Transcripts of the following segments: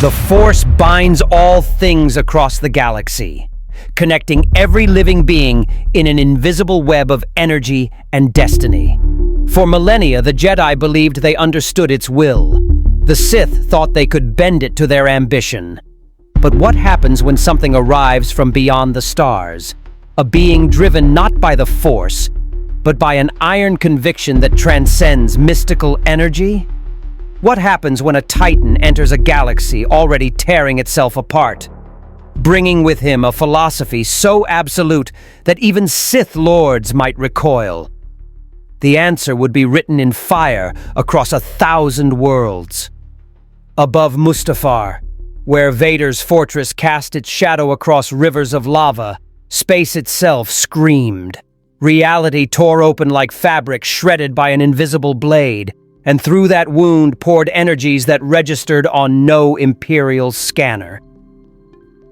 The Force binds all things across the galaxy, connecting every living being in an invisible web of energy and destiny. For millennia, the Jedi believed they understood its will. The Sith thought they could bend it to their ambition. But what happens when something arrives from beyond the stars? A being driven not by the Force, but by an iron conviction that transcends mystical energy? What happens when a Titan enters a galaxy already tearing itself apart, bringing with him a philosophy so absolute that even Sith lords might recoil? The answer would be written in fire across 1,000 worlds. Above Mustafar, where Vader's fortress cast its shadow across rivers of lava, space itself screamed. Reality tore open like fabric shredded by an invisible blade, and through that wound poured energies that registered on no Imperial scanner.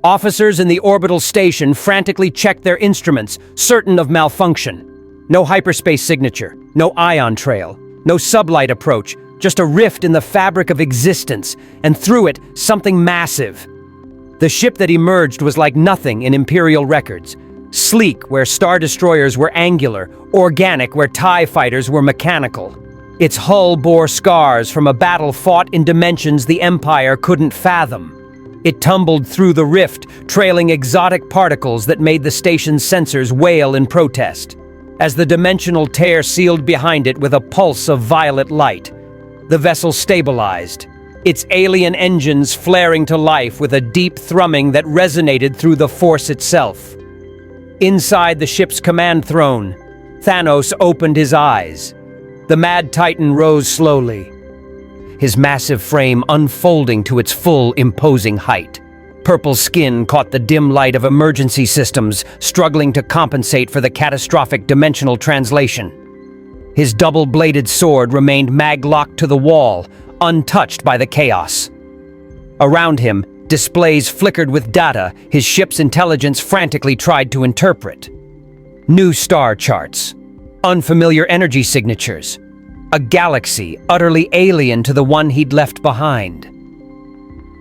Officers in the orbital station frantically checked their instruments, certain of malfunction. No hyperspace signature, no ion trail, no sublight approach, just a rift in the fabric of existence, and through it, something massive. The ship that emerged was like nothing in Imperial records. Sleek where Star Destroyers were angular, organic where TIE fighters were mechanical. Its hull bore scars from a battle fought in dimensions the Empire couldn't fathom. It tumbled through the rift, trailing exotic particles that made the station's sensors wail in protest. As the dimensional tear sealed behind it with a pulse of violet light, the vessel stabilized, its alien engines flaring to life with a deep thrumming that resonated through the Force itself. Inside the ship's command throne, Thanos opened his eyes. The Mad Titan rose slowly, his massive frame unfolding to its full, imposing height. Purple skin caught the dim light of emergency systems, struggling to compensate for the catastrophic dimensional translation. His double-bladed sword remained mag-locked to the wall, untouched by the chaos. Around him, displays flickered with data his ship's intelligence frantically tried to interpret. New star charts, unfamiliar energy signatures, a galaxy utterly alien to the one he'd left behind.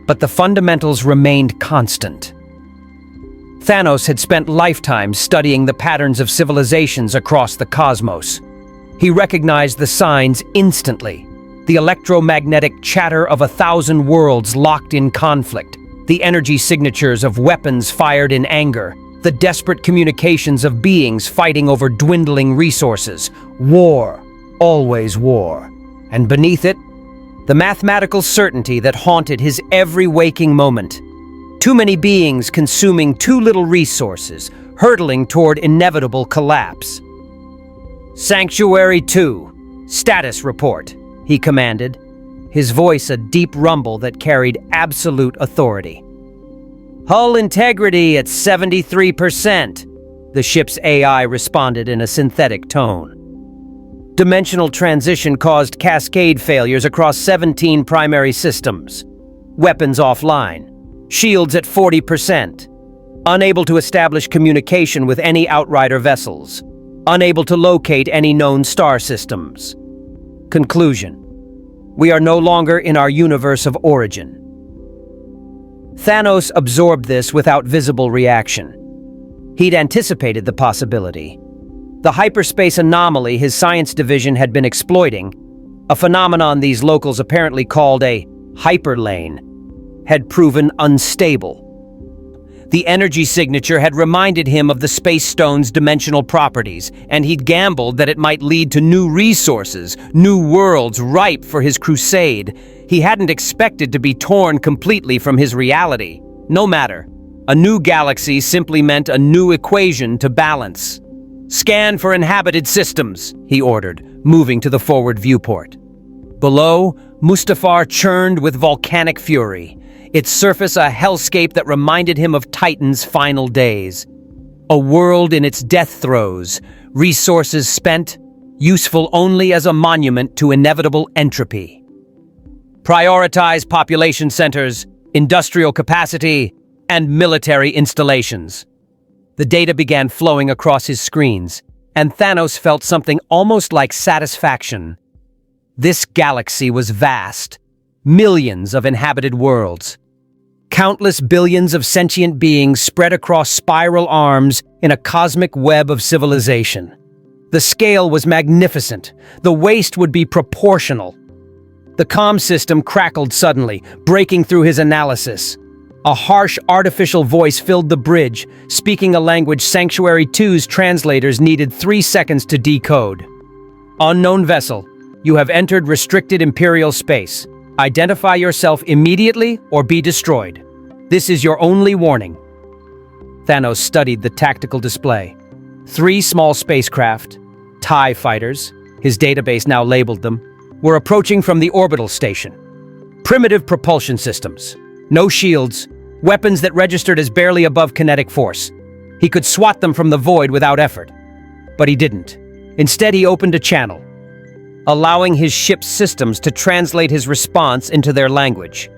But the fundamentals remained constant. Thanos had spent lifetimes studying the patterns of civilizations across the cosmos. He recognized the signs instantly. The electromagnetic chatter of 1,000 worlds locked in conflict, the energy signatures of weapons fired in anger, the desperate communications of beings fighting over dwindling resources. War, always war. And beneath it, the mathematical certainty that haunted his every waking moment. Too many beings consuming too little resources, hurtling toward inevitable collapse. Sanctuary 2, status report, he commanded, his voice a deep rumble that carried absolute authority. Hull integrity at 73%, the ship's AI responded in a synthetic tone. Dimensional transition caused cascade failures across 17 primary systems. Weapons offline. Shields at 40%. Unable to establish communication with any Outrider vessels. Unable to locate any known star systems. Conclusion. We are no longer in our universe of origin. Thanos absorbed this without visible reaction. He'd anticipated the possibility. The hyperspace anomaly his science division had been exploiting, a phenomenon these locals apparently called a hyperlane, had proven unstable. The energy signature had reminded him of the Space Stone's dimensional properties, and he'd gambled that it might lead to new resources, new worlds ripe for his crusade. He hadn't expected to be torn completely from his reality. No matter. A new galaxy simply meant a new equation to balance. Scan for inhabited systems, he ordered, moving to the forward viewport. Below, Mustafar churned with volcanic fury, its surface a hellscape that reminded him of Titan's final days. A world in its death throes, resources spent, useful only as a monument to inevitable entropy. Prioritize population centers, industrial capacity, and military installations. The data began flowing across his screens, and Thanos felt something almost like satisfaction. This galaxy was vast, millions of inhabited worlds. Countless billions of sentient beings spread across spiral arms in a cosmic web of civilization. The scale was magnificent. The waste would be proportional. The comm system crackled suddenly, breaking through his analysis. A harsh artificial voice filled the bridge, speaking a language Sanctuary 2's translators needed 3 seconds to decode. Unknown vessel, you have entered restricted Imperial space. Identify yourself immediately or be destroyed. This is your only warning. Thanos studied the tactical display. 3 small spacecraft, TIE fighters, his database now labeled them, were approaching from the orbital station. Primitive propulsion systems. No shields, weapons that registered as barely above kinetic force. He could swat them from the void without effort. But he didn't. Instead, he opened a channel, allowing his ship's systems to translate his response into their language.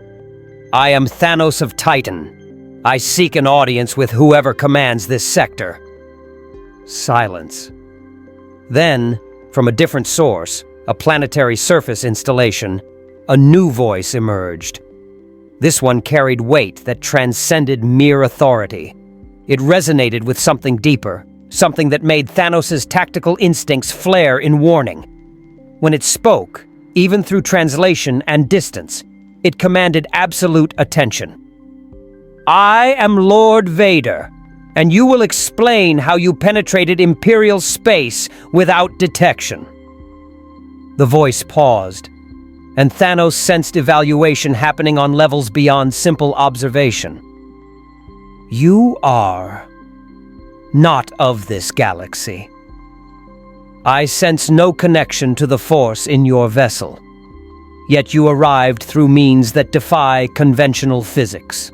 I am Thanos of Titan. I seek an audience with whoever commands this sector. Silence. Then, from a different source, a planetary surface installation, a new voice emerged. This one carried weight that transcended mere authority. It resonated with something deeper, something that made Thanos' tactical instincts flare in warning. When it spoke, even through translation and distance, it commanded absolute attention. I am Lord Vader, and you will explain how you penetrated Imperial space without detection. The voice paused, and Thanos sensed evaluation happening on levels beyond simple observation. You are not of this galaxy. I sense no connection to the Force in your vessel, yet you arrived through means that defy conventional physics.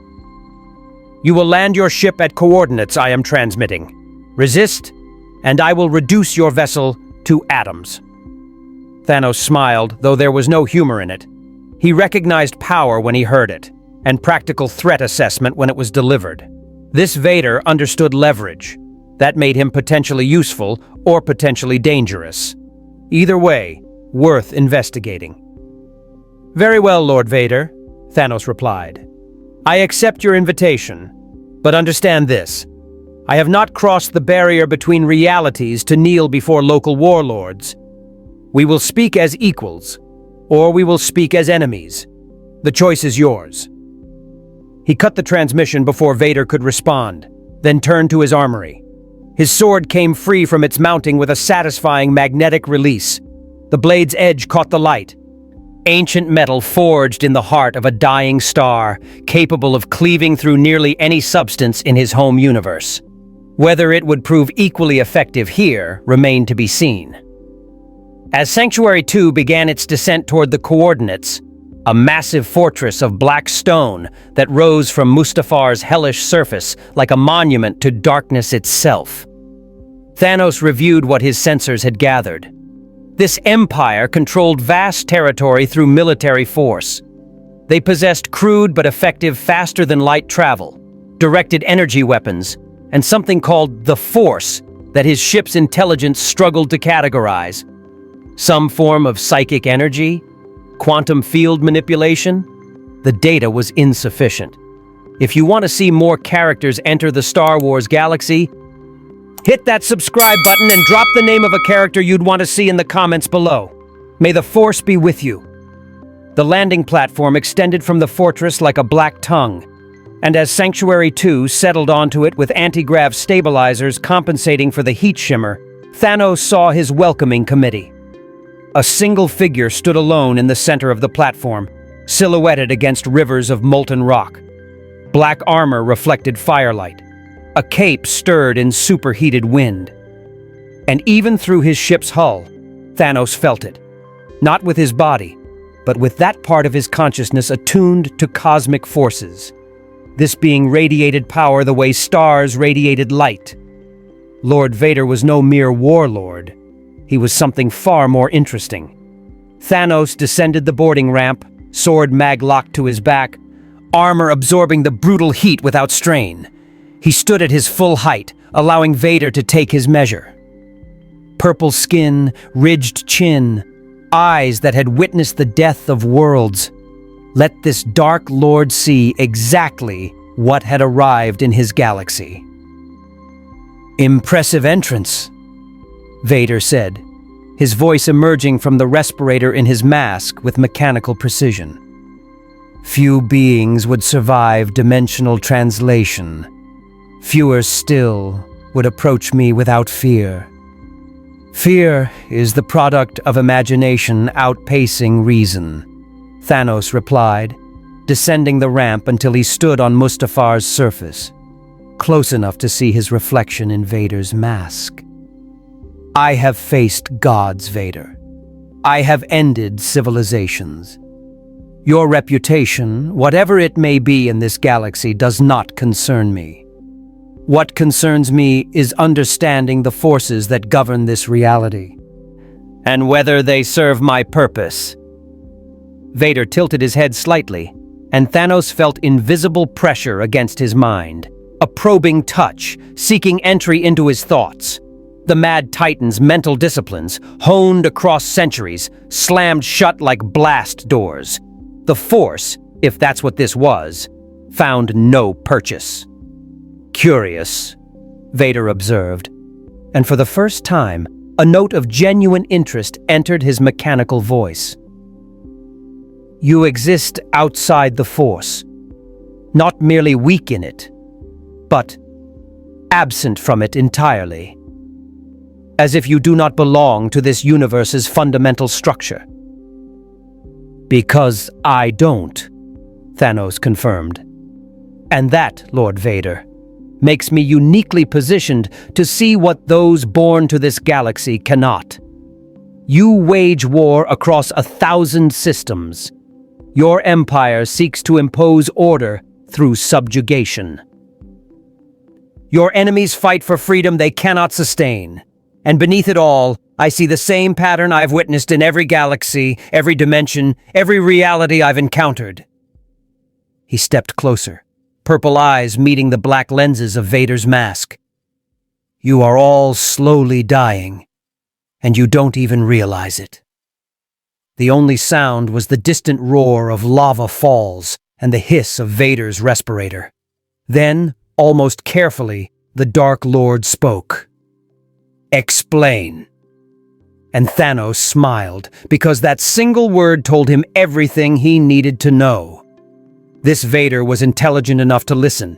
You will land your ship at coordinates I am transmitting. Resist, and I will reduce your vessel to atoms. Thanos smiled, though there was no humor in it. He recognized power when he heard it, and practical threat assessment when it was delivered. This Vader understood leverage. That made him potentially useful or potentially dangerous. Either way, worth investigating. Very well, Lord Vader, Thanos replied. I accept your invitation, but understand this. I have not crossed the barrier between realities to kneel before local warlords. We will speak as equals, or we will speak as enemies. The choice is yours. He cut the transmission before Vader could respond, then turned to his armory. His sword came free from its mounting with a satisfying magnetic release. The blade's edge caught the light. Ancient metal forged in the heart of a dying star, capable of cleaving through nearly any substance in his home universe. Whether it would prove equally effective here remained to be seen. As Sanctuary 2 began its descent toward the coordinates, a massive fortress of black stone that rose from Mustafar's hellish surface like a monument to darkness itself. Thanos reviewed what his sensors had gathered. This empire controlled vast territory through military force. They possessed crude but effective faster-than-light travel, directed energy weapons, and something called the Force that his ship's intelligence struggled to categorize. Some form of psychic energy? Quantum field manipulation? The data was insufficient. If you want to see more characters enter the Star Wars galaxy, hit that subscribe button and drop the name of a character you'd want to see in the comments below. May the Force be with you. The landing platform extended from the fortress like a black tongue, and as Sanctuary 2 settled onto it with anti-grav stabilizers compensating for the heat shimmer, Thanos saw his welcoming committee. A single figure stood alone in the center of the platform, silhouetted against rivers of molten rock. Black armor reflected firelight. A cape stirred in superheated wind. And even through his ship's hull, Thanos felt it. Not with his body, but with that part of his consciousness attuned to cosmic forces. This being radiated power the way stars radiated light. Lord Vader was no mere warlord. He was something far more interesting. Thanos descended the boarding ramp, sword mag-locked to his back, armor absorbing the brutal heat without strain. He stood at his full height, allowing Vader to take his measure. Purple skin, ridged chin, eyes that had witnessed the death of worlds. Let this Dark Lord see exactly what had arrived in his galaxy. "Impressive entrance," Vader said, his voice emerging from the respirator in his mask with mechanical precision. "Few beings would survive dimensional translation. Fewer still would approach me without fear. Fear is the product of imagination outpacing reason," Thanos replied, descending the ramp until he stood on Mustafar's surface, close enough to see his reflection in Vader's mask. "I have faced gods, Vader. I have ended civilizations. Your reputation, whatever it may be in this galaxy, does not concern me. What concerns me is understanding the forces that govern this reality, and whether they serve my purpose." Vader tilted his head slightly, and Thanos felt invisible pressure against his mind, a probing touch, seeking entry into his thoughts. The Mad Titan's mental disciplines, honed across centuries, slammed shut like blast doors. The Force, if that's what this was, found no purchase. "Curious," Vader observed, and for the first time, a note of genuine interest entered his mechanical voice. "You exist outside the Force, not merely weak in it, but absent from it entirely. As if you do not belong to this universe's fundamental structure." "Because I don't," Thanos confirmed. "And that, Lord Vader, makes me uniquely positioned to see what those born to this galaxy cannot. You wage war across 1,000 systems. Your empire seeks to impose order through subjugation. Your enemies fight for freedom they cannot sustain. And beneath it all, I see the same pattern I've witnessed in every galaxy, every dimension, every reality I've encountered." He stepped closer, purple eyes meeting the black lenses of Vader's mask. "You are all slowly dying, and you don't even realize it." The only sound was the distant roar of lava falls and the hiss of Vader's respirator. Then, almost carefully, the Dark Lord spoke. "Explain." And Thanos smiled, because that single word told him everything he needed to know. This Vader was intelligent enough to listen,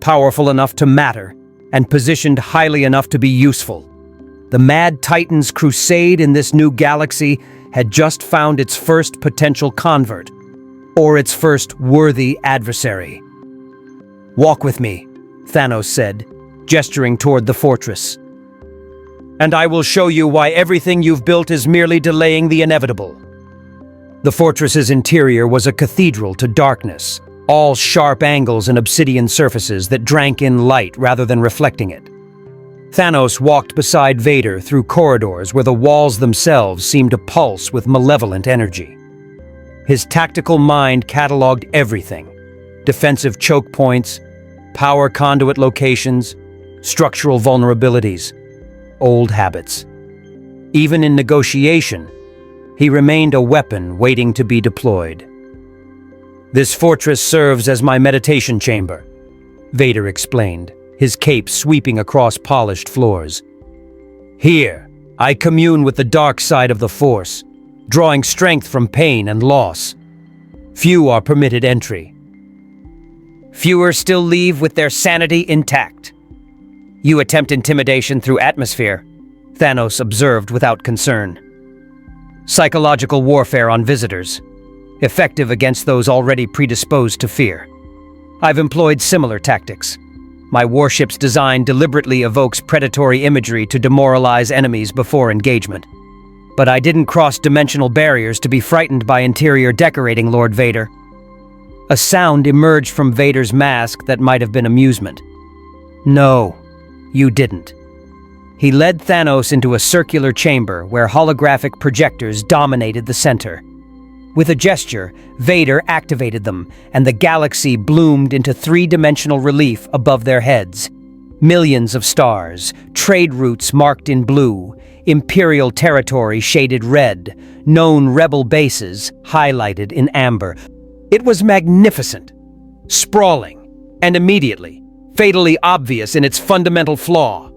powerful enough to matter, and positioned highly enough to be useful. The Mad Titan's crusade in this new galaxy had just found its first potential convert, or its first worthy adversary. "Walk with me," Thanos said, gesturing toward the fortress. "And I will show you why everything you've built is merely delaying the inevitable." The fortress's interior was a cathedral to darkness, all sharp angles and obsidian surfaces that drank in light rather than reflecting it. Thanos walked beside Vader through corridors where the walls themselves seemed to pulse with malevolent energy. His tactical mind cataloged everything: defensive choke points, power conduit locations, structural vulnerabilities, old habits. Even in negotiation, he remained a weapon waiting to be deployed. "This fortress serves as my meditation chamber," Vader explained, his cape sweeping across polished floors. "Here, I commune with the dark side of the Force, drawing strength from pain and loss. Few are permitted entry. Fewer still leave with their sanity intact. You attempt intimidation through atmosphere," Thanos observed without concern. "Psychological warfare on visitors, effective against those already predisposed to fear. I've employed similar tactics. My warship's design deliberately evokes predatory imagery to demoralize enemies before engagement. But I didn't cross dimensional barriers to be frightened by interior decorating, Lord Vader." A sound emerged from Vader's mask that might have been amusement. "No, you didn't." He led Thanos into a circular chamber where holographic projectors dominated the center. With a gesture, Vader activated them, and the galaxy bloomed into three-dimensional relief above their heads. Millions of stars, trade routes marked in blue, Imperial territory shaded red, known rebel bases highlighted in amber. It was magnificent, sprawling, and immediately, fatally obvious in its fundamental flaw.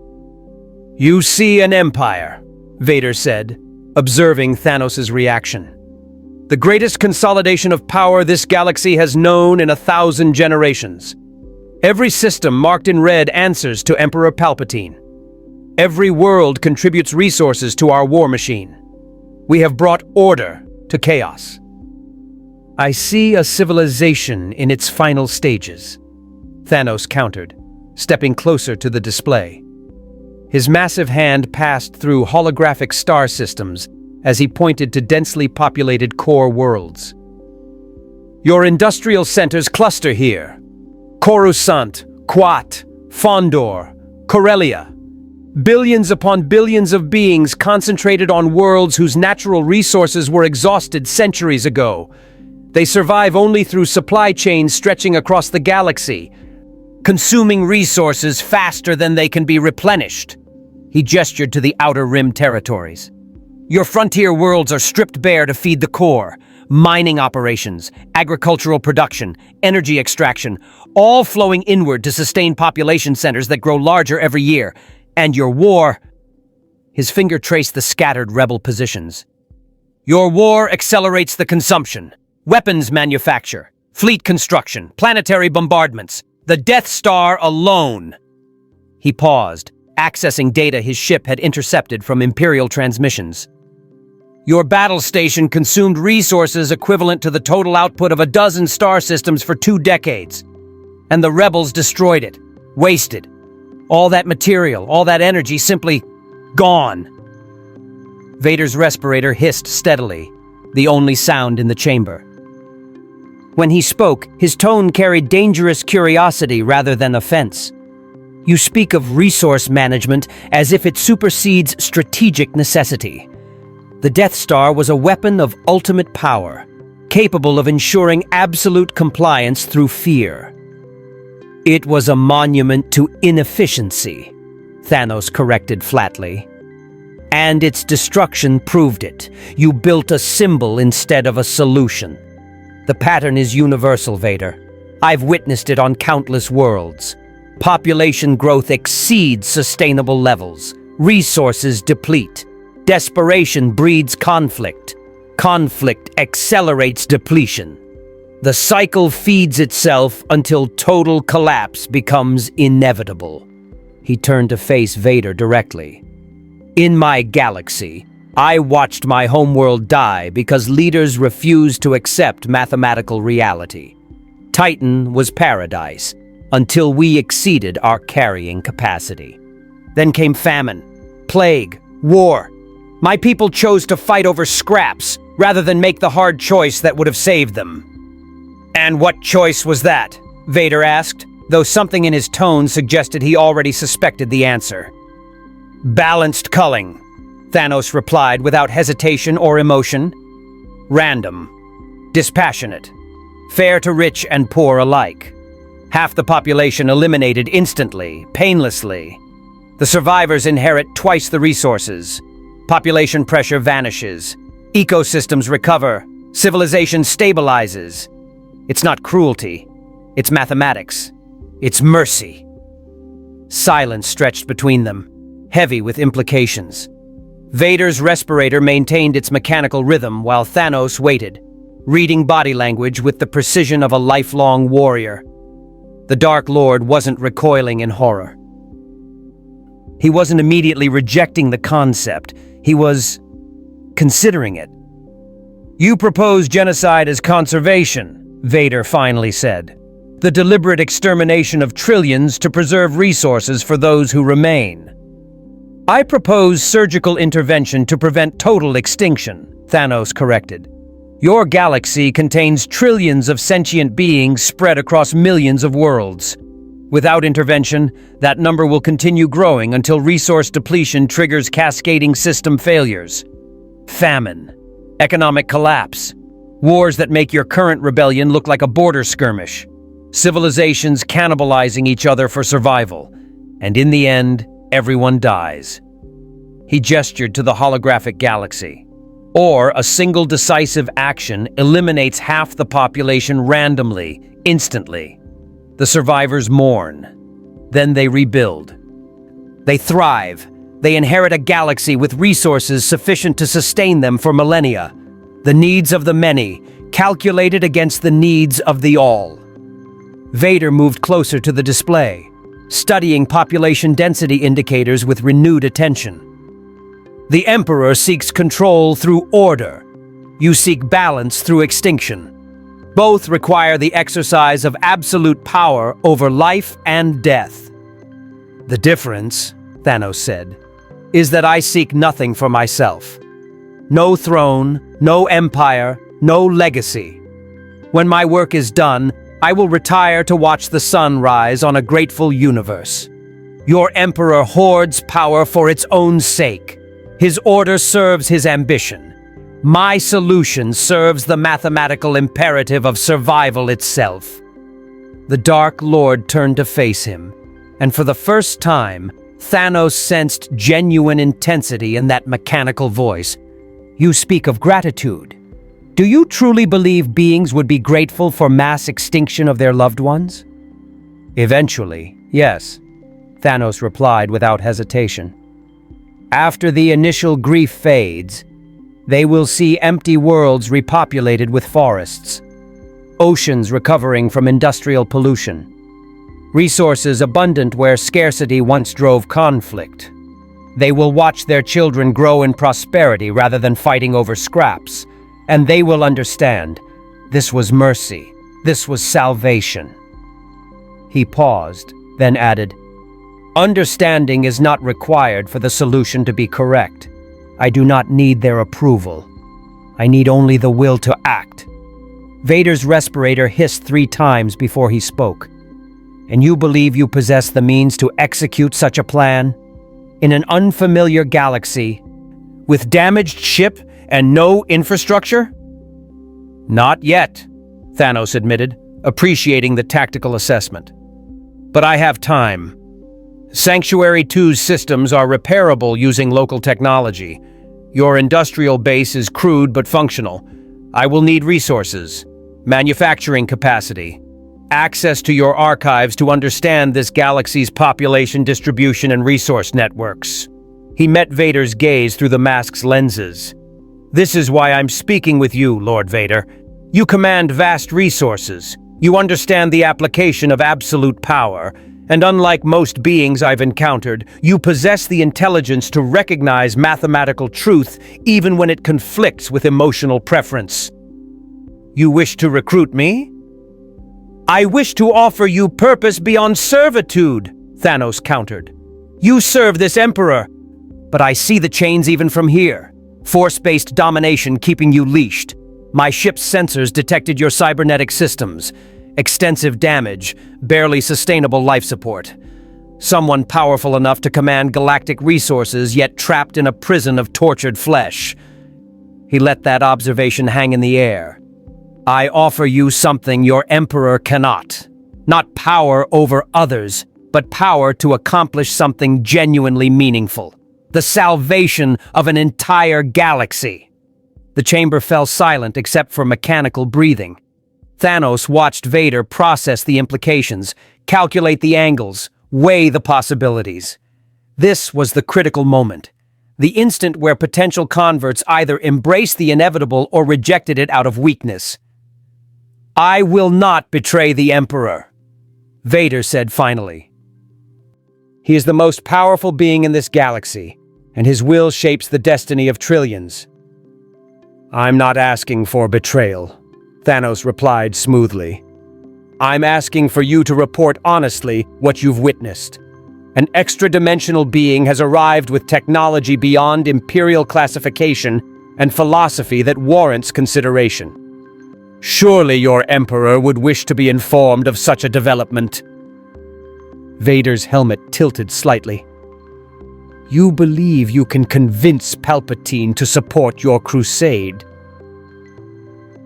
"You see an empire," Vader said, observing Thanos' reaction. "The greatest consolidation of power this galaxy has known in 1,000 generations. Every system marked in red answers to Emperor Palpatine. Every world contributes resources to our war machine. We have brought order to chaos." "I see a civilization in its final stages," Thanos countered, stepping closer to the display. His massive hand passed through holographic star systems as he pointed to densely populated core worlds. "Your industrial centers cluster here. Coruscant, Quat, Fondor, Corellia. Billions upon billions of beings concentrated on worlds whose natural resources were exhausted centuries ago. They survive only through supply chains stretching across the galaxy, consuming resources faster than they can be replenished." He gestured to the Outer Rim territories. "Your frontier worlds are stripped bare to feed the core. Mining operations, agricultural production, energy extraction, all flowing inward to sustain population centers that grow larger every year. And your war..." His finger traced the scattered rebel positions. "Your war accelerates the consumption. Weapons manufacture, fleet construction, planetary bombardments. The Death Star alone." He paused, accessing data his ship had intercepted from Imperial transmissions. "Your battle station consumed resources equivalent to the total output of a dozen star systems for 2 decades. And the rebels destroyed it, wasted. All that material, all that energy simply gone." Vader's respirator hissed steadily, the only sound in the chamber. When he spoke, his tone carried dangerous curiosity rather than offense. "You speak of resource management as if it supersedes strategic necessity. The Death Star was a weapon of ultimate power, capable of ensuring absolute compliance through fear." "It was a monument to inefficiency," Thanos corrected flatly. "And its destruction proved it. You built a symbol instead of a solution. The pattern is universal, Vader. I've witnessed it on countless worlds. Population growth exceeds sustainable levels. Resources deplete. Desperation breeds conflict. Conflict accelerates depletion. The cycle feeds itself until total collapse becomes inevitable." He turned to face Vader directly. "In my galaxy, I watched my homeworld die because leaders refused to accept mathematical reality. Titan was paradise, until we exceeded our carrying capacity. Then came famine, plague, war. My people chose to fight over scraps, rather than make the hard choice that would have saved them." "And what choice was that?" Vader asked, though something in his tone suggested he already suspected the answer. "Balanced culling," Thanos replied without hesitation or emotion. "Random. Dispassionate. Fair to rich and poor alike. Half the population eliminated instantly, painlessly. The survivors inherit twice the resources. Population pressure vanishes. Ecosystems recover. Civilization stabilizes. It's not cruelty. It's mathematics. It's mercy." Silence stretched between them, heavy with implications. Vader's respirator maintained its mechanical rhythm while Thanos waited, reading body language with the precision of a lifelong warrior. The Dark Lord wasn't recoiling in horror. He wasn't immediately rejecting the concept. He was considering it. "You propose genocide as conservation," Vader finally said. "The deliberate extermination of trillions to preserve resources for those who remain." "I propose surgical intervention to prevent total extinction," Thanos corrected. "Your galaxy contains trillions of sentient beings spread across millions of worlds. Without intervention, that number will continue growing until resource depletion triggers cascading system failures. Famine, economic collapse, wars that make your current rebellion look like a border skirmish, civilizations cannibalizing each other for survival, and in the end, everyone dies." He gestured to the holographic galaxy. Or a single decisive action eliminates half the population randomly, instantly. The survivors mourn. Then they rebuild. They thrive. They inherit a galaxy with resources sufficient to sustain them for millennia. The needs of the many, calculated against the needs of the all. Vader moved closer to the display, studying population density indicators with renewed attention. The Emperor seeks control through order. You seek balance through extinction. Both require the exercise of absolute power over life and death. The difference, Thanos said, is that I seek nothing for myself. No throne, no empire, no legacy. When my work is done, I will retire to watch the sun rise on a grateful universe. Your Emperor hoards power for its own sake. His order serves his ambition. My solution serves the mathematical imperative of survival itself. The Dark Lord turned to face him, and for the first time, Thanos sensed genuine intensity in that mechanical voice. You speak of gratitude. Do you truly believe beings would be grateful for mass extinction of their loved ones? Eventually, yes, Thanos replied without hesitation. After the initial grief fades, they will see empty worlds repopulated with forests, oceans recovering from industrial pollution, resources abundant where scarcity once drove conflict. They will watch their children grow in prosperity rather than fighting over scraps, and they will understand this was mercy, this was salvation. He paused, then added, Understanding is not required for the solution to be correct. I do not need their approval. I need only the will to act. Vader's respirator hissed 3 times before he spoke. And you believe you possess the means to execute such a plan? In an unfamiliar galaxy, with damaged ship and no infrastructure? Not yet, Thanos admitted, appreciating the tactical assessment. But I have time. Sanctuary 2's systems are repairable using local technology. Your industrial base is crude but functional. I will need resources, manufacturing capacity, access to your archives to understand this galaxy's population distribution and resource networks. He met Vader's gaze through the mask's lenses. This is why I'm speaking with you, Lord Vader. You command vast resources. You understand the application of absolute power. And unlike most beings I've encountered, you possess the intelligence to recognize mathematical truth even when it conflicts with emotional preference. You wish to recruit me? I wish to offer you purpose beyond servitude, Thanos countered. You serve this Emperor, but I see the chains even from here. Force-based domination keeping you leashed. My ship's sensors detected your cybernetic systems. Extensive damage, barely sustainable life support. Someone powerful enough to command galactic resources, yet trapped in a prison of tortured flesh. He let that observation hang in the air. I offer you something your Emperor cannot. Not power over others, but power to accomplish something genuinely meaningful. The salvation of an entire galaxy. The chamber fell silent except for mechanical breathing. Thanos watched Vader process the implications, calculate the angles, weigh the possibilities. This was the critical moment. The instant where potential converts either embraced the inevitable or rejected it out of weakness. I will not betray the Emperor, Vader said finally. He is the most powerful being in this galaxy, and his will shapes the destiny of trillions. I'm not asking for betrayal, Thanos replied smoothly. I'm asking for you to report honestly what you've witnessed. An extra-dimensional being has arrived with technology beyond Imperial classification and philosophy that warrants consideration. Surely your Emperor would wish to be informed of such a development. Vader's helmet tilted slightly. You believe you can convince Palpatine to support your crusade?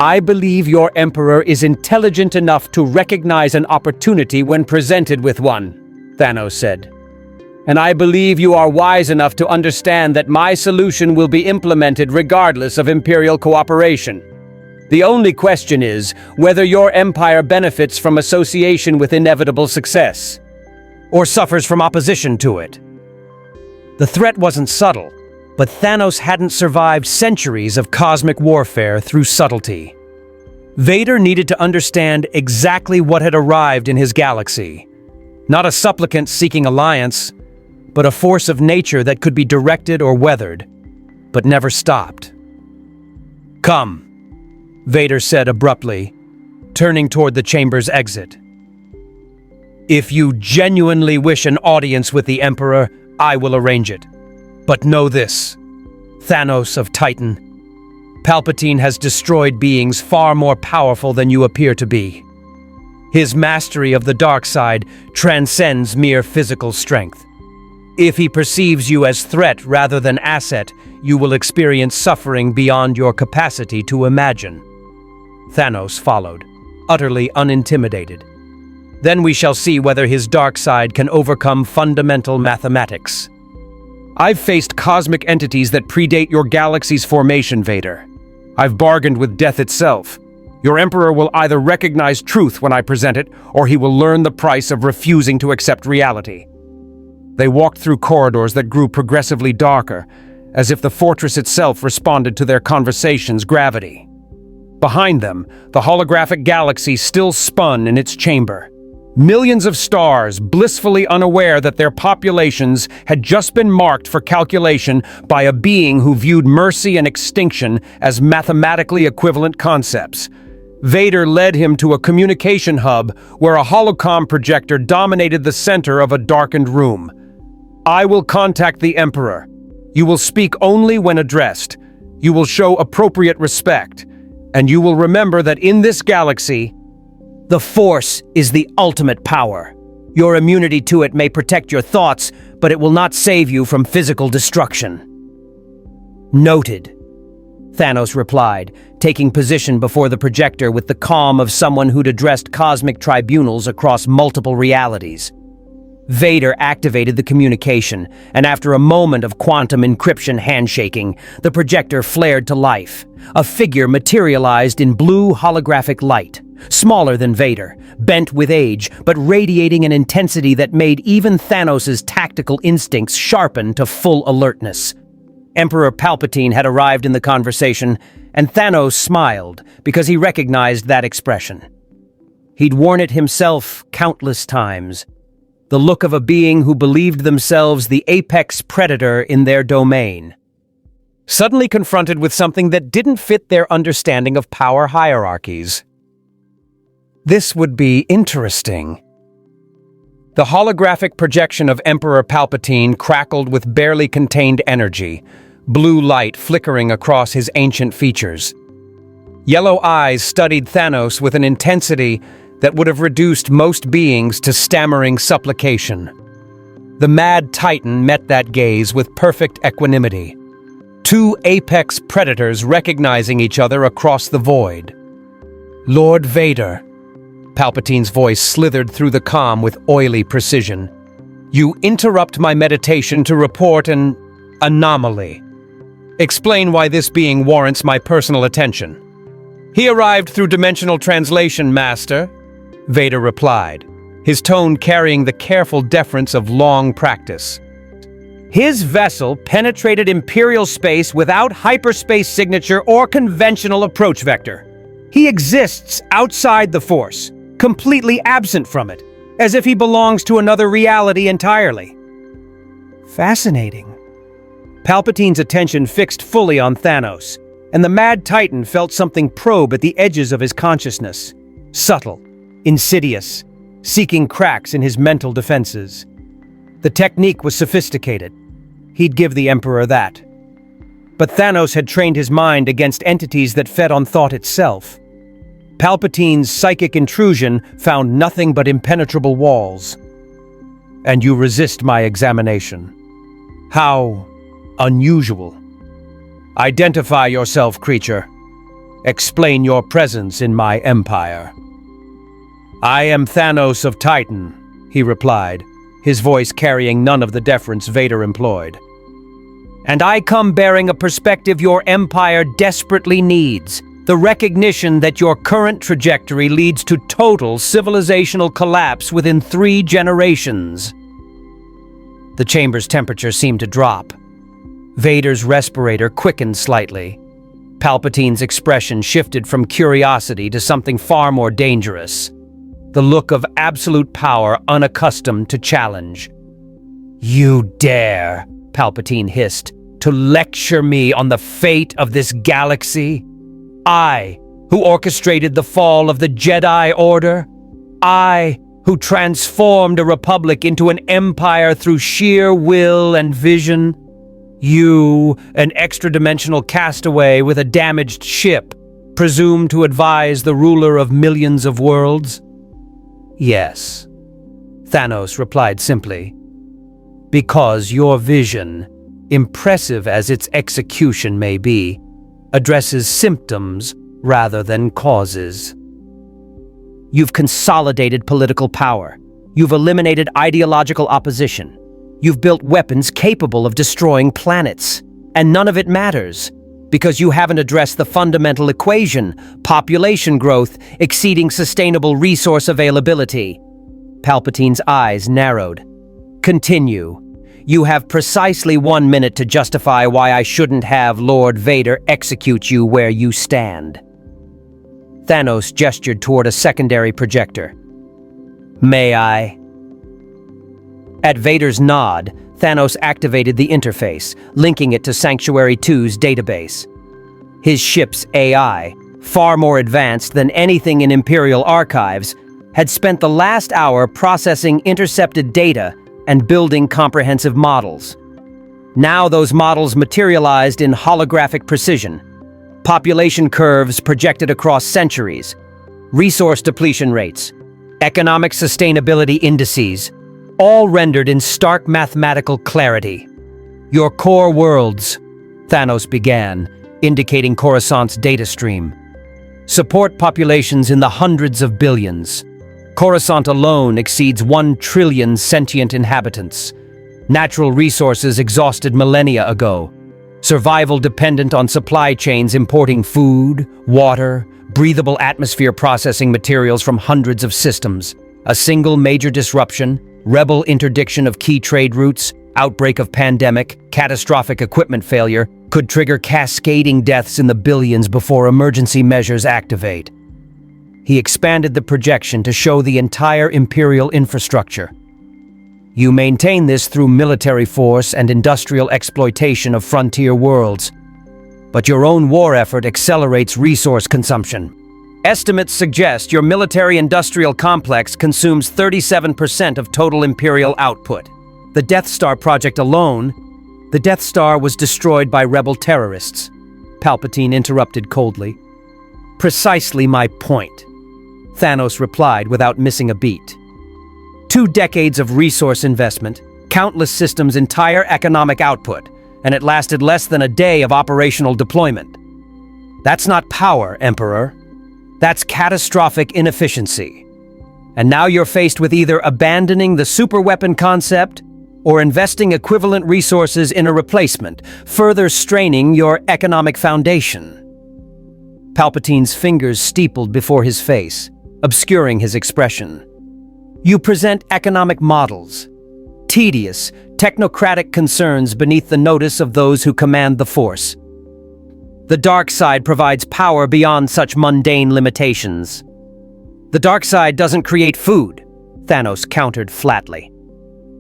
I believe your Emperor is intelligent enough to recognize an opportunity when presented with one, Thanos said. and I believe you are wise enough to understand that my solution will be implemented regardless of Imperial cooperation. The only question is whether your empire benefits from association with inevitable success, or suffers from opposition to it. The threat wasn't subtle, but Thanos hadn't survived centuries of cosmic warfare through subtlety. Vader needed to understand exactly what had arrived in his galaxy. Not a supplicant seeking alliance, but a force of nature that could be directed or weathered, but never stopped. "Come," Vader said abruptly, turning toward the chamber's exit. "If you genuinely wish an audience with the Emperor, I will arrange it. But know this, Thanos of Titan, Palpatine has destroyed beings far more powerful than you appear to be. His mastery of the dark side transcends mere physical strength. If he perceives you as threat rather than asset, you will experience suffering beyond your capacity to imagine." Thanos followed, utterly unintimidated. "Then we shall see whether his dark side can overcome fundamental mathematics. I've faced cosmic entities that predate your galaxy's formation, Vader. I've bargained with death itself. Your Emperor will either recognize truth when I present it, or he will learn the price of refusing to accept reality." They walked through corridors that grew progressively darker, as if the fortress itself responded to their conversation's gravity. Behind them, the holographic galaxy still spun in its chamber. Millions of stars, blissfully unaware that their populations had just been marked for calculation by a being who viewed mercy and extinction as mathematically equivalent concepts. Vader led him to a communication hub where a holocom projector dominated the center of a darkened room. "I will contact the Emperor. You will speak only when addressed. You will show appropriate respect. And you will remember that in this galaxy, the Force is the ultimate power. Your immunity to it may protect your thoughts, but it will not save you from physical destruction." "Noted," Thanos replied, taking position before the projector with the calm of someone who'd addressed cosmic tribunals across multiple realities. Vader activated the communication, and after a moment of quantum encryption handshaking, the projector flared to life. A figure materialized in blue holographic light, smaller than Vader, bent with age, but radiating an intensity that made even Thanos' tactical instincts sharpen to full alertness. Emperor Palpatine had arrived in the conversation, and Thanos smiled because he recognized that expression. He'd worn it himself countless times. The look of a being who believed themselves the apex predator in their domain. Suddenly confronted with something that didn't fit their understanding of power hierarchies. This would be interesting. The holographic projection of Emperor Palpatine crackled with barely contained energy, blue light flickering across his ancient features. Yellow eyes studied Thanos with an intensity that would have reduced most beings to stammering supplication. The mad Titan met that gaze with perfect equanimity. Two apex predators recognizing each other across the void. "Lord Vader," Palpatine's voice slithered through the calm with oily precision. "You interrupt my meditation to report an anomaly. Explain why this being warrants my personal attention." "He arrived through dimensional translation, Master," Vader replied, his tone carrying the careful deference of long practice. "His vessel penetrated Imperial space without hyperspace signature or conventional approach vector. He exists outside the Force, completely absent from it, as if he belongs to another reality entirely." Fascinating. Palpatine's attention fixed fully on Thanos, and the Mad Titan felt something probe at the edges of his consciousness. Subtle, insidious, seeking cracks in his mental defenses. The technique was sophisticated. He'd give the Emperor that. But Thanos had trained his mind against entities that fed on thought itself. Palpatine's psychic intrusion found nothing but impenetrable walls. "And you resist my examination. How unusual. Identify yourself, creature. Explain your presence in my empire." "I am Thanos of Titan," he replied, his voice carrying none of the deference Vader employed. "And I come bearing a perspective your empire desperately needs, the recognition that your current trajectory leads to total civilizational collapse within 3 generations." The chamber's temperature seemed to drop. Vader's respirator quickened slightly. Palpatine's expression shifted from curiosity to something far more dangerous. The look of absolute power unaccustomed to challenge. "You dare," Palpatine hissed, "to lecture me on the fate of this galaxy? I, who orchestrated the fall of the Jedi Order? I, who transformed a republic into an empire through sheer will and vision? You, an extra-dimensional castaway with a damaged ship, presumed to advise the ruler of millions of worlds?" "Yes," Thanos replied simply. "Because your vision, impressive as its execution may be, addresses symptoms rather than causes. You've consolidated political power. You've eliminated ideological opposition. You've built weapons capable of destroying planets. And none of it matters, because you haven't addressed the fundamental equation, population growth exceeding sustainable resource availability." Palpatine's eyes narrowed. "Continue. You have precisely 1 minute to justify why I shouldn't have Lord Vader execute you where you stand." Thanos gestured toward a secondary projector. "May I?" At Vader's nod, Thanos activated the interface, linking it to Sanctuary 2's database. His ship's AI, far more advanced than anything in Imperial archives, had spent the last hour processing intercepted data and building comprehensive models. Now those models materialized in holographic precision. Population curves projected across centuries, resource depletion rates, economic sustainability indices, all rendered in stark mathematical clarity. "Your core worlds," Thanos began, indicating Coruscant's data stream, "support populations in the hundreds of billions. Coruscant alone exceeds 1 trillion sentient inhabitants. Natural resources exhausted millennia ago. Survival dependent on supply chains importing food, water, breathable atmosphere processing materials from hundreds of systems. A single major disruption, rebel interdiction of key trade routes, outbreak of pandemic, catastrophic equipment failure, could trigger cascading deaths in the billions before emergency measures activate." He expanded the projection to show the entire Imperial infrastructure. "You maintain this through military force and industrial exploitation of frontier worlds. But your own war effort accelerates resource consumption. Estimates suggest your military-industrial complex consumes 37% of total Imperial output. The Death Star project alone, the Death Star was destroyed by rebel terrorists." Palpatine interrupted coldly. "Precisely my point," Thanos replied without missing a beat. 2 decades of resource investment, countless systems' entire economic output, and it lasted less than a day of operational deployment. That's not power, Emperor. That's catastrophic inefficiency. And now you're faced with either abandoning the superweapon concept or investing equivalent resources in a replacement, further straining your economic foundation. Palpatine's fingers steepled before his face, obscuring his expression. You present economic models, tedious, technocratic concerns beneath the notice of those who command the Force. The dark side provides power beyond such mundane limitations. The dark side doesn't create food, Thanos countered flatly.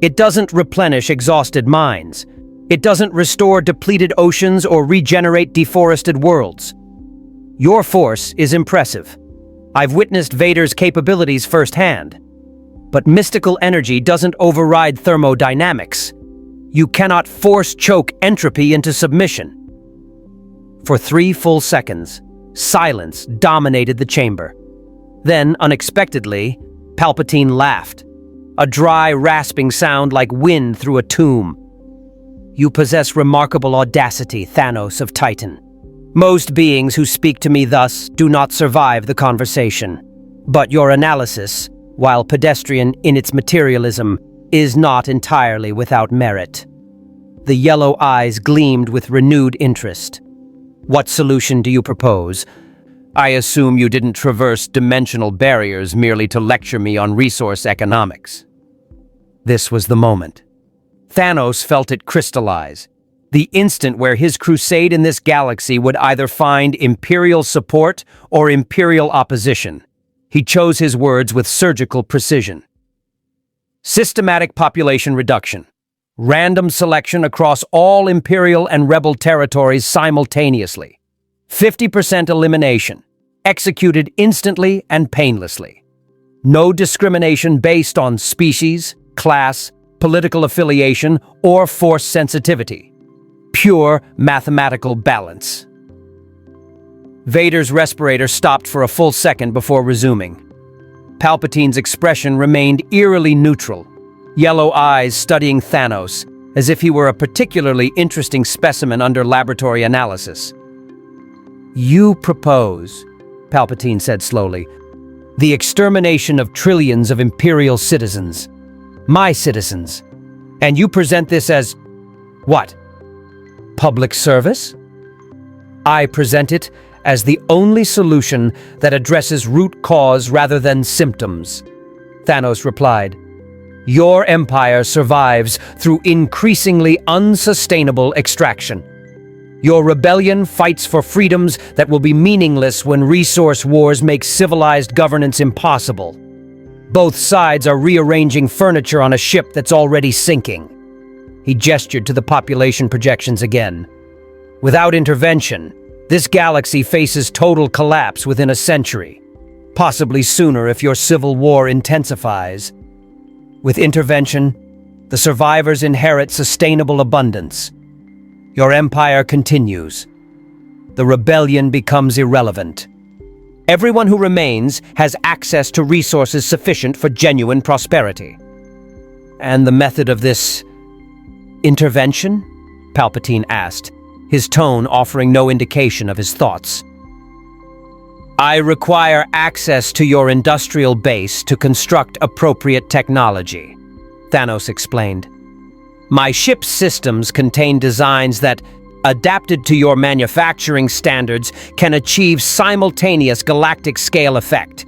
It doesn't replenish exhausted minds. It doesn't restore depleted oceans or regenerate deforested worlds. Your force is impressive. I've witnessed Vader's capabilities firsthand. But mystical energy doesn't override thermodynamics. You cannot force choke entropy into submission. For 3 full seconds, silence dominated the chamber. Then, unexpectedly, Palpatine laughed. A dry, rasping sound like wind through a tomb. You possess remarkable audacity, Thanos of Titan. Most beings who speak to me thus do not survive the conversation. But your analysis, while pedestrian in its materialism, is not entirely without merit. The yellow eyes gleamed with renewed interest. What solution do you propose? I assume you didn't traverse dimensional barriers merely to lecture me on resource economics. This was the moment. Thanos felt it crystallize. The instant where his crusade in this galaxy would either find Imperial support or Imperial opposition. He chose his words with surgical precision. Systematic population reduction. Random selection across all Imperial and Rebel territories simultaneously. 50% elimination. Executed instantly and painlessly. No discrimination based on species, class, political affiliation, or force sensitivity. Pure mathematical balance. Vader's respirator stopped for a full second before resuming. Palpatine's expression remained eerily neutral, yellow eyes studying Thanos, as if he were a particularly interesting specimen under laboratory analysis. You propose, Palpatine said slowly, the extermination of trillions of Imperial citizens. My citizens. And you present this as, what? Public service? I present it as the only solution that addresses root cause rather than symptoms. Thanos replied. Your empire survives through increasingly unsustainable extraction. Your rebellion fights for freedoms that will be meaningless when resource wars make civilized governance impossible. Both sides are rearranging furniture on a ship that's already sinking. He gestured to the population projections again. Without intervention, this galaxy faces total collapse within a century, possibly sooner if your civil war intensifies. With intervention, the survivors inherit sustainable abundance. Your empire continues. The rebellion becomes irrelevant. Everyone who remains has access to resources sufficient for genuine prosperity. And the method of this intervention? Palpatine asked, his tone offering no indication of his thoughts. I require access to your industrial base to construct appropriate technology, Thanos explained. My ship's systems contain designs that, adapted to your manufacturing standards, can achieve simultaneous galactic-scale effect.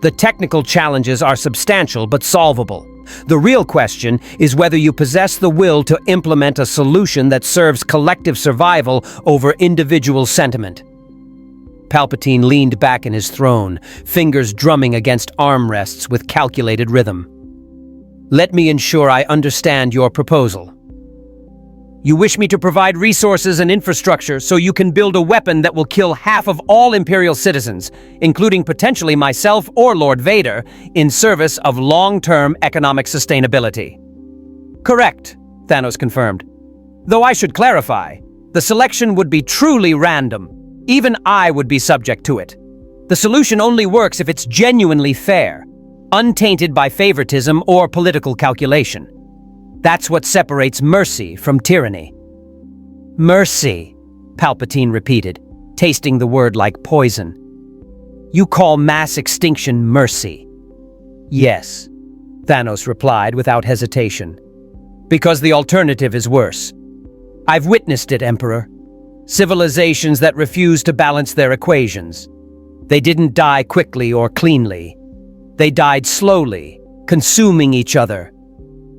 The technical challenges are substantial but solvable. The real question is whether you possess the will to implement a solution that serves collective survival over individual sentiment. Palpatine leaned back in his throne, fingers drumming against armrests with calculated rhythm. Let me ensure I understand your proposal. You wish me to provide resources and infrastructure so you can build a weapon that will kill half of all Imperial citizens, including potentially myself or Lord Vader, in service of long-term economic sustainability. Correct, Thanos confirmed. Though I should clarify, the selection would be truly random. Even I would be subject to it. The solution only works if it's genuinely fair, untainted by favoritism or political calculation. That's what separates mercy from tyranny. Mercy, Palpatine repeated, tasting the word like poison. You call mass extinction mercy? Yes, Thanos replied without hesitation. Because the alternative is worse. I've witnessed it, Emperor. Civilizations that refuse to balance their equations. They didn't die quickly or cleanly. They died slowly, consuming each other,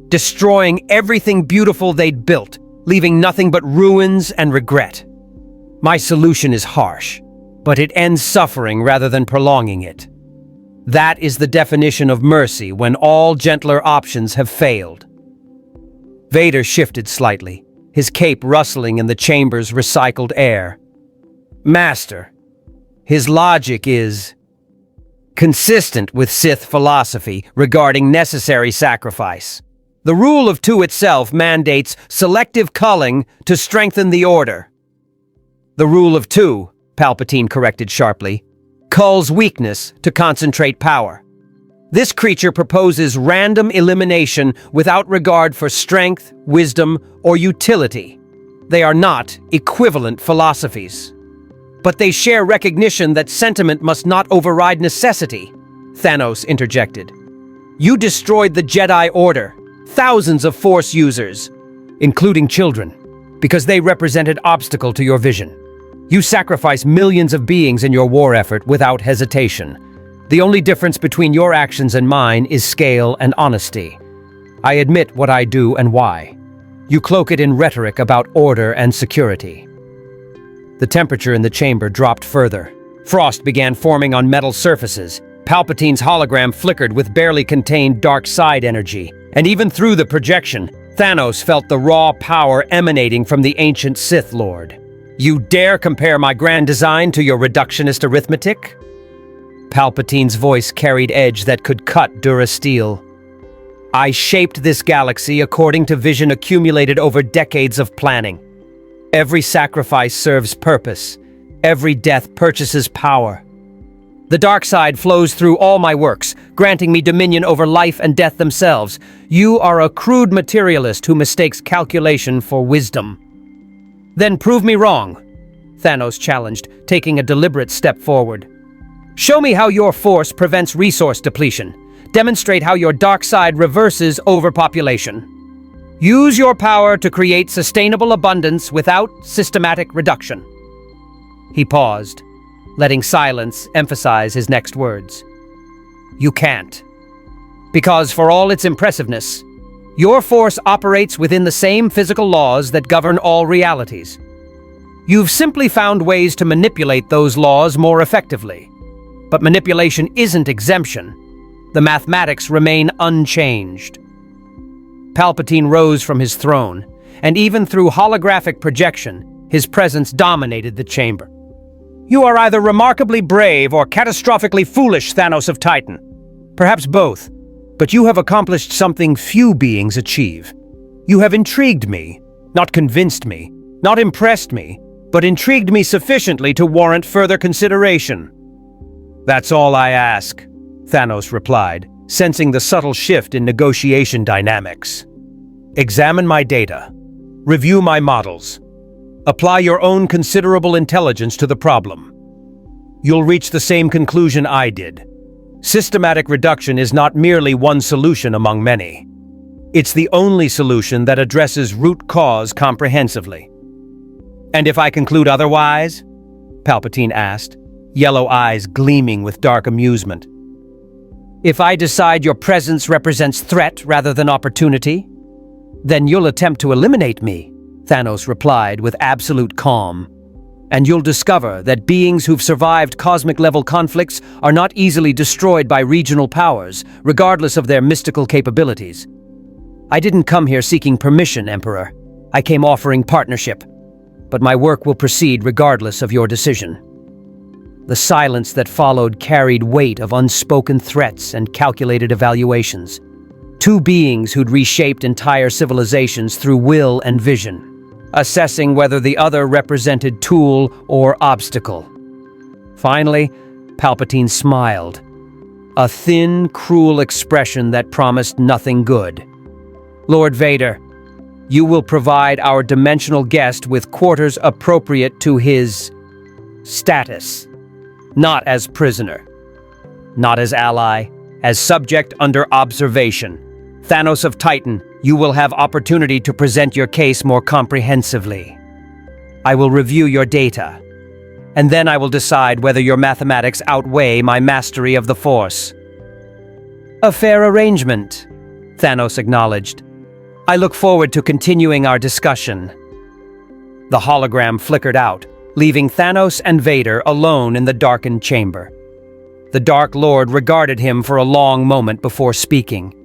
destroying everything beautiful they'd built, leaving nothing but ruins and regret. My solution is harsh, but it ends suffering rather than prolonging it. That is the definition of mercy when all gentler options have failed. Vader shifted slightly, his cape rustling in the chamber's recycled air. Master, his logic is consistent with Sith philosophy regarding necessary sacrifice. The rule of two itself mandates selective culling to strengthen the order. The rule of two, Palpatine corrected sharply, culls weakness to concentrate power. This creature proposes random elimination without regard for strength, wisdom, or utility. They are not equivalent philosophies. But they share recognition that sentiment must not override necessity, Thanos interjected. You destroyed the Jedi Order, thousands of Force users, including children, because they represented obstacle to your vision. You sacrifice millions of beings in your war effort without hesitation. The only difference between your actions and mine is scale and honesty. I admit what I do and why. You cloak it in rhetoric about order and security. The temperature in the chamber dropped further. Frost began forming on metal surfaces. Palpatine's hologram flickered with barely contained dark side energy. And even through the projection, Thanos felt the raw power emanating from the ancient Sith Lord. You dare compare my grand design to your reductionist arithmetic? Palpatine's voice carried edge that could cut durasteel. I shaped this galaxy according to vision accumulated over decades of planning. Every sacrifice serves purpose. Every death purchases power. The dark side flows through all my works, granting me dominion over life and death themselves. You are a crude materialist who mistakes calculation for wisdom. Then prove me wrong, Thanos challenged, taking a deliberate step forward. Show me how your force prevents resource depletion. Demonstrate how your dark side reverses overpopulation. Use your power to create sustainable abundance without systematic reduction. He paused, letting silence emphasize his next words. You can't. Because for all its impressiveness, your force operates within the same physical laws that govern all realities. You've simply found ways to manipulate those laws more effectively. But manipulation isn't exemption. The mathematics remain unchanged. Palpatine rose from his throne, and even through holographic projection, his presence dominated the chamber. You are either remarkably brave or catastrophically foolish, Thanos of Titan. Perhaps both. But you have accomplished something few beings achieve. You have intrigued me, not convinced me, not impressed me, but intrigued me sufficiently to warrant further consideration. That's all I ask, Thanos replied, sensing the subtle shift in negotiation dynamics. Examine my data. Review my models. Apply your own considerable intelligence to the problem. You'll reach the same conclusion I did. Systematic reduction is not merely one solution among many. It's the only solution that addresses root cause comprehensively. And if I conclude otherwise? Palpatine asked, yellow eyes gleaming with dark amusement. If I decide your presence represents threat rather than opportunity, then you'll attempt to eliminate me, Thanos replied with absolute calm. And you'll discover that beings who've survived cosmic-level conflicts are not easily destroyed by regional powers, regardless of their mystical capabilities. I didn't come here seeking permission, Emperor. I came offering partnership. But my work will proceed regardless of your decision. The silence that followed carried weight of unspoken threats and calculated evaluations. Two beings who'd reshaped entire civilizations through will and vision, assessing whether the other represented tool or obstacle. Finally, Palpatine smiled, a thin, cruel expression that promised nothing good. Lord Vader, you will provide our dimensional guest with quarters appropriate to his status. Not as prisoner, not as ally, as subject under observation. Thanos of Titan, you will have opportunity to present your case more comprehensively. I will review your data, and then I will decide whether your mathematics outweigh my mastery of the Force. A fair arrangement, Thanos acknowledged. I look forward to continuing our discussion. The hologram flickered out, leaving Thanos and Vader alone in the darkened chamber. The Dark Lord regarded him for a long moment before speaking.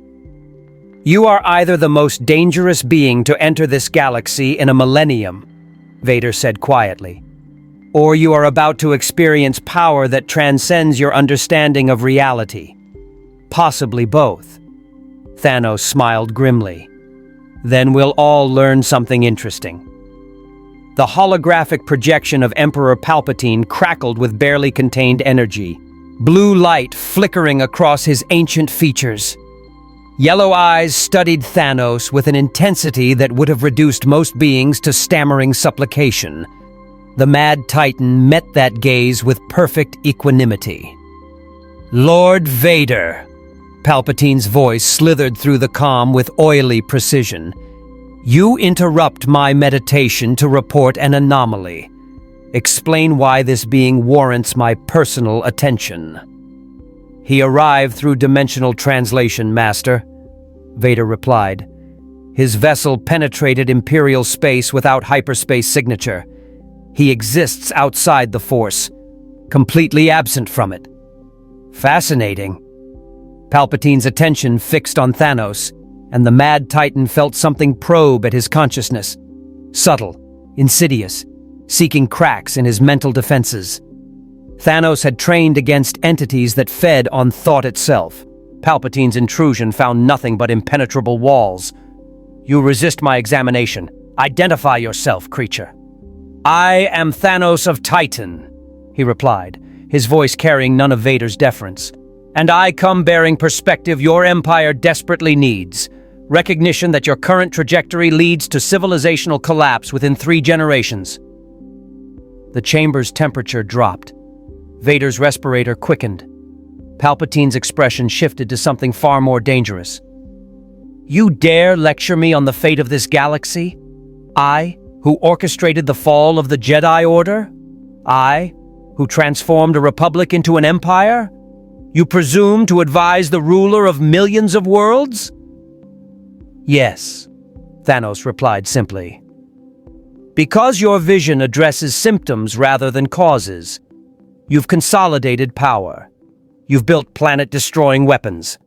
You are either the most dangerous being to enter this galaxy in a millennium, Vader said quietly, or you are about to experience power that transcends your understanding of reality. Possibly both. Thanos smiled grimly. Then we'll all learn something interesting. The holographic projection of Emperor Palpatine crackled with barely contained energy, blue light flickering across his ancient features. Yellow eyes studied Thanos with an intensity that would have reduced most beings to stammering supplication. The Mad Titan met that gaze with perfect equanimity. Lord Vader, Palpatine's voice slithered through the calm with oily precision. "You interrupt my meditation to report an anomaly. Explain why this being warrants my personal attention." "He arrived through dimensional translation, Master," Vader replied. "His vessel penetrated Imperial space without hyperspace signature. He exists outside the Force, completely absent from it." "Fascinating." Palpatine's attention fixed on Thanos, and the Mad Titan felt something probe at his consciousness. Subtle, insidious, seeking cracks in his mental defenses. Thanos had trained against entities that fed on thought itself. Palpatine's intrusion found nothing but impenetrable walls. "You resist my examination. Identify yourself, creature." "I am Thanos of Titan," he replied, his voice carrying none of Vader's deference. "And I come bearing perspective your empire desperately needs. Recognition that your current trajectory leads to civilizational collapse within 3 generations." The chamber's temperature dropped. Vader's respirator quickened. Palpatine's expression shifted to something far more dangerous. "You dare lecture me on the fate of this galaxy? I, who orchestrated the fall of the Jedi Order? I, who transformed a republic into an empire? You presume to advise the ruler of millions of worlds?" "Yes," Thanos replied simply. "Because your vision addresses symptoms rather than causes. You've consolidated power. You've built planet-destroying weapons.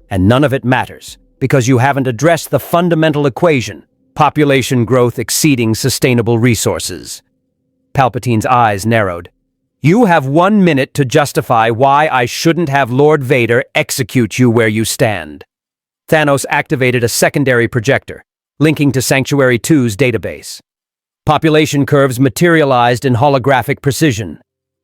And none of it matters, because you haven't addressed the fundamental equation: population growth exceeding sustainable resources." Palpatine's eyes narrowed. "You have 1 minute to justify why I shouldn't have Lord Vader execute you where you stand." Thanos activated a secondary projector, linking to Sanctuary 2's database. Population curves materialized in holographic precision.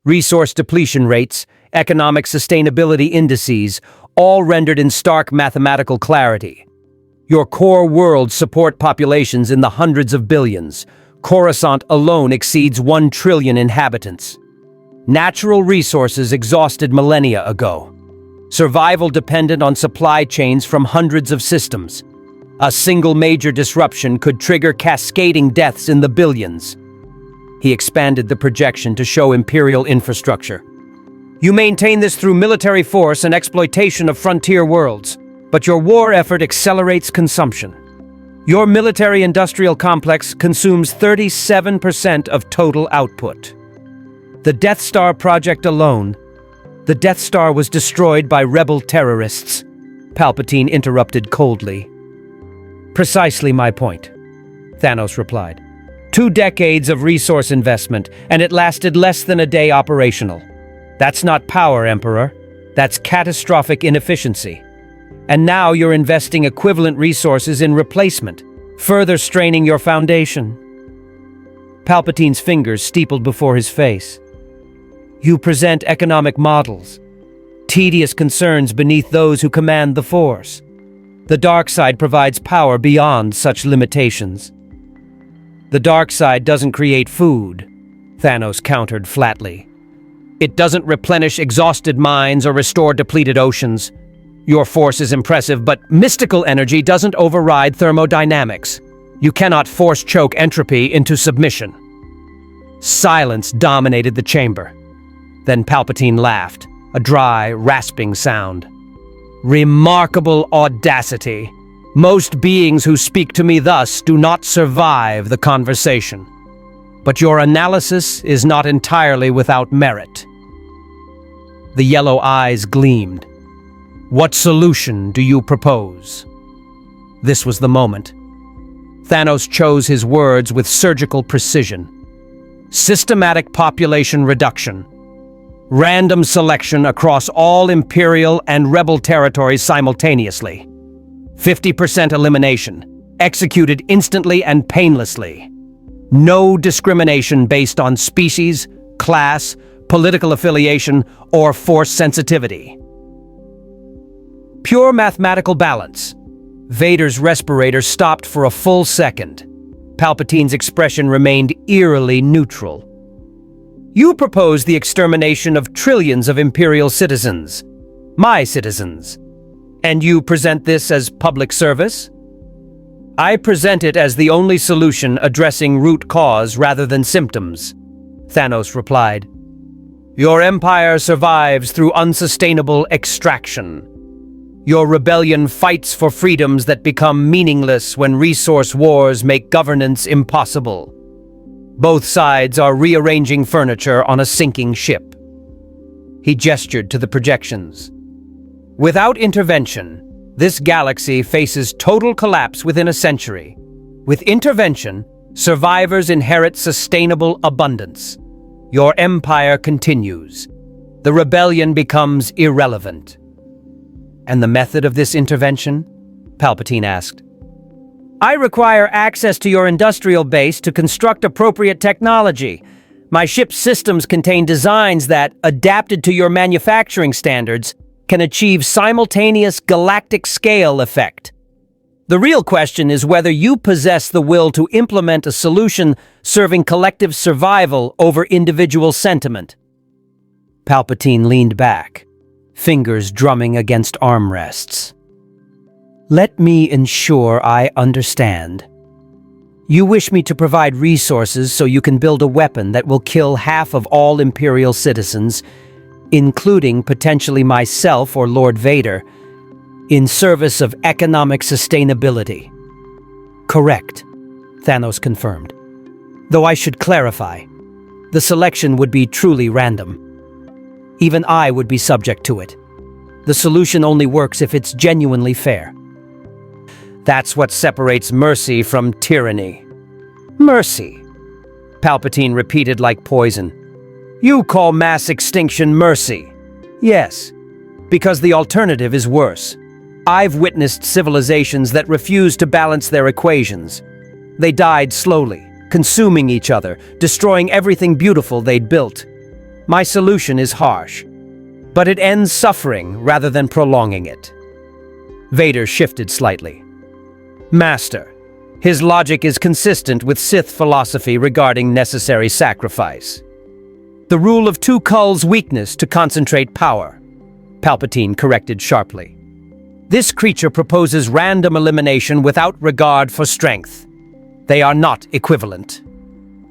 Resource depletion rates, economic sustainability indices, all rendered in stark mathematical clarity. Your core worlds support populations in the hundreds of billions. Coruscant alone exceeds 1 trillion inhabitants. Natural resources exhausted millennia ago. Survival dependent on supply chains from hundreds of systems. A single major disruption could trigger cascading deaths in the billions. He expanded the projection to show Imperial infrastructure. "You maintain this through military force and exploitation of frontier worlds, but your war effort accelerates consumption. Your military-industrial complex consumes 37% of total output. The Death Star project alone. The Death Star was destroyed by rebel terrorists," Palpatine interrupted coldly. "Precisely my point," Thanos replied. 2 decades of resource investment, and it lasted less than a day operational. That's not power, Emperor. That's catastrophic inefficiency. And now you're investing equivalent resources in replacement, further straining your foundation. Palpatine's fingers steepled before his face. "You present economic models, tedious concerns beneath those who command the Force. The dark side provides power beyond such limitations." "The dark side doesn't create food," Thanos countered flatly. "It doesn't replenish exhausted minds or restore depleted oceans. Your force is impressive, but mystical energy doesn't override thermodynamics. You cannot force choke entropy into submission." Silence dominated the chamber. Then Palpatine laughed, a dry, rasping sound. "Remarkable audacity. Most beings who speak to me thus do not survive the conversation. But your analysis is not entirely without merit." The yellow eyes gleamed. "What solution do you propose?" This was the moment. Thanos chose his words with surgical precision. "Systematic population reduction. Random selection across all Imperial and Rebel territories simultaneously. 50% elimination, executed instantly and painlessly. No discrimination based on species, class, political affiliation, or force sensitivity. Pure mathematical balance." Vader's respirator stopped for a full second. Palpatine's expression remained eerily neutral. "You propose the extermination of trillions of Imperial citizens. My citizens. And you present this as public service? I present it as the only solution addressing root cause rather than symptoms, Thanos replied. Your empire survives through unsustainable extraction. Your rebellion fights for freedoms that become meaningless when resource wars make governance impossible. Both sides are rearranging furniture on a sinking ship. He gestured to the projections. Without intervention, this galaxy faces total collapse within a century. With intervention, survivors inherit sustainable abundance. Your empire continues. The rebellion becomes irrelevant. And the method of this intervention? Palpatine asked. I require access to your industrial base to construct appropriate technology. My ship's systems contain designs that, adapted to your manufacturing standards, can achieve simultaneous galactic scale effect. The real question is whether you possess the will to implement a solution serving collective survival over individual sentiment. Palpatine leaned back, fingers drumming against armrests. Let me ensure I understand. You wish me to provide resources so you can build a weapon that will kill half of all Imperial citizens, including potentially myself or Lord Vader, in service of economic sustainability. Correct, Thanos confirmed. Though I should clarify, the selection would be truly random. Even I would be subject to it. The solution only works if it's genuinely fair. That's what separates mercy from tyranny. Mercy, Palpatine repeated like poison. You call mass extinction mercy? Yes, because the alternative is worse. I've witnessed civilizations that refuse to balance their equations. They died slowly, consuming each other, destroying everything beautiful they'd built. My solution is harsh, but it ends suffering rather than prolonging it. Vader shifted slightly. Master, his logic is consistent with Sith philosophy regarding necessary sacrifice. The rule of two culls' weakness to concentrate power, Palpatine corrected sharply. This creature proposes random elimination without regard for strength. They are not equivalent.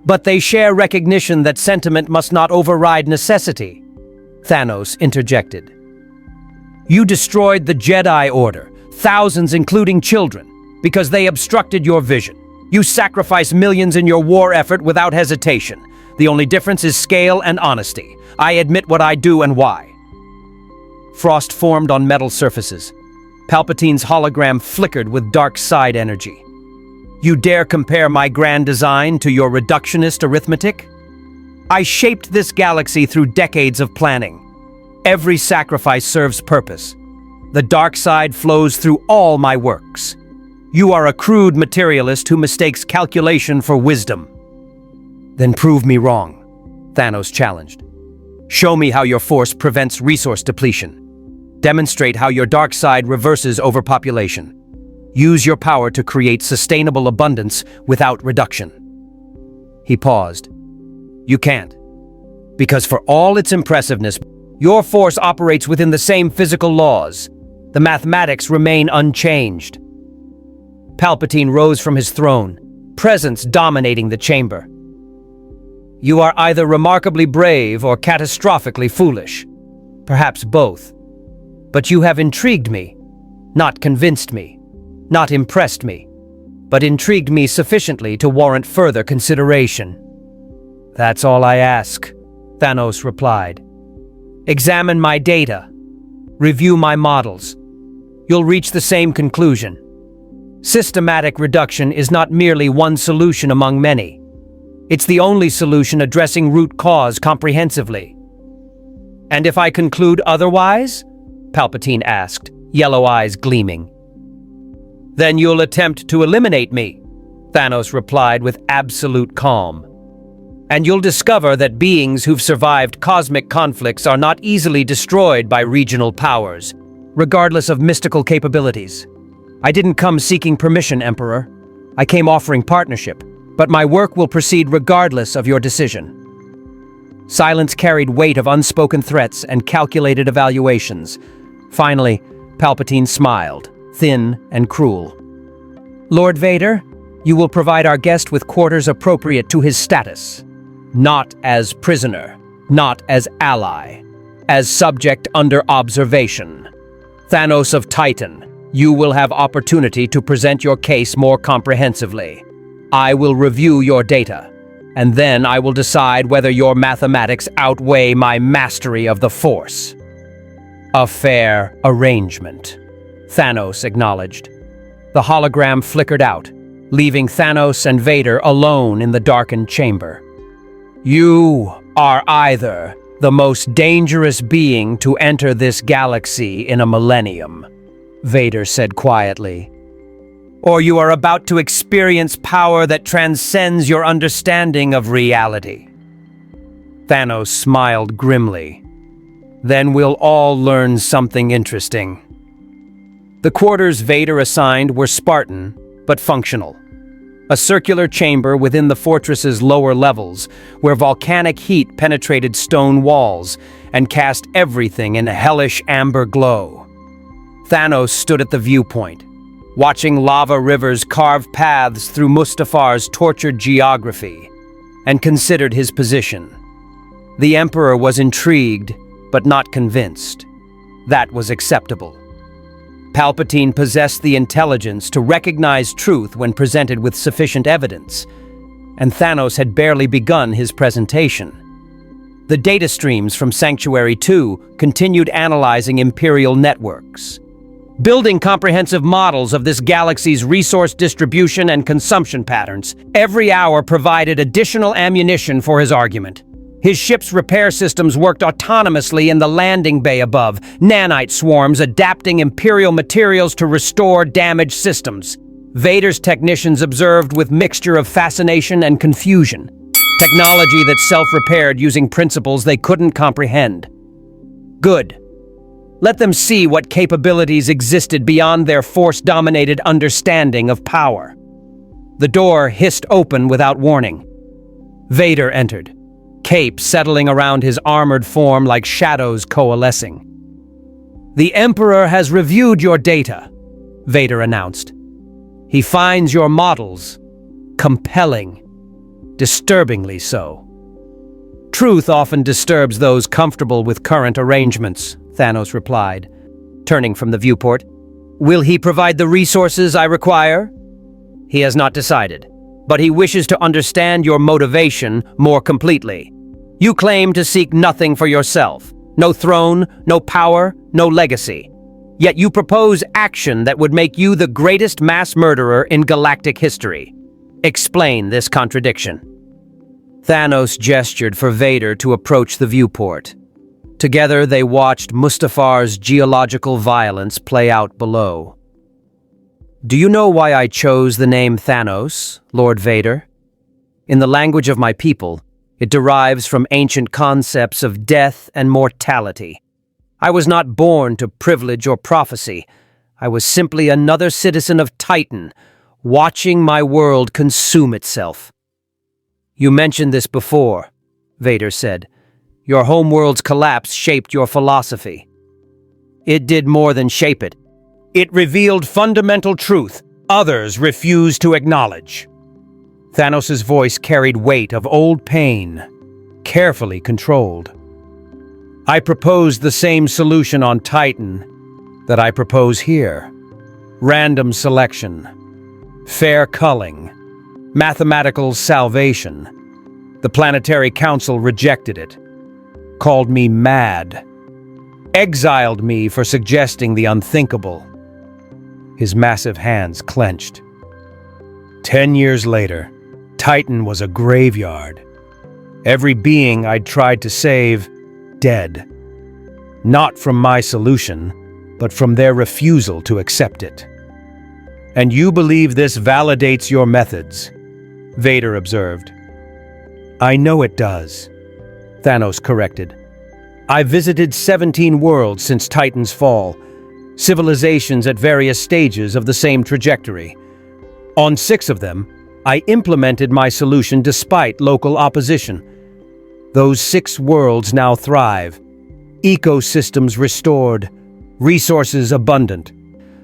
But they share recognition that sentiment must not override necessity, Thanos interjected. You destroyed the Jedi Order, thousands including children, because they obstructed your vision. You sacrificed millions in your war effort without hesitation. The only difference is scale and honesty. I admit what I do and why. Frost formed on metal surfaces. Palpatine's hologram flickered with dark side energy. You dare compare my grand design to your reductionist arithmetic? I shaped this galaxy through decades of planning. Every sacrifice serves purpose. The dark side flows through all my works. You are a crude materialist who mistakes calculation for wisdom. Then prove me wrong, Thanos challenged. Show me how your force prevents resource depletion. Demonstrate how your dark side reverses overpopulation. Use your power to create sustainable abundance without reduction. He paused. You can't. Because for all its impressiveness, your force operates within the same physical laws. The mathematics remain unchanged. Palpatine rose from his throne, presence dominating the chamber. You are either remarkably brave or catastrophically foolish. Perhaps both. But you have intrigued me, not convinced me, not impressed me, but intrigued me sufficiently to warrant further consideration. That's all I ask, Thanos replied. Examine my data. Review my models. You'll reach the same conclusion. Systematic reduction is not merely one solution among many. It's the only solution addressing root cause comprehensively. And if I conclude otherwise? Palpatine asked, yellow eyes gleaming. Then you'll attempt to eliminate me, Thanos replied with absolute calm. And you'll discover that beings who've survived cosmic conflicts are not easily destroyed by regional powers, regardless of mystical capabilities. I didn't come seeking permission, Emperor. I came offering partnership, but my work will proceed regardless of your decision. Silence carried weight of unspoken threats and calculated evaluations. Finally, Palpatine smiled, thin and cruel. Lord Vader, you will provide our guest with quarters appropriate to his status. Not as prisoner, not as ally, as subject under observation. Thanos of Titan, you will have opportunity to present your case more comprehensively. I will review your data, and then I will decide whether your mathematics outweigh my mastery of the Force. A fair arrangement, Thanos acknowledged. The hologram flickered out, leaving Thanos and Vader alone in the darkened chamber. You are either the most dangerous being to enter this galaxy in a millennium, Vader said quietly, or you are about to experience power that transcends your understanding of reality. Thanos smiled grimly. Then we'll all learn something interesting. The quarters Vader assigned were Spartan, but functional. A circular chamber within the fortress's lower levels, where volcanic heat penetrated stone walls and cast everything in a hellish amber glow. Thanos stood at the viewpoint, watching lava rivers carve paths through Mustafar's tortured geography, and considered his position. The Emperor was intrigued, but not convinced. That was acceptable. Palpatine possessed the intelligence to recognize truth when presented with sufficient evidence, and Thanos had barely begun his presentation. The data streams from Sanctuary 2 continued analyzing Imperial networks, building comprehensive models of this galaxy's resource distribution and consumption patterns. Every hour provided additional ammunition for his argument. His ship's repair systems worked autonomously in the landing bay above, nanite swarms adapting Imperial materials to restore damaged systems. Vader's technicians observed with mixture of fascination and confusion, technology that self-repaired using principles they couldn't comprehend. Good. Let them see what capabilities existed beyond their Force-dominated understanding of power. The door hissed open without warning. Vader entered, cape settling around his armored form like shadows coalescing. The Emperor has reviewed your data, Vader announced. He finds your models compelling, disturbingly so. Truth often disturbs those comfortable with current arrangements, Thanos replied, turning from the viewport. Will he provide the resources I require? He has not decided, but he wishes to understand your motivation more completely. You claim to seek nothing for yourself. No throne, no power, no legacy. Yet you propose action that would make you the greatest mass murderer in galactic history. Explain this contradiction. Thanos gestured for Vader to approach the viewport. Together they watched Mustafar's geological violence play out below. Do you know why I chose the name Thanos, Lord Vader? In the language of my people, it derives from ancient concepts of death and mortality. I was not born to privilege or prophecy. I was simply another citizen of Titan, watching my world consume itself. You mentioned this before, Vader said. Your homeworld's collapse shaped your philosophy. It did more than shape it. It revealed fundamental truth others refused to acknowledge. Thanos' voice carried weight of old pain, carefully controlled. I proposed the same solution on Titan that I propose here. Random selection, fair culling, mathematical salvation. The Planetary Council rejected it, called me mad, exiled me for suggesting the unthinkable. His massive hands clenched. 10 years later, Titan was a graveyard. Every being I'd tried to save, dead. Not from my solution, but from their refusal to accept it. And you believe this validates your methods, Vader observed. I know it does, Thanos corrected. I've visited 17 worlds since Titan's fall, civilizations at various stages of the same trajectory. On 6 of them, I implemented my solution despite local opposition. Those 6 worlds now thrive, ecosystems restored, resources abundant,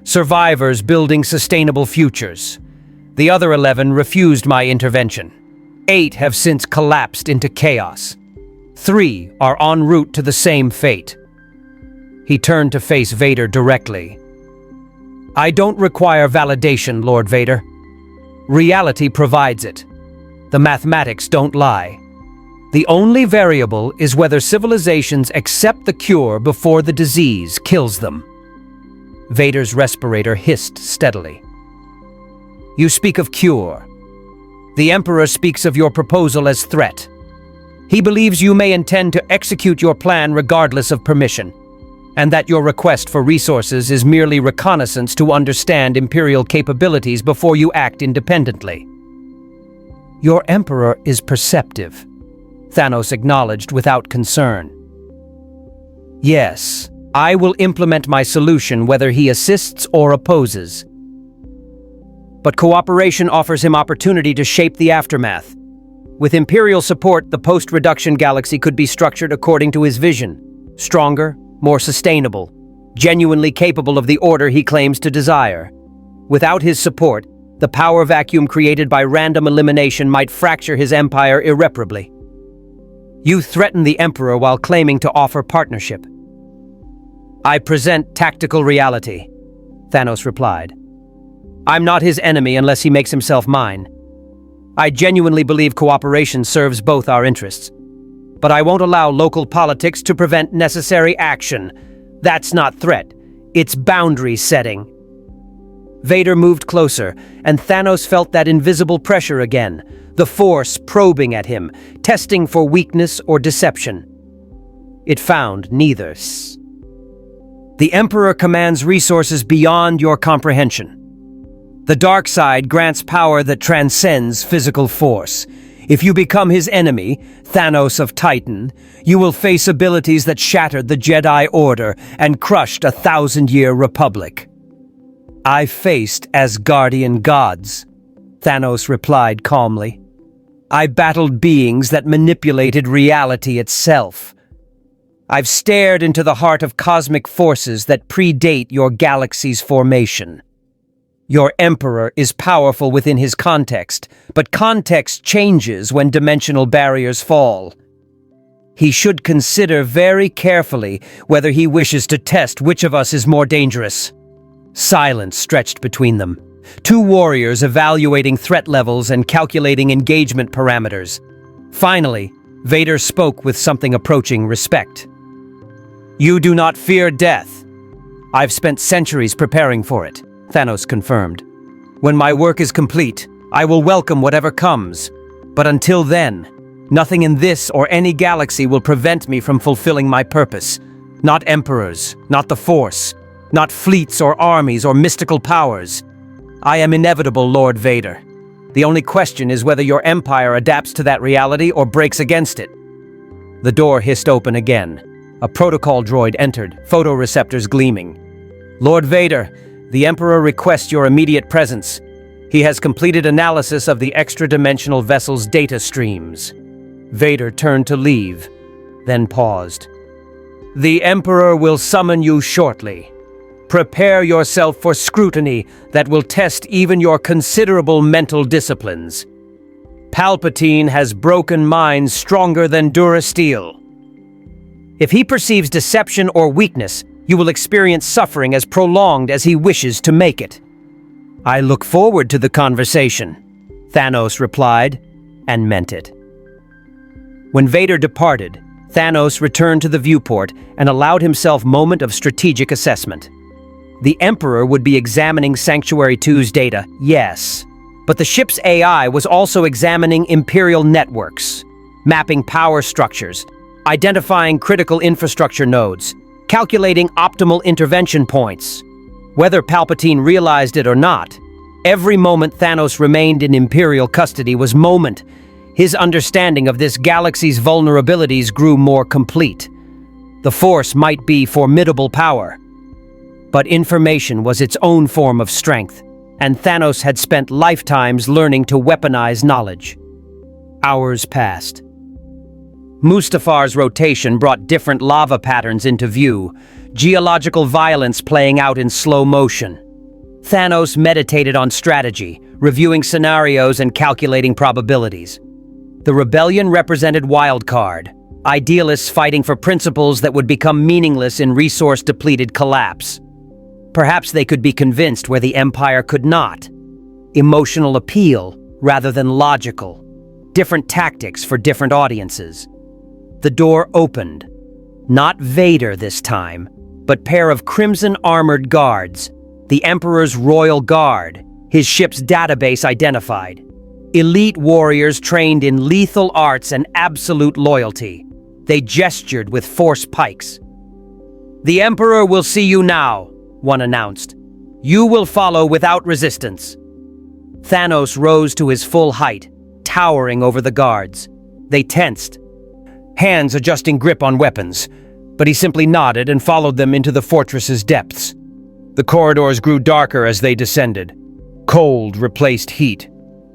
survivors building sustainable futures. The other 11 refused my intervention. 8 have since collapsed into chaos. 3 are en route to the same fate. He turned to face Vader directly. I don't require validation, Lord Vader. Reality provides it. The mathematics don't lie. The only variable is whether civilizations accept the cure before the disease kills them. Vader's respirator hissed steadily. You speak of cure. The Emperor speaks of your proposal as threat. He believes you may intend to execute your plan regardless of permission, and that your request for resources is merely reconnaissance to understand Imperial capabilities before you act independently. Your Emperor is perceptive, Thanos acknowledged without concern. Yes, I will implement my solution whether he assists or opposes. But cooperation offers him opportunity to shape the aftermath. With Imperial support, the post-reduction galaxy could be structured according to his vision. Stronger, more sustainable, genuinely capable of the order he claims to desire. Without his support, the power vacuum created by random elimination might fracture his empire irreparably. You threaten the Emperor while claiming to offer partnership. I present tactical reality, Thanos replied. I'm not his enemy unless he makes himself mine. I genuinely believe cooperation serves both our interests. But I won't allow local politics to prevent necessary action. That's not threat, it's boundary setting. Vader moved closer, and Thanos felt that invisible pressure again, the Force probing at him, testing for weakness or deception. It found neither. The Emperor commands resources beyond your comprehension. The dark side grants power that transcends physical force. If you become his enemy, Thanos of Titan, you will face abilities that shattered the Jedi Order and crushed a 1,000-year republic. I faced Asgardian gods, Thanos replied calmly. I battled beings that manipulated reality itself. I've stared into the heart of cosmic forces that predate your galaxy's formation. Your Emperor is powerful within his context, but context changes when dimensional barriers fall. He should consider very carefully whether he wishes to test which of us is more dangerous. Silence stretched between them. Two warriors evaluating threat levels and calculating engagement parameters. Finally, Vader spoke with something approaching respect. You do not fear death. I've spent centuries preparing for it, Thanos confirmed. When my work is complete, I will welcome whatever comes. But until then, nothing in this or any galaxy will prevent me from fulfilling my purpose. Not emperors, not the Force, not fleets or armies or mystical powers. I am inevitable, Lord Vader. The only question is whether your empire adapts to that reality or breaks against it. The door hissed open again. A protocol droid entered, photoreceptors gleaming. Lord Vader, the Emperor requests your immediate presence. He has completed analysis of the extra-dimensional vessel's data streams. Vader turned to leave, then paused. The Emperor will summon you shortly. Prepare yourself for scrutiny that will test even your considerable mental disciplines. Palpatine has broken minds stronger than Durasteel. If he perceives deception or weakness, you will experience suffering as prolonged as he wishes to make it. I look forward to the conversation, Thanos replied, and meant it. When Vader departed, Thanos returned to the viewport and allowed himself a moment of strategic assessment. The Emperor would be examining Sanctuary 2's data, yes, but the ship's AI was also examining Imperial networks, mapping power structures, identifying critical infrastructure nodes, calculating optimal intervention points. Whether Palpatine realized it or not, every moment Thanos remained in Imperial custody was moment. His understanding of this galaxy's vulnerabilities grew more complete. The Force might be formidable power, but information was its own form of strength, and Thanos had spent lifetimes learning to weaponize knowledge. Hours passed. Mustafar's rotation brought different lava patterns into view, geological violence playing out in slow motion. Thanos meditated on strategy, reviewing scenarios and calculating probabilities. The rebellion represented wildcard, idealists fighting for principles that would become meaningless in resource-depleted collapse. Perhaps they could be convinced where the Empire could not. Emotional appeal rather than logical. Different tactics for different audiences. The door opened. Not Vader this time, but pair of crimson-armored guards. The Emperor's Royal Guard, his ship's database identified. Elite warriors trained in lethal arts and absolute loyalty. They gestured with force pikes. "The Emperor will see you now," one announced. "You will follow without resistance." Thanos rose to his full height, towering over the guards. They tensed, hands adjusting grip on weapons, but he simply nodded and followed them into the fortress's depths. The corridors grew darker as they descended. Cold replaced heat.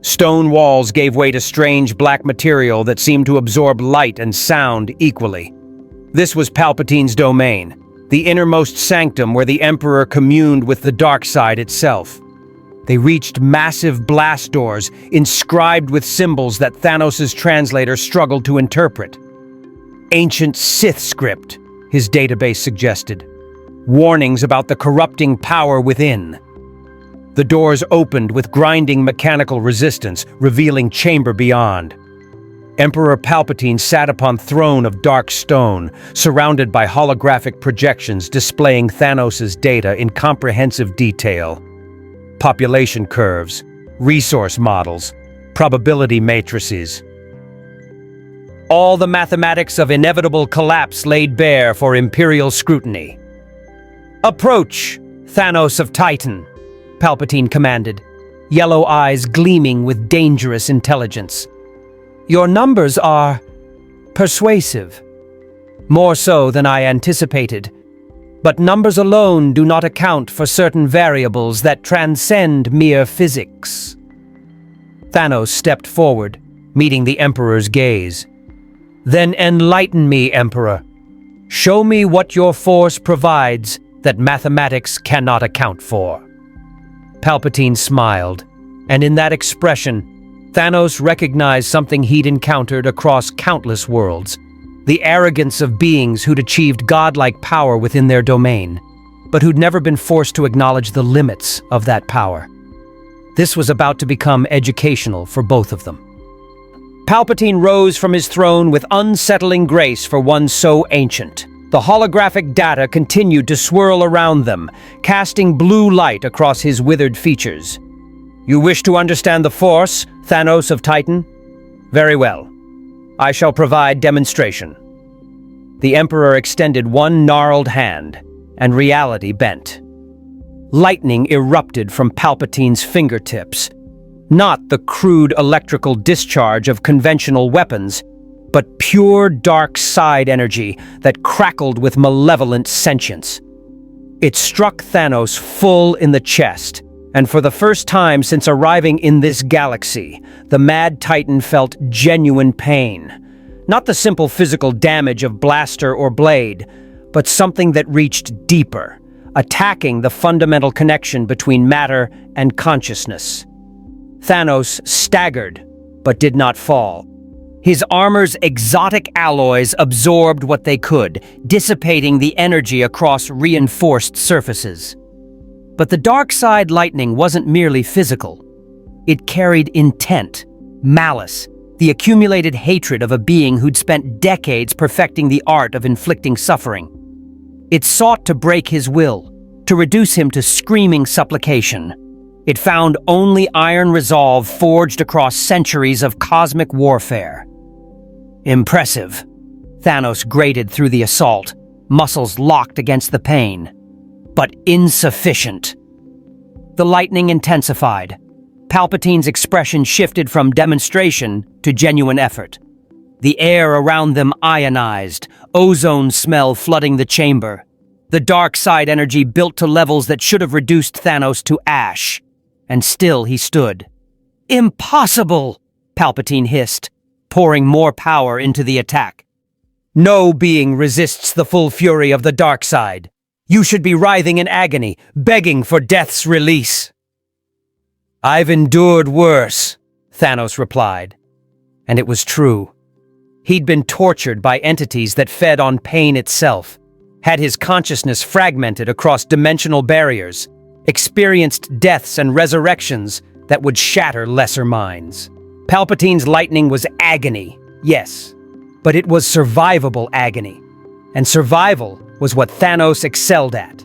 Stone walls gave way to strange black material that seemed to absorb light and sound equally. This was Palpatine's domain, the innermost sanctum where the Emperor communed with the dark side itself. They reached massive blast doors, inscribed with symbols that Thanos' translator struggled to interpret. Ancient Sith script, his database suggested. Warnings about the corrupting power within. The doors opened with grinding mechanical resistance, revealing chamber beyond. Emperor Palpatine sat upon throne of dark stone, surrounded by holographic projections displaying Thanos' data in comprehensive detail. Population curves, resource models, probability matrices. All the mathematics of inevitable collapse laid bare for Imperial scrutiny. "Approach, Thanos of Titan," Palpatine commanded, yellow eyes gleaming with dangerous intelligence. "Your numbers are persuasive. More so than I anticipated. But numbers alone do not account for certain variables that transcend mere physics." Thanos stepped forward, meeting the Emperor's gaze. "Then enlighten me, Emperor. Show me what your force provides that mathematics cannot account for." Palpatine smiled, and in that expression, Thanos recognized something he'd encountered across countless worlds. The arrogance of beings who'd achieved godlike power within their domain, but who'd never been forced to acknowledge the limits of that power. This was about to become educational for both of them. Palpatine rose from his throne with unsettling grace for one so ancient. The holographic data continued to swirl around them, casting blue light across his withered features. "You wish to understand the Force, Thanos of Titan? Very well. I shall provide demonstration." The Emperor extended one gnarled hand, and reality bent. Lightning erupted from Palpatine's fingertips. Not the crude electrical discharge of conventional weapons, but pure dark side energy that crackled with malevolent sentience. It struck Thanos full in the chest, and for the first time since arriving in this galaxy, the Mad Titan felt genuine pain. Not the simple physical damage of blaster or blade, but something that reached deeper, attacking the fundamental connection between matter and consciousness. Thanos staggered, but did not fall. His armor's exotic alloys absorbed what they could, dissipating the energy across reinforced surfaces. But the dark side lightning wasn't merely physical. It carried intent, malice, the accumulated hatred of a being who'd spent decades perfecting the art of inflicting suffering. It sought to break his will, to reduce him to screaming supplication. It found only iron resolve forged across centuries of cosmic warfare. Impressive. Thanos grated through the assault, muscles locked against the pain. But insufficient. The lightning intensified. Palpatine's expression shifted from demonstration to genuine effort. The air around them ionized, ozone smell flooding the chamber. The dark side energy built to levels that should have reduced Thanos to ash. And still he stood. "Impossible!" Palpatine hissed, pouring more power into the attack. "No being resists the full fury of the dark side," You should be writhing in agony, begging for death's release." "I've endured worse," Thanos replied. And it was true. He'd been tortured by entities that fed on pain itself, had his consciousness fragmented across dimensional barriers, experienced deaths and resurrections that would shatter lesser minds. Palpatine's lightning was agony, yes, but it was survivable agony. And survival was what Thanos excelled at.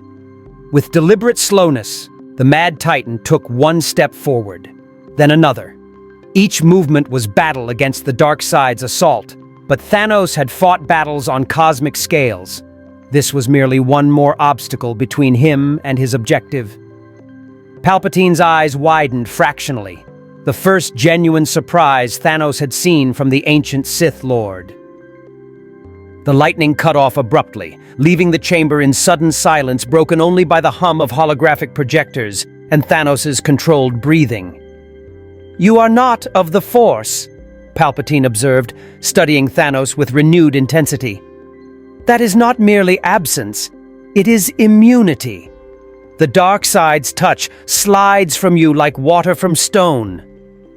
With deliberate slowness, the Mad Titan took one step forward, then another. Each movement was battle against the dark side's assault, but Thanos had fought battles on cosmic scales. This was merely one more obstacle between him and his objective. Palpatine's eyes widened fractionally, the first genuine surprise Thanos had seen from the ancient Sith Lord. The lightning cut off abruptly, leaving the chamber in sudden silence broken only by the hum of holographic projectors and Thanos' controlled breathing. "You are not of the Force," Palpatine observed, studying Thanos with renewed intensity. "That is not merely absence, it is immunity. The dark side's touch slides from you like water from stone.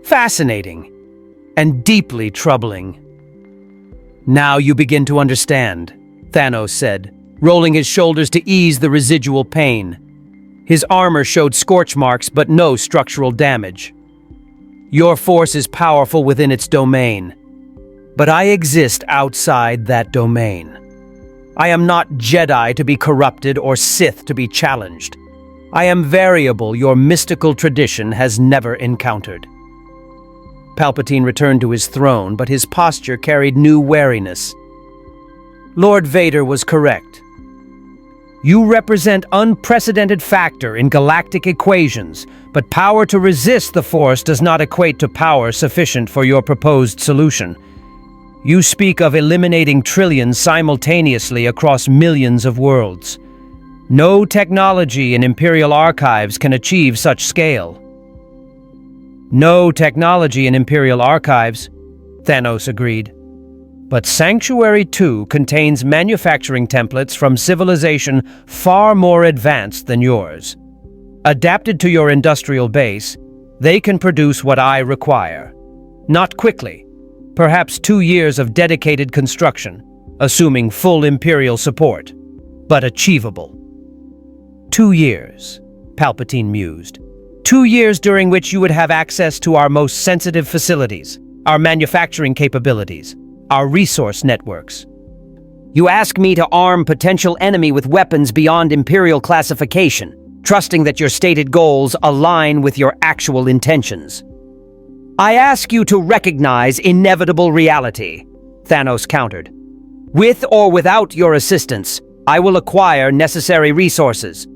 Fascinating and deeply troubling." "Now you begin to understand," Thanos said, rolling his shoulders to ease the residual pain. His armor showed scorch marks but no structural damage. "Your force is powerful within its domain, but I exist outside that domain. I am not Jedi to be corrupted or Sith to be challenged. I am variable your mystical tradition has never encountered." Palpatine returned to his throne, but his posture carried new wariness. Lord Vader was correct. You represent unprecedented factor in galactic equations, but power to resist the Force does not equate to power sufficient for your proposed solution. You speak of eliminating trillions simultaneously across millions of worlds. No technology in Imperial archives can achieve such scale. "No technology in Imperial archives," Thanos agreed. "But Sanctuary 2 contains manufacturing templates from civilization far more advanced than yours. Adapted to your industrial base, they can produce what I require. Not quickly, perhaps 2 years of dedicated construction, assuming full Imperial support, but achievable." 2 years, Palpatine mused. 2 years during which you would have access to our most sensitive facilities, our manufacturing capabilities, our resource networks. You ask me to arm potential enemy with weapons beyond Imperial classification, trusting that your stated goals align with your actual intentions. "I ask you to recognize inevitable reality," Thanos countered. "With or without your assistance, I will acquire necessary resources.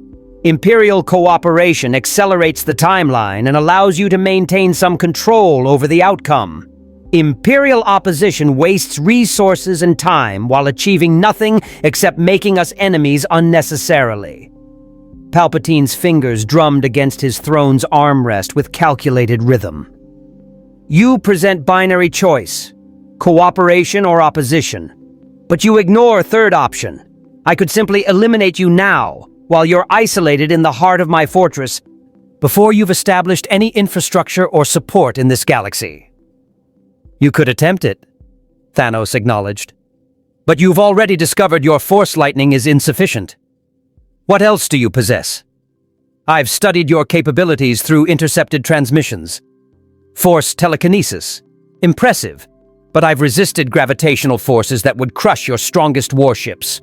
Imperial cooperation accelerates the timeline and allows you to maintain some control over the outcome. Imperial opposition wastes resources and time while achieving nothing except making us enemies unnecessarily." Palpatine's fingers drummed against his throne's armrest with calculated rhythm. "You present binary choice, cooperation or opposition. But you ignore third option. I could simply eliminate you now, while you're isolated in the heart of my fortress, before you've established any infrastructure or support in this galaxy." "You could attempt it," Thanos acknowledged. "But you've already discovered your force lightning is insufficient. What else do you possess?" "I've studied your capabilities through intercepted transmissions. Force telekinesis. Impressive, but I've resisted gravitational forces that would crush your strongest warships.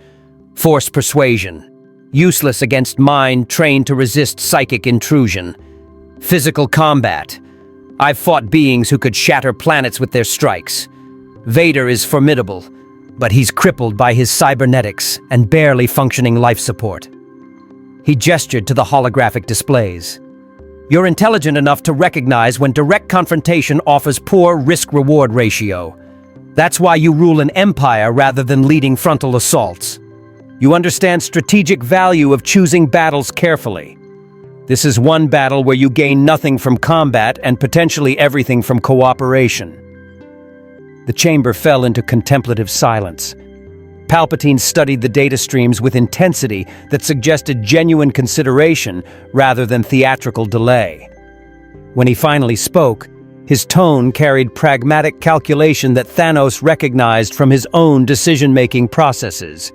Force persuasion. Useless against mind trained to resist psychic intrusion. Physical combat. I've fought beings who could shatter planets with their strikes. Vader is formidable, but he's crippled by his cybernetics and barely functioning life support." He gestured to the holographic displays. "You're intelligent enough to recognize when direct confrontation offers poor risk-reward ratio. That's why you rule an empire rather than leading frontal assaults. You understand strategic value of choosing battles carefully. This is one battle where you gain nothing from combat and potentially everything from cooperation." The chamber fell into contemplative silence. Palpatine studied the data streams with intensity that suggested genuine consideration rather than theatrical delay. When he finally spoke, his tone carried pragmatic calculation that Thanos recognized from his own decision-making processes.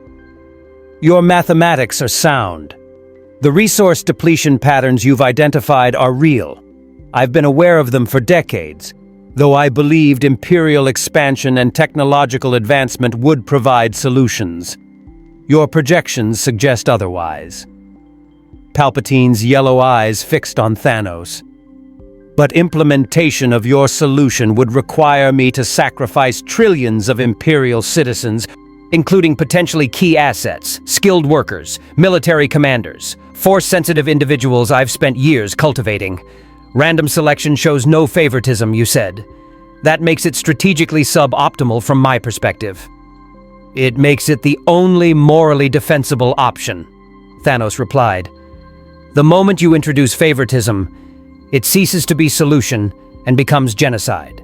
Your mathematics are sound. The resource depletion patterns you've identified are real. I've been aware of them for decades, though I believed Imperial expansion and technological advancement would provide solutions. Your projections suggest otherwise. Palpatine's yellow eyes fixed on Thanos. But implementation of your solution would require me to sacrifice trillions of Imperial citizens, including potentially key assets, skilled workers, military commanders, force-sensitive individuals I've spent years cultivating. Random selection shows no favoritism, you said. That makes it strategically suboptimal from my perspective. It makes it the only morally defensible option, Thanos replied. The moment you introduce favoritism, it ceases to be solution and becomes genocide.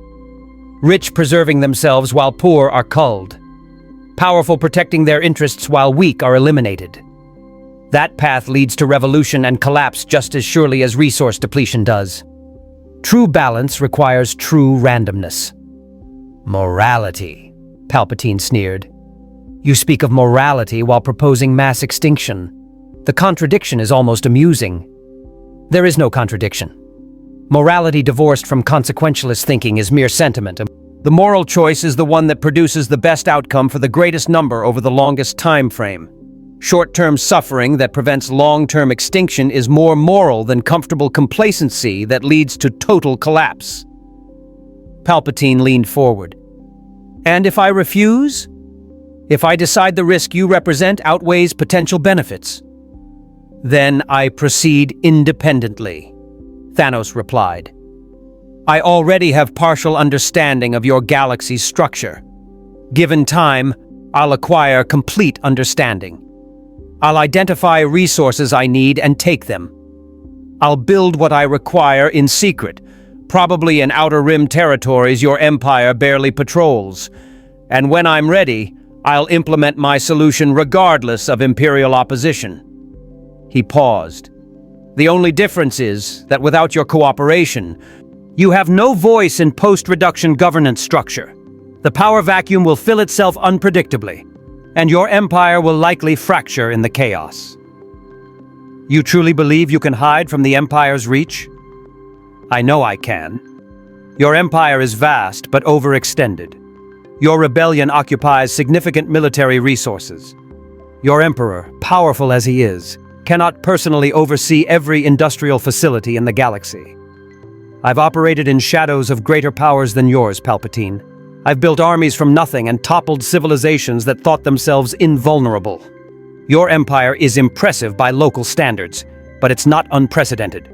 Rich preserving themselves while poor are culled. Powerful protecting their interests while weak are eliminated. That path leads to revolution and collapse just as surely as resource depletion does. True balance requires true randomness. Morality, Palpatine sneered. You speak of morality while proposing mass extinction. The contradiction is almost amusing. There is no contradiction. Morality divorced from consequentialist thinking is mere sentiment. The moral choice is the one that produces the best outcome for the greatest number over the longest time frame. Short-term suffering that prevents long-term extinction is more moral than comfortable complacency that leads to total collapse. Palpatine leaned forward. And if I refuse? If I decide the risk you represent outweighs potential benefits? Then I proceed independently, Thanos replied. I already have partial understanding of your galaxy's structure. Given time, I'll acquire complete understanding. I'll identify resources I need and take them. I'll build what I require in secret, probably in Outer Rim territories your empire barely patrols. And when I'm ready, I'll implement my solution regardless of Imperial opposition. He paused. The only difference is that without your cooperation, you have no voice in post-reduction governance structure. The power vacuum will fill itself unpredictably, and your empire will likely fracture in the chaos. You truly believe you can hide from the Empire's reach? I know I can. Your empire is vast but overextended. Your rebellion occupies significant military resources. Your emperor, powerful as he is, cannot personally oversee every industrial facility in the galaxy. I've operated in shadows of greater powers than yours, Palpatine. I've built armies from nothing and toppled civilizations that thought themselves invulnerable. Your empire is impressive by local standards, but it's not unprecedented.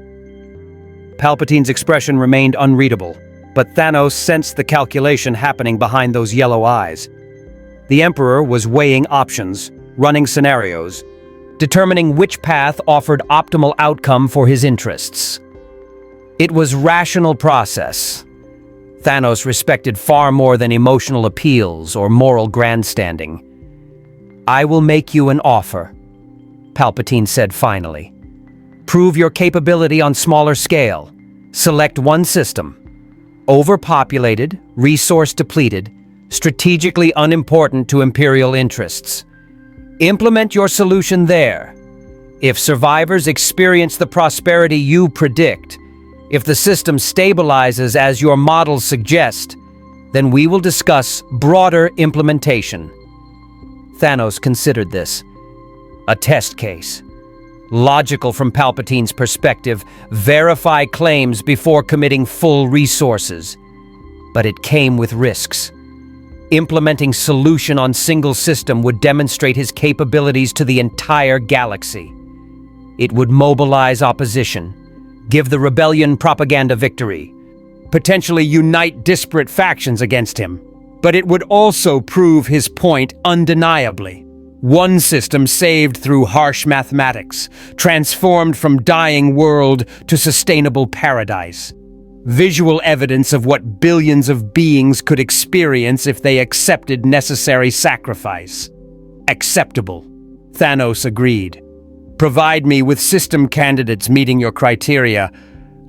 Palpatine's expression remained unreadable, but Thanos sensed the calculation happening behind those yellow eyes. The Emperor was weighing options, running scenarios, determining which path offered optimal outcome for his interests. It was rational process. Thanos respected far more than emotional appeals or moral grandstanding. I will make you an offer, Palpatine said finally. Prove your capability on smaller scale. Select one system. Overpopulated, resource-depleted, strategically unimportant to Imperial interests. Implement your solution there. If survivors experience the prosperity you predict, if the system stabilizes as your models suggest, then we will discuss broader implementation. Thanos considered this. A test case. Logical from Palpatine's perspective, verify claims before committing full resources. But it came with risks. Implementing solution on single system would demonstrate his capabilities to the entire galaxy. It would mobilize opposition, give the rebellion propaganda victory, potentially unite disparate factions against him. But it would also prove his point undeniably. One system saved through harsh mathematics, transformed from dying world to sustainable paradise. Visual evidence of what billions of beings could experience if they accepted necessary sacrifice. Acceptable. Thanos agreed. Provide me with system candidates meeting your criteria.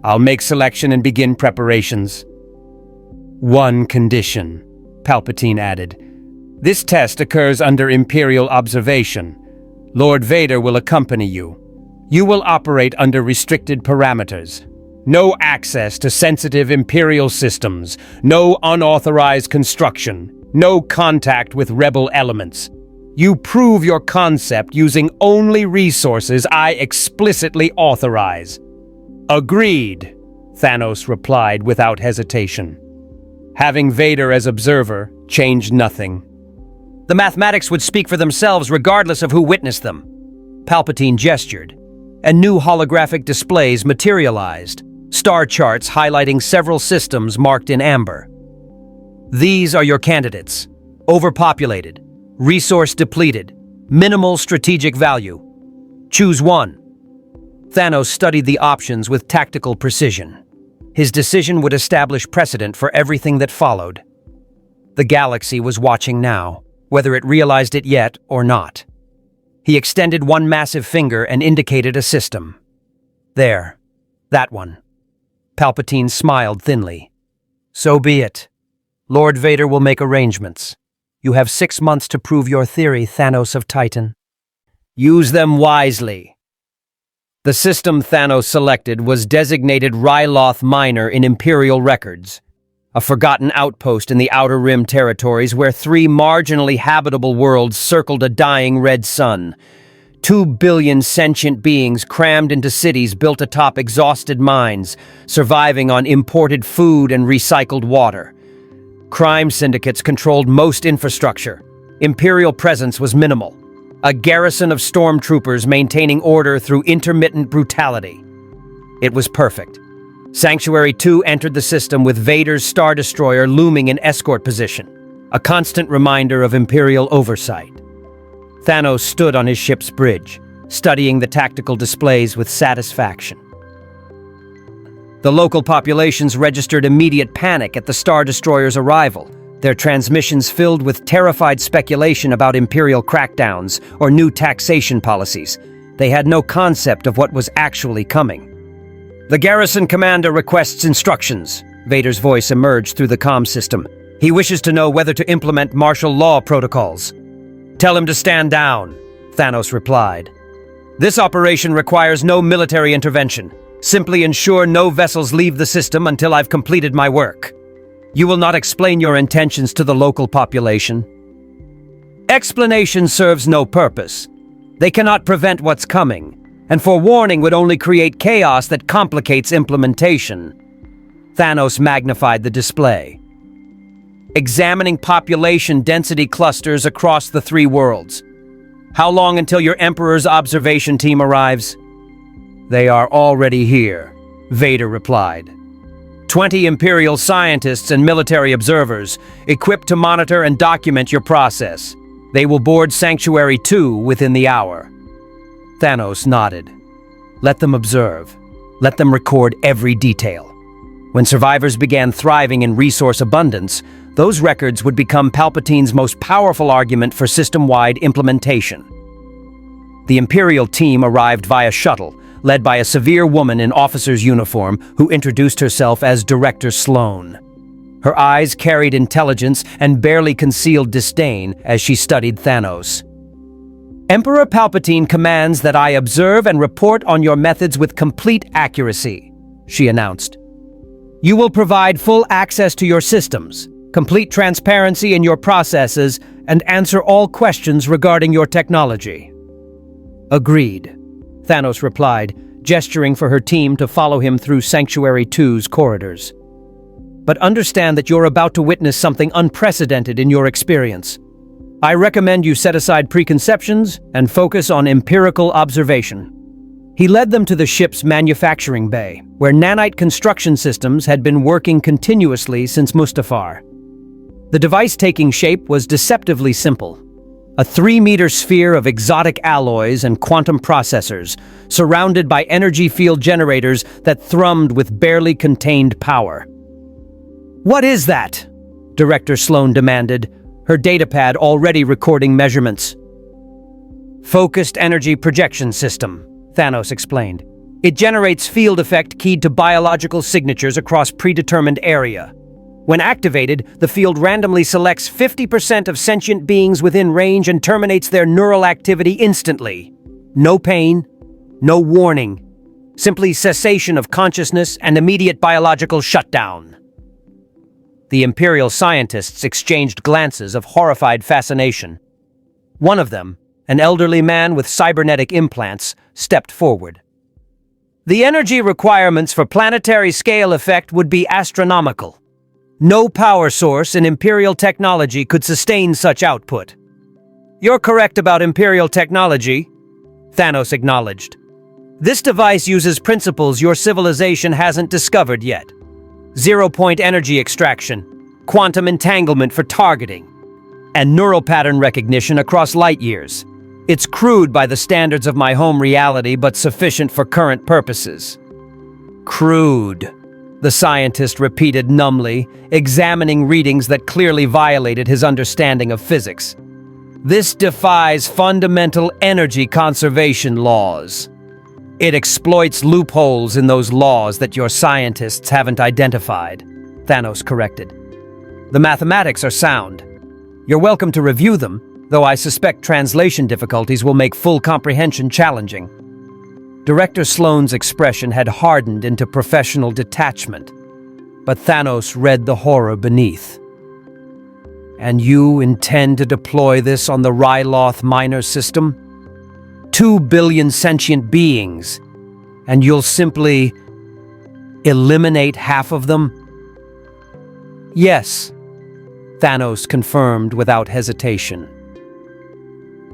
I'll make selection and begin preparations. One condition, Palpatine added. This test occurs under Imperial observation. Lord Vader will accompany you. You will operate under restricted parameters. No access to sensitive Imperial systems, no unauthorized construction, no contact with rebel elements. You prove your concept using only resources I explicitly authorize. Agreed, Thanos replied without hesitation. Having Vader as observer changed nothing. The mathematics would speak for themselves regardless of who witnessed them. Palpatine gestured, and new holographic displays materialized, star charts highlighting several systems marked in amber. These are your candidates. Overpopulated, resource depleted, minimal strategic value. Choose one. Thanos studied the options with tactical precision. His decision would establish precedent for everything that followed. The galaxy was watching now, whether it realized it yet or not. He extended one massive finger and indicated a system. There. That one. Palpatine smiled thinly. So be it. Lord Vader will make arrangements. You have 6 months to prove your theory, Thanos of Titan. Use them wisely. The system Thanos selected was designated Riylo Minor in Imperial records, a forgotten outpost in the Outer Rim territories where 3 marginally habitable worlds circled a dying red sun. 2 billion sentient beings crammed into cities built atop exhausted mines, surviving on imported food and recycled water. Crime syndicates controlled most infrastructure. Imperial presence was minimal. A garrison of stormtroopers maintaining order through intermittent brutality. It was perfect. Sanctuary 2 entered the system with Vader's Star Destroyer looming in escort position, a constant reminder of Imperial oversight. Thanos stood on his ship's bridge, studying the tactical displays with satisfaction. The local populations registered immediate panic at the Star Destroyer's arrival, their transmissions filled with terrified speculation about Imperial crackdowns or new taxation policies. They had no concept of what was actually coming. The garrison commander requests instructions. Vader's voice emerged through the comm system. He wishes to know whether to implement martial law protocols. Tell him to stand down, Thanos replied. This operation requires no military intervention. Simply ensure no vessels leave the system until I've completed my work. You will not explain your intentions to the local population. Explanation serves no purpose. They cannot prevent what's coming, and forewarning would only create chaos that complicates implementation. Thanos magnified the display, examining population density clusters across the 3 worlds. How long until your Emperor's observation team arrives? They are already here, Vader replied. 20 Imperial scientists and military observers, equipped to monitor and document your process. They will board Sanctuary 2 within the hour. Thanos nodded. Let them observe. Let them record every detail. When survivors began thriving in resource abundance, those records would become Palpatine's most powerful argument for system-wide implementation. The Imperial team arrived via shuttle, led by a severe woman in officer's uniform who introduced herself as Director Sloan. Her eyes carried intelligence and barely concealed disdain as she studied Thanos. Emperor Palpatine commands that I observe and report on your methods with complete accuracy, she announced. You will provide full access to your systems, complete transparency in your processes, and answer all questions regarding your technology. Agreed, Thanos replied, gesturing for her team to follow him through Sanctuary 2's corridors. But understand that you're about to witness something unprecedented in your experience. I recommend you set aside preconceptions and focus on empirical observation. He led them to the ship's manufacturing bay, where nanite construction systems had been working continuously since Mustafar. The device taking shape was deceptively simple. A 3-meter sphere of exotic alloys and quantum processors, surrounded by energy field generators that thrummed with barely contained power. What is that? Director Sloan demanded, her datapad already recording measurements. Focused energy projection system, Thanos explained. It generates field effect keyed to biological signatures across predetermined area. When activated, the field randomly selects 50% of sentient beings within range and terminates their neural activity instantly. No pain, no warning. Simply cessation of consciousness and immediate biological shutdown. The Imperial scientists exchanged glances of horrified fascination. One of them, an elderly man with cybernetic implants, stepped forward. The energy requirements for planetary scale effect would be astronomical. No power source in Imperial technology could sustain such output. You're correct about Imperial technology, Thanos acknowledged. This device uses principles your civilization hasn't discovered yet. Zero-point energy extraction, quantum entanglement for targeting, and neural pattern recognition across light years. It's crude by the standards of my home reality, but sufficient for current purposes. Crude, the scientist repeated numbly, examining readings that clearly violated his understanding of physics. This defies fundamental energy conservation laws. It exploits loopholes in those laws that your scientists haven't identified, Thanos corrected. The mathematics are sound. You're welcome to review them, though I suspect translation difficulties will make full comprehension challenging. Director Sloane's expression had hardened into professional detachment, but Thanos read the horror beneath. And you intend to deploy this on the Riylo Minor system? 2 billion sentient beings, and you'll simply eliminate half of them? Yes, Thanos confirmed without hesitation.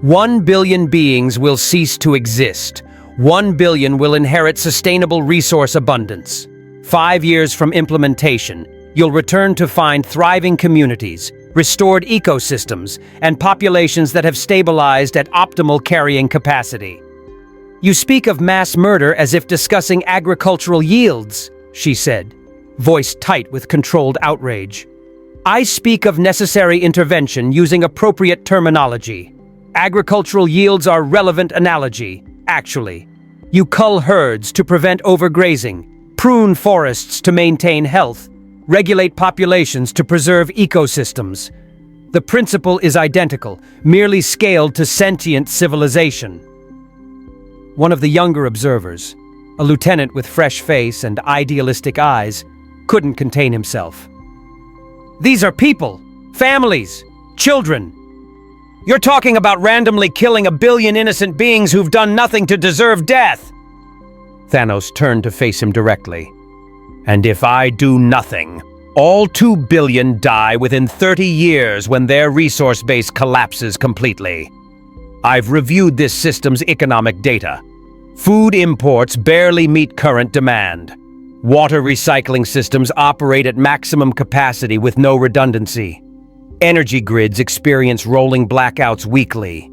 1 billion beings will cease to exist. 1 billion will inherit sustainable resource abundance. 5 years from implementation, you'll return to find thriving communities, restored ecosystems, and populations that have stabilized at optimal carrying capacity. You speak of mass murder as if discussing agricultural yields, she said, voice tight with controlled outrage. I speak of necessary intervention using appropriate terminology. Agricultural yields are relevant analogy, actually. You cull herds to prevent overgrazing, prune forests to maintain health, regulate populations to preserve ecosystems. The principle is identical, merely scaled to sentient civilization. One of the younger observers, a lieutenant with fresh face and idealistic eyes, couldn't contain himself. These are people, families, children. You're talking about randomly killing 1 billion innocent beings who've done nothing to deserve death. Thanos turned to face him directly. And if I do nothing, all 2 billion die within 30 years when their resource base collapses completely. I've reviewed this system's economic data. Food imports barely meet current demand. Water recycling systems operate at maximum capacity with no redundancy. Energy grids experience rolling blackouts weekly.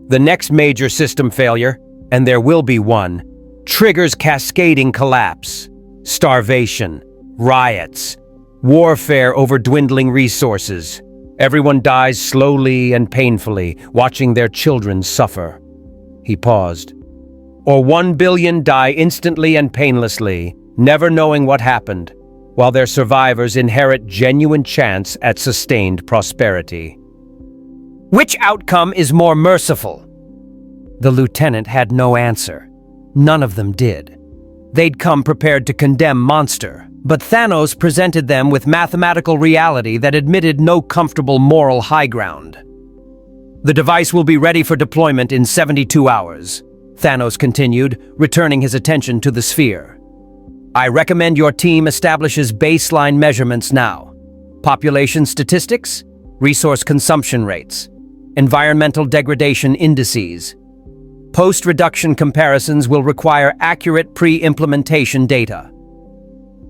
The next major system failure, and there will be one, triggers cascading collapse, starvation, riots, warfare over dwindling resources. Everyone dies slowly and painfully, watching their children suffer. He paused. Or 1 billion die instantly and painlessly, never knowing what happened, while their survivors inherit genuine chance at sustained prosperity. Which outcome is more merciful? The lieutenant had no answer. None of them did. They'd come prepared to condemn monster, but Thanos presented them with mathematical reality that admitted no comfortable moral high ground. The device will be ready for deployment in 72 hours, Thanos continued, returning his attention to the sphere. I recommend your team establishes baseline measurements now. Population statistics, resource consumption rates, environmental degradation indices. Post-reduction comparisons will require accurate pre-implementation data.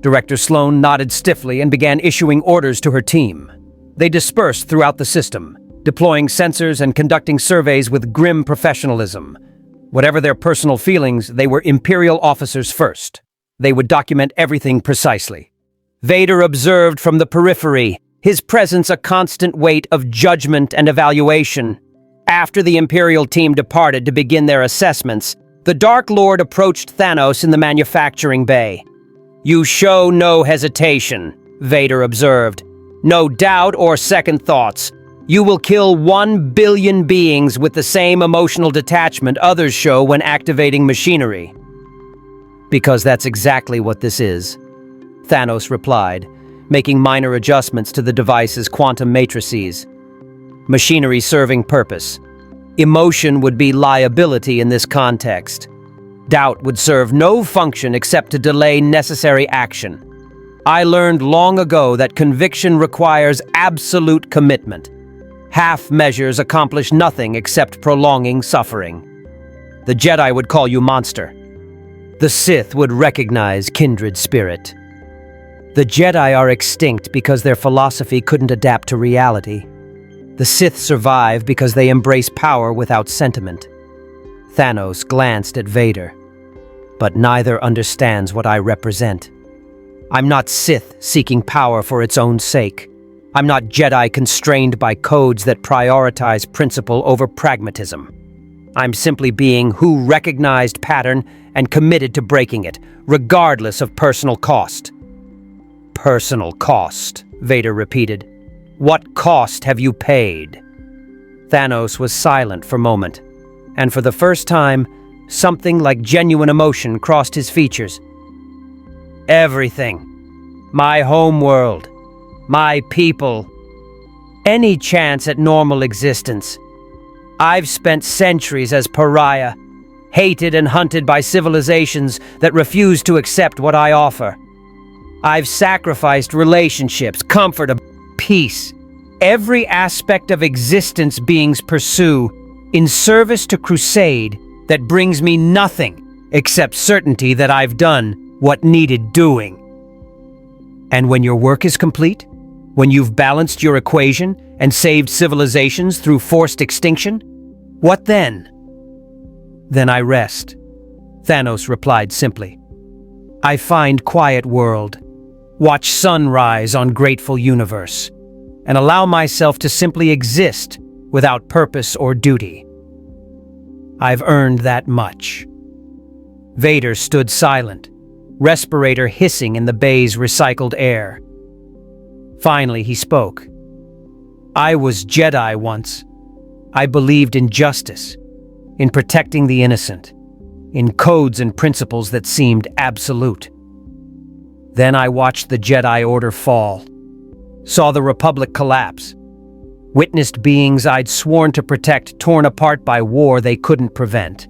Director Sloane nodded stiffly and began issuing orders to her team. They dispersed throughout the system, deploying sensors and conducting surveys with grim professionalism. Whatever their personal feelings, they were Imperial officers first. They would document everything precisely. Vader observed from the periphery, his presence a constant weight of judgment and evaluation. After the Imperial team departed to begin their assessments, the Dark Lord approached Thanos in the manufacturing bay. "You show no hesitation," Vader observed. "No doubt or second thoughts. You will kill 1 billion beings with the same emotional detachment others show when activating machinery." "Because that's exactly what this is," Thanos replied, making minor adjustments to the device's quantum matrices. "Machinery serving purpose. Emotion would be liability in this context. Doubt would serve no function except to delay necessary action. I learned long ago that conviction requires absolute commitment. Half measures accomplish nothing except prolonging suffering. The Jedi would call you monster. The Sith would recognize kindred spirit. The Jedi are extinct because their philosophy couldn't adapt to reality. The Sith survive because they embrace power without sentiment." Thanos glanced at Vader. "But neither understands what I represent. I'm not Sith seeking power for its own sake. I'm not Jedi constrained by codes that prioritize principle over pragmatism. I'm simply being who recognized pattern and committed to breaking it, regardless of personal cost." "Personal cost," Vader repeated. "What cost have you paid?" Thanos was silent for a moment, and for the first time, something like genuine emotion crossed his features. "Everything. My homeworld. My people. Any chance at normal existence. I've spent centuries as pariah, hated and hunted by civilizations that refuse to accept what I offer. I've sacrificed relationships, comfort, peace, every aspect of existence beings pursue in service to crusade that brings me nothing except certainty that I've done what needed doing. And when your work is complete, when you've balanced your equation and saved civilizations through forced extinction, what then?" "Then I rest," Thanos replied simply. "I find quiet world, watch sunrise on grateful universe, and allow myself to simply exist without purpose or duty. I've earned that much." Vader stood silent, respirator hissing in the bay's recycled air. Finally, he spoke. "I was Jedi once. I believed in justice, in protecting the innocent, in codes and principles that seemed absolute. Then I watched the Jedi Order fall, saw the Republic collapse, witnessed beings I'd sworn to protect torn apart by war they couldn't prevent.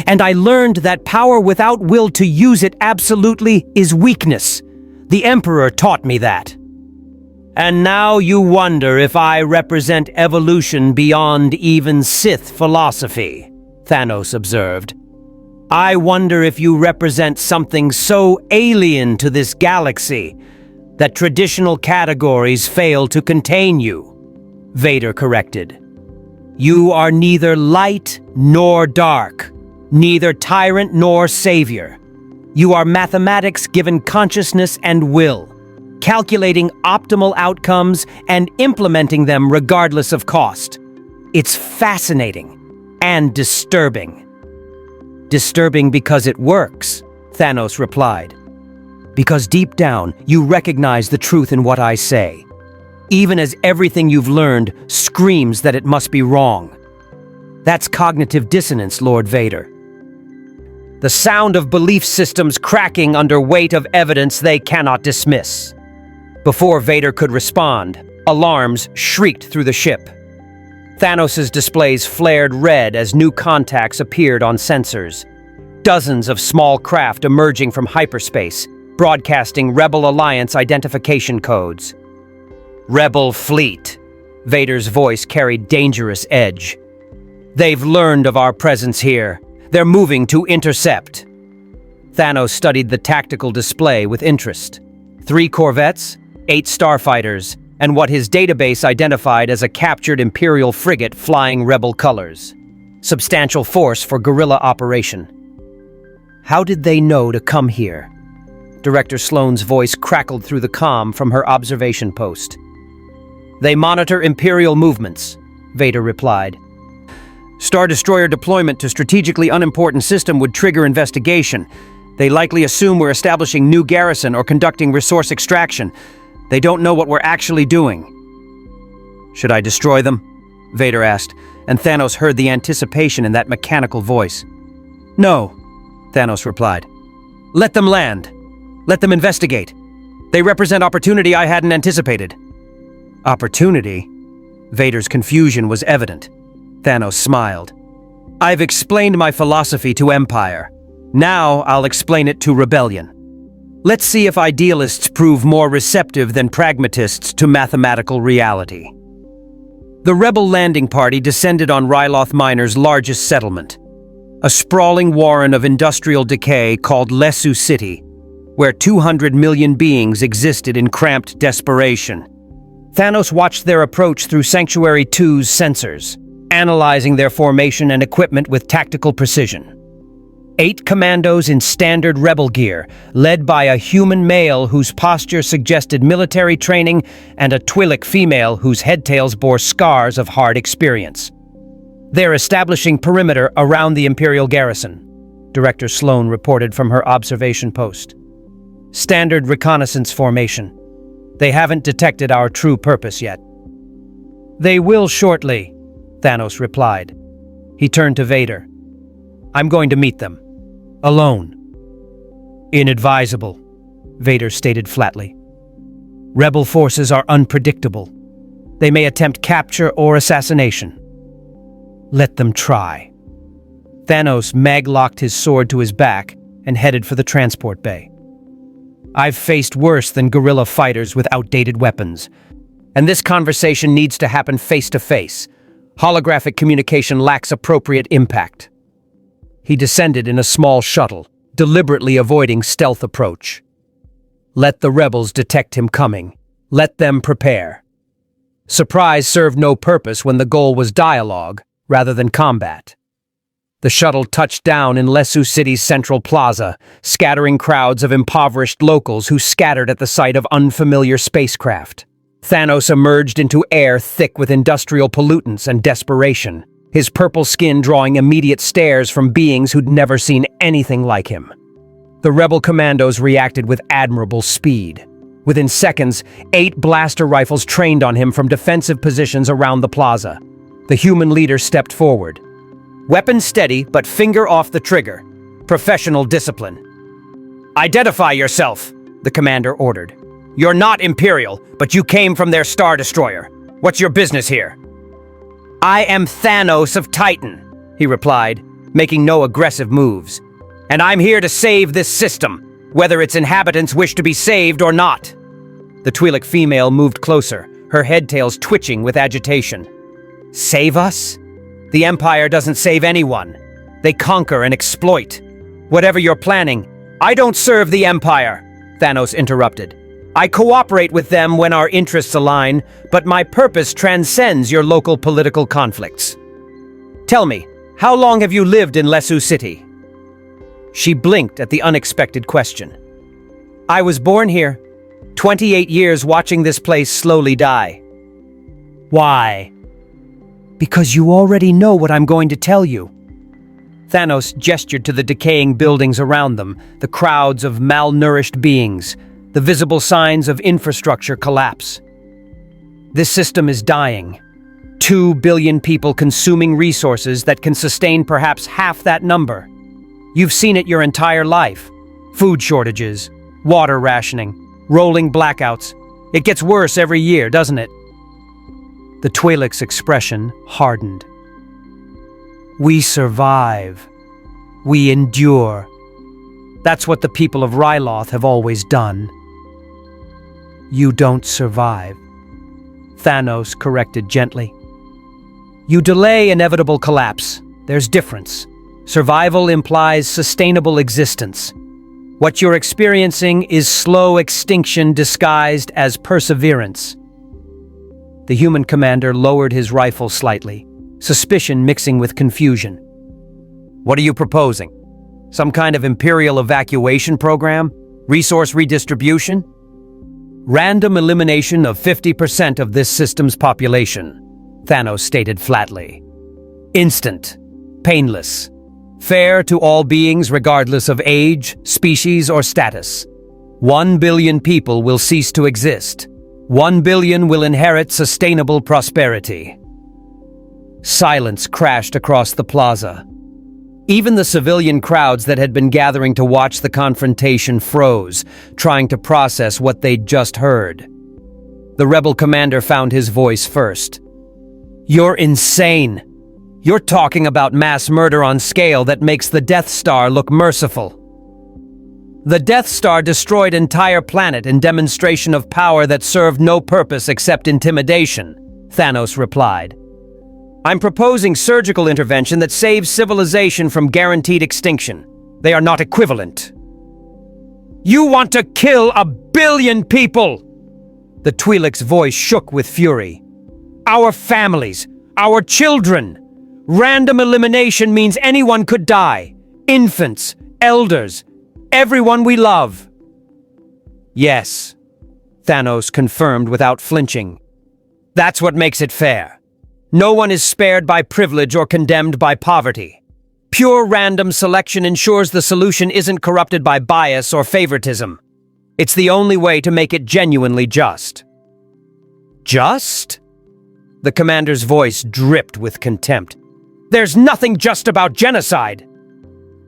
And I learned that power without will to use it absolutely is weakness. The Emperor taught me that. And now you wonder if I represent evolution beyond even Sith philosophy," Thanos observed. "I wonder if you represent something so alien to this galaxy that traditional categories fail to contain you." Vader corrected. "You are neither light nor dark, neither tyrant nor savior. You are mathematics given consciousness and will, calculating optimal outcomes and implementing them regardless of cost. It's fascinating and disturbing." "Disturbing because it works," Thanos replied. "Because deep down, you recognize the truth in what I say, even as everything you've learned screams that it must be wrong. That's cognitive dissonance, Lord Vader. The sound of belief systems cracking under weight of evidence they cannot dismiss." Before Vader could respond, alarms shrieked through the ship. Thanos' displays flared red as new contacts appeared on sensors. Dozens of small craft emerging from hyperspace, broadcasting Rebel Alliance identification codes. "Rebel fleet," Vader's voice carried dangerous edge. "They've learned of our presence here. They're moving to intercept." Thanos studied the tactical display with interest. 3 corvettes, 8 starfighters, and what his database identified as a captured Imperial frigate flying Rebel colors. Substantial force for guerrilla operation. "How did they know to come here?" Director Sloane's voice crackled through the comm from her observation post. "They monitor Imperial movements. Vader replied. Star Destroyer deployment to strategically unimportant system would trigger investigation. They likely assume we're establishing new garrison or conducting resource extraction. They don't know what we're actually doing. Should I destroy them? Vader asked, and Thanos heard the anticipation in that mechanical voice. No, Thanos replied. Let them land. Let them investigate. They represent opportunity I hadn't anticipated. Opportunity? Vader's confusion was evident. Thanos smiled. I've explained my philosophy to Empire. Now I'll explain it to Rebellion. Let's see if idealists prove more receptive than pragmatists to mathematical reality. The rebel landing party descended on Riylo Minor's largest settlement, a sprawling warren of industrial decay called Lesu City, where 200 million beings existed in cramped desperation. Thanos watched their approach through Sanctuary 2's sensors, analyzing their formation and equipment with tactical precision. 8 commandos in standard rebel gear, led by a human male whose posture suggested military training and a Twi'lek female whose headtails bore scars of hard experience. They're establishing perimeter around the Imperial garrison, Director Sloan reported from her observation post. Standard reconnaissance formation. They haven't detected our true purpose yet. They will shortly, Thanos replied. He turned to Vader. I'm going to meet them. Alone. Inadvisable, Vader stated flatly. Rebel forces are unpredictable. They may attempt capture or assassination. Let them try. Thanos mag-locked his sword to his back and headed for the transport bay. I've faced worse than guerrilla fighters with outdated weapons, and this conversation needs to happen face-to-face. Holographic communication lacks appropriate impact. He descended in a small shuttle, deliberately avoiding stealth approach. Let the rebels detect him coming. Let them prepare. Surprise served no purpose when the goal was dialogue rather than combat. The shuttle touched down in Lesu City's central plaza, scattering crowds of impoverished locals who scattered at the sight of unfamiliar spacecraft. Thanos emerged into air thick with industrial pollutants and desperation, his purple skin drawing immediate stares from beings who'd never seen anything like him. The rebel commandos reacted with admirable speed. Within seconds, 8 blaster rifles trained on him from defensive positions around the plaza. The human leader stepped forward. Weapon steady, but finger off the trigger. Professional discipline. Identify yourself, the commander ordered. You're not Imperial, but you came from their Star Destroyer. What's your business here? I am Thanos of Titan, he replied, making no aggressive moves. And I'm here to save this system, whether its inhabitants wish to be saved or not. The Twi'lek female moved closer, her headtails twitching with agitation. Save us? The Empire doesn't save anyone. They conquer and exploit. Whatever you're planning, I don't serve the Empire, Thanos interrupted. I cooperate with them when our interests align, but my purpose transcends your local political conflicts. Tell me, how long have you lived in Lesu City? She blinked at the unexpected question. I was born here, 28 years watching this place slowly die. Why? Because you already know what I'm going to tell you. Thanos gestured to the decaying buildings around them, the crowds of malnourished beings, the visible signs of infrastructure collapse. This system is dying. 2 billion people consuming resources that can sustain perhaps half that number. You've seen it your entire life. Food shortages, water rationing, rolling blackouts. It gets worse every year, doesn't it? The Twi'lek's expression hardened. We survive. We endure. That's what the people of Riylo have always done. You don't survive, Thanos corrected gently. You delay inevitable collapse. There's difference. Survival implies sustainable existence. What you're experiencing is slow extinction disguised as perseverance. The human commander lowered his rifle slightly, suspicion mixing with confusion. What are you proposing? Some kind of Imperial evacuation program? Resource redistribution? Random elimination of 50% of this system's population, Thanos stated flatly. Instant, painless, fair to all beings regardless of age, species, or status. 1 billion people will cease to exist. 1 billion will inherit sustainable prosperity. Silence crashed across the plaza. Even the civilian crowds that had been gathering to watch the confrontation froze, trying to process what they'd just heard. The rebel commander found his voice first. "You're insane. You're talking about mass murder on scale that makes the Death Star look merciful." "The Death Star destroyed entire planet in demonstration of power that served no purpose except intimidation," Thanos replied. "I'm proposing surgical intervention that saves civilization from guaranteed extinction. They are not equivalent." "You want to kill 1 billion people!" The Twi'lek's voice shook with fury. "Our families, our children. Random elimination means anyone could die. Infants, elders, everyone we love." "Yes," Thanos confirmed without flinching. "That's what makes it fair. No one is spared by privilege or condemned by poverty. Pure random selection ensures the solution isn't corrupted by bias or favoritism. It's the only way to make it genuinely just." "Just?" The commander's voice dripped with contempt. "There's nothing just about genocide.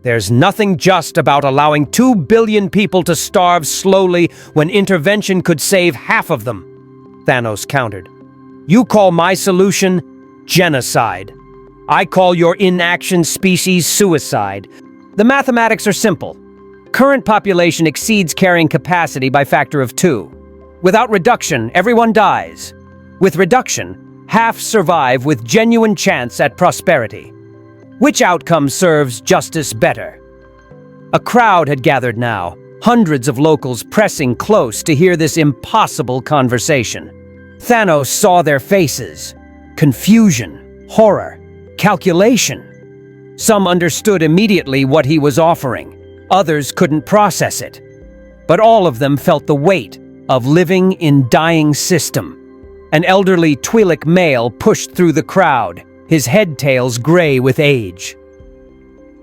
There's nothing just about allowing 2 billion people to starve slowly when intervention could save half of them," Thanos countered. "You call my solution genocide. I call your inaction species suicide. The mathematics are simple. Current population exceeds carrying capacity by factor of 2. Without reduction, everyone dies. With reduction, half survive with genuine chance at prosperity. Which outcome serves justice better?" A crowd had gathered now, hundreds of locals pressing close to hear this impossible conversation. Thanos saw their faces. Confusion, horror, calculation. Some understood immediately what he was offering. Others couldn't process it. But all of them felt the weight of living in dying system. An elderly Twi'lek male pushed through the crowd, his head-tails gray with age.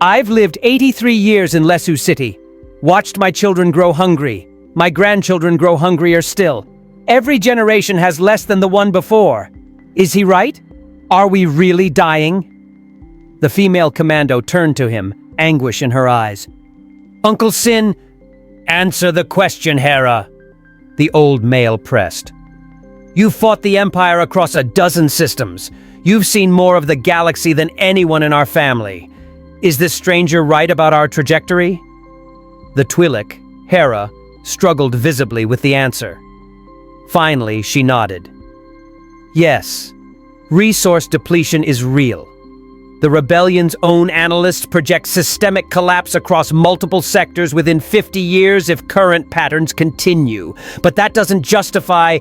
"I've lived 83 years in Lesu City, watched my children grow hungry, my grandchildren grow hungrier still. Every generation has less than the one before. Is he right? Are we really dying?" The female commando turned to him, anguish in her eyes. "Uncle Sin, answer the question, Hera," the old male pressed. "You've fought the Empire across a dozen systems. You've seen more of the galaxy than anyone in our family. Is this stranger right about our trajectory?" The Twi'lek, Hera, struggled visibly with the answer. Finally, she nodded. "Yes, resource depletion is real. The rebellion's own analysts project systemic collapse across multiple sectors within 50 years if current patterns continue. But that doesn't justify...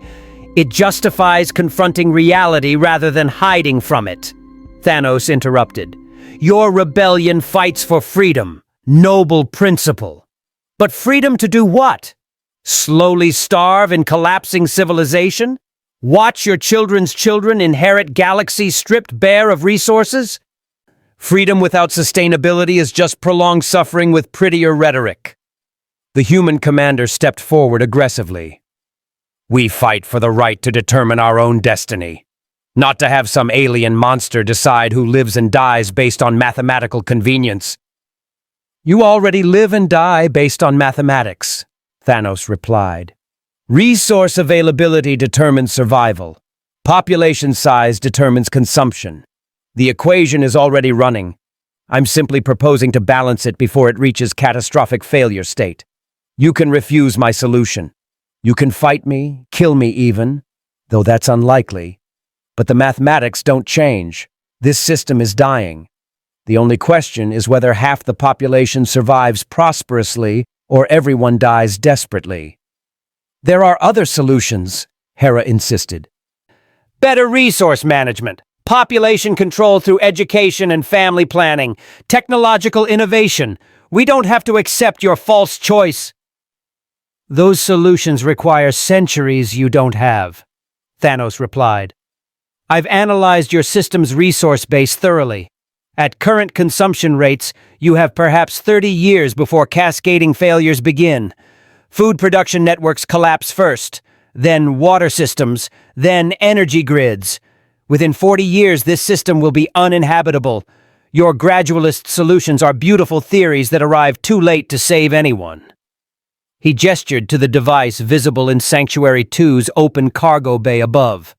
It justifies confronting reality rather than hiding from it," Thanos interrupted. "Your rebellion fights for freedom, noble principle. But freedom to do what? Slowly starve in collapsing civilization? Watch your children's children inherit galaxies stripped bare of resources? Freedom without sustainability is just prolonged suffering with prettier rhetoric." The human commander stepped forward aggressively. "We fight for the right to determine our own destiny, not to have some alien monster decide who lives and dies based on mathematical convenience." "You already live and die based on mathematics," Thanos replied. "Resource availability determines survival. Population size determines consumption. The equation is already running. I'm simply proposing to balance it before it reaches catastrophic failure state. You can refuse my solution. You can fight me, kill me even, though that's unlikely. But the mathematics don't change. This system is dying. The only question is whether half the population survives prosperously or everyone dies desperately." "There are other solutions," Hera insisted. "Better resource management, population control through education and family planning, technological innovation. We don't have to accept your false choice." "Those solutions require centuries you don't have," Thanos replied. I've analyzed your system's resource base thoroughly. At current consumption rates, you have perhaps 30 years before cascading failures begin. Food production networks collapse first, then water systems, then energy grids. Within 40 years, this system will be uninhabitable. Your gradualist solutions are beautiful theories that arrive too late to save anyone. He gestured to the device visible in Sanctuary 2's open cargo bay above.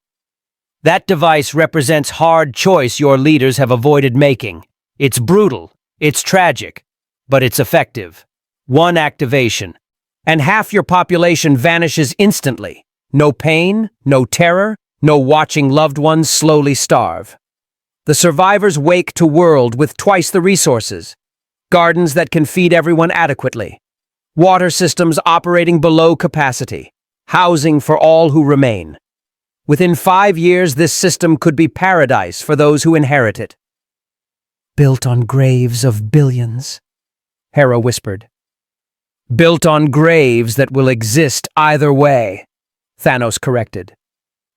That device represents hard choice your leaders have avoided making. It's brutal, it's tragic, but it's effective. One activation, and half your population vanishes instantly. No pain, no terror, no watching loved ones slowly starve. The survivors wake to world with twice the resources. Gardens that can feed everyone adequately. Water systems operating below capacity. Housing for all who remain. Within 5 years, this system could be paradise for those who inherit it. Built on graves of billions, Hera whispered. Built on graves that will exist either way, Thanos corrected.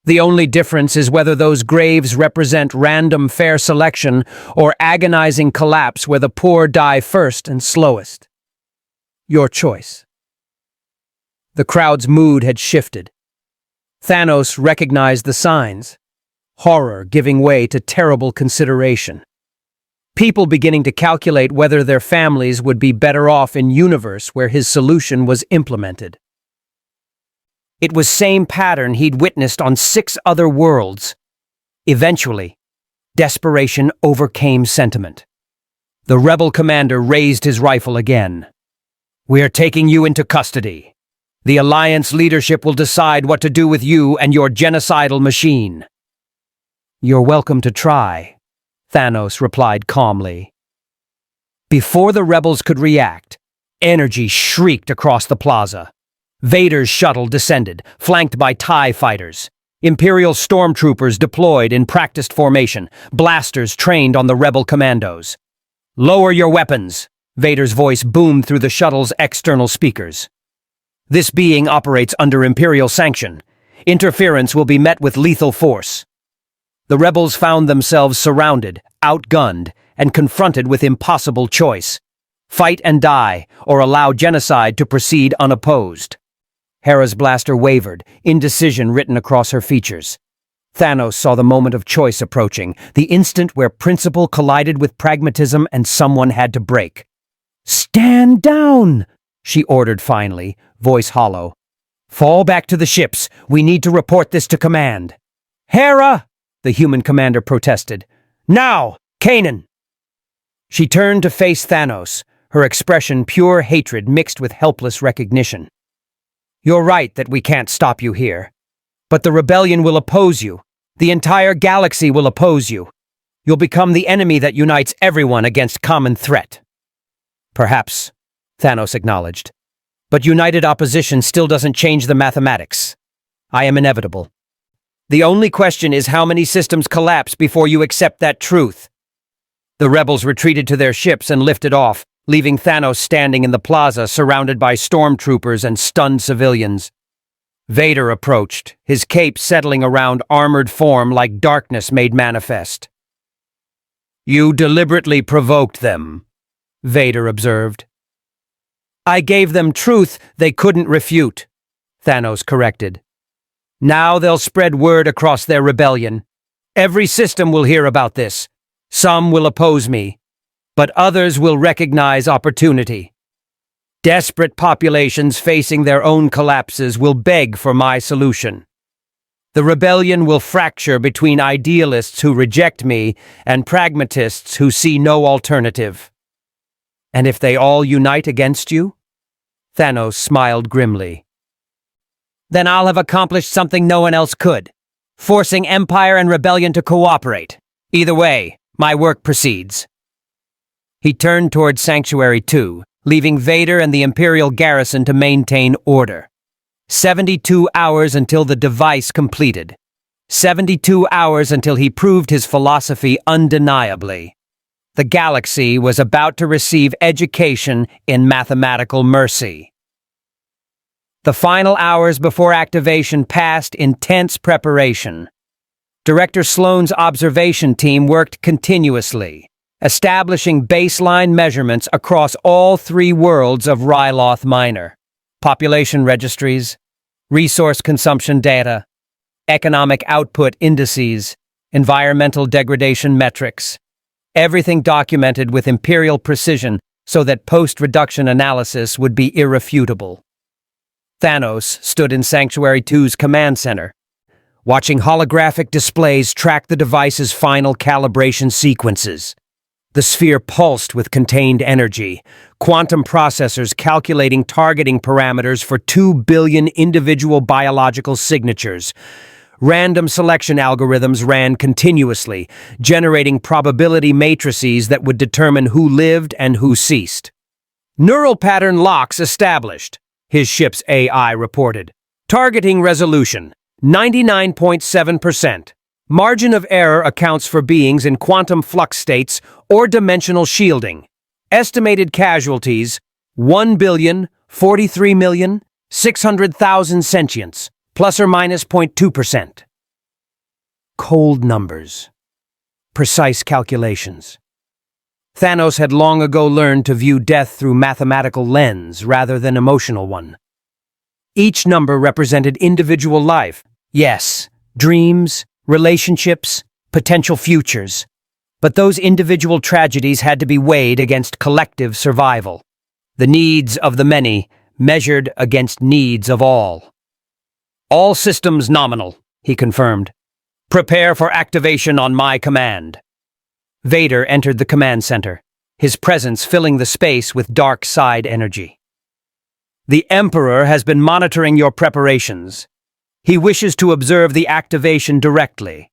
The only difference is whether those graves represent random fair selection or agonizing collapse where the poor die first and slowest. Your choice. The crowd's mood had shifted. Thanos recognized the signs. Horror giving way to terrible consideration. People beginning to calculate whether their families would be better off in universe where his solution was implemented. It was same pattern he'd witnessed on 6 other worlds. Eventually, desperation overcame sentiment. The rebel commander raised his rifle again. We are taking you into custody. The Alliance leadership will decide what to do with you and your genocidal machine. You're welcome to try, Thanos replied calmly. Before the rebels could react, energy shrieked across the plaza. Vader's shuttle descended, flanked by TIE fighters. Imperial stormtroopers deployed in practiced formation, blasters trained on the rebel commandos. Lower your weapons, Vader's voice boomed through the shuttle's external speakers. This being operates under Imperial sanction. Interference will be met with lethal force. The rebels found themselves surrounded, outgunned, and confronted with impossible choice. Fight and die, or allow genocide to proceed unopposed. Hera's blaster wavered, indecision written across her features. Thanos saw the moment of choice approaching, the instant where principle collided with pragmatism and someone had to break. Stand down, she ordered finally, voice hollow. Fall back to the ships. We need to report this to command. Hera, the human commander protested. Now, Kanan! She turned to face Thanos, her expression pure hatred mixed with helpless recognition. You're right that we can't stop you here. But the rebellion will oppose you. The entire galaxy will oppose you. You'll become the enemy that unites everyone against common threat. Perhaps, Thanos acknowledged. But united opposition still doesn't change the mathematics. I am inevitable. The only question is how many systems collapse before you accept that truth. The rebels retreated to their ships and lifted off, leaving Thanos standing in the plaza surrounded by stormtroopers and stunned civilians. Vader approached, his cape settling around armored form like darkness made manifest. You deliberately provoked them, Vader observed. I gave them truth they couldn't refute, Thanos corrected. Now they'll spread word across their rebellion. Every system will hear about this. Some will oppose me, but others will recognize opportunity. Desperate populations facing their own collapses will beg for my solution. The rebellion will fracture between idealists who reject me and pragmatists who see no alternative. And if they all unite against you? Thanos smiled grimly. Then I'll have accomplished something no one else could, forcing Empire and Rebellion to cooperate. Either way, my work proceeds. He turned toward Sanctuary 2, leaving Vader and the Imperial garrison to maintain order. 72 hours until the device completed. 72 hours until he proved his philosophy undeniably. The galaxy was about to receive education in mathematical mercy. The final hours before activation passed in tense preparation. Director Sloan's observation team worked continuously, establishing baseline measurements across all 3 worlds of Riylo Minor: population registries, resource consumption data, economic output indices, environmental degradation metrics. Everything documented with Imperial precision so that post-reduction analysis would be irrefutable. Thanos stood in Sanctuary 2's command center, watching holographic displays track the device's final calibration sequences. The sphere pulsed with contained energy, quantum processors calculating targeting parameters for 2 billion individual biological signatures. Random selection algorithms ran continuously, generating probability matrices that would determine who lived and who ceased. Neural pattern locks established, his ship's AI reported. Targeting resolution, 99.7%. Margin of error accounts for beings in quantum flux states or dimensional shielding. Estimated casualties, 1,043,600,000 sentients, plus or minus 0.2%. Cold numbers. Precise calculations. Thanos had long ago learned to view death through mathematical lens rather than emotional one. Each number represented individual life. Yes, dreams, relationships, potential futures. But those individual tragedies had to be weighed against collective survival. The needs of the many measured against needs of all. All systems nominal, he confirmed. Prepare for activation on my command. Vader entered the command center, his presence filling the space with dark side energy. The Emperor has been monitoring your preparations. He wishes to observe the activation directly.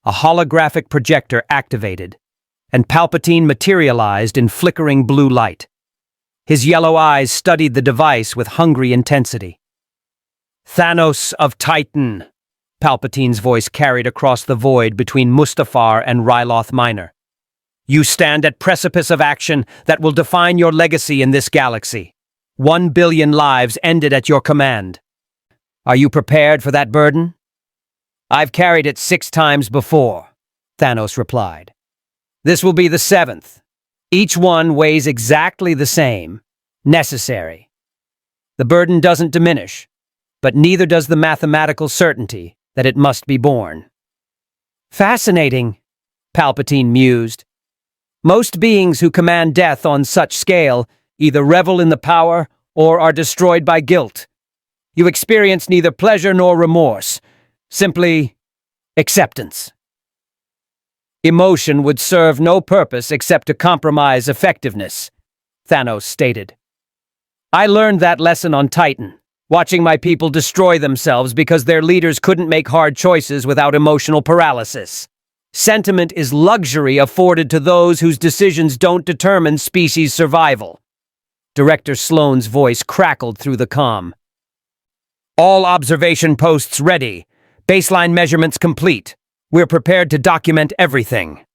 A holographic projector activated, and Palpatine materialized in flickering blue light. His yellow eyes studied the device with hungry intensity. Thanos of Titan, Palpatine's voice carried across the void between Mustafar and Riylo Minor. You stand at precipice of action that will define your legacy in this galaxy. 1 billion lives ended at your command. Are you prepared for that burden? I've carried it 6 times before, Thanos replied. This will be the 7th. Each one weighs exactly the same. Necessary. The burden doesn't diminish, but neither does the mathematical certainty that it must be borne. Fascinating, Palpatine mused. Most beings who command death on such scale either revel in the power or are destroyed by guilt. You experience neither pleasure nor remorse, simply acceptance. Emotion would serve no purpose except to compromise effectiveness, Thanos stated. I learned that lesson on Titan, watching my people destroy themselves because their leaders couldn't make hard choices without emotional paralysis. Sentiment is luxury afforded to those whose decisions don't determine species survival. Director Sloan's voice crackled through the comm. All observation posts ready. Baseline measurements complete. We're prepared to document everything.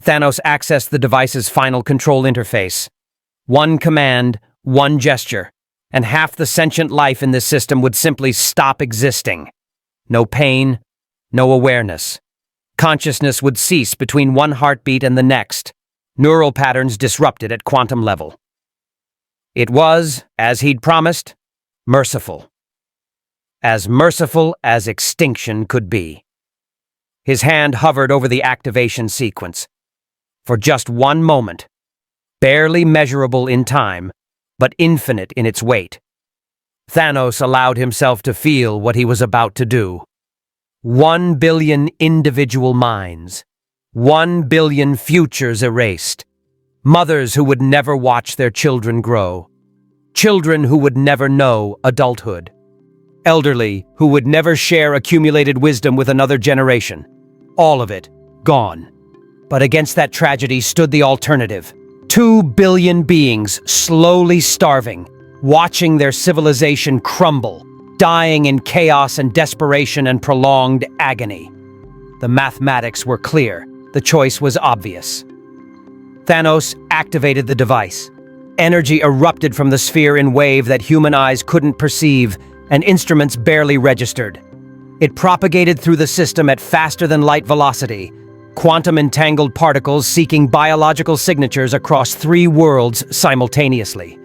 Thanos accessed the device's final control interface. One command, one gesture, and half the sentient life in this system would simply stop existing. No pain, no awareness. Consciousness would cease between one heartbeat and the next. Neural patterns disrupted at quantum level. It was, as he'd promised, merciful. As merciful as extinction could be. His hand hovered over the activation sequence. For just one moment, barely measurable in time, but infinite in its weight, Thanos allowed himself to feel what he was about to do. 1 billion individual minds. 1 billion futures erased. Mothers who would never watch their children grow. Children who would never know adulthood. Elderly who would never share accumulated wisdom with another generation. All of it gone. But against that tragedy stood the alternative. 2 billion beings slowly starving, watching their civilization crumble, dying in chaos and desperation and prolonged agony. The mathematics were clear. The choice was obvious. Thanos activated the device. Energy erupted from the sphere in wave that human eyes couldn't perceive and instruments barely registered. It propagated through the system at faster-than-light velocity, quantum-entangled particles seeking biological signatures across 3 worlds simultaneously.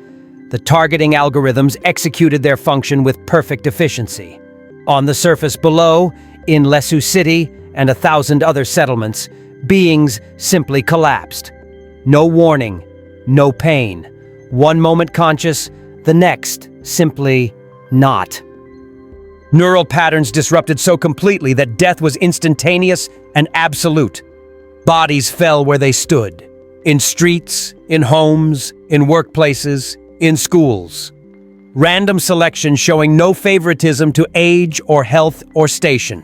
The targeting algorithms executed their function with perfect efficiency. On the surface below, in Lesu City and 1,000 other settlements, beings simply collapsed. No warning, no pain. One moment conscious, the next simply not. Neural patterns disrupted so completely that death was instantaneous and absolute. Bodies fell where they stood. In streets, in homes, in workplaces, in schools. Random selection showing no favoritism to age or health or station.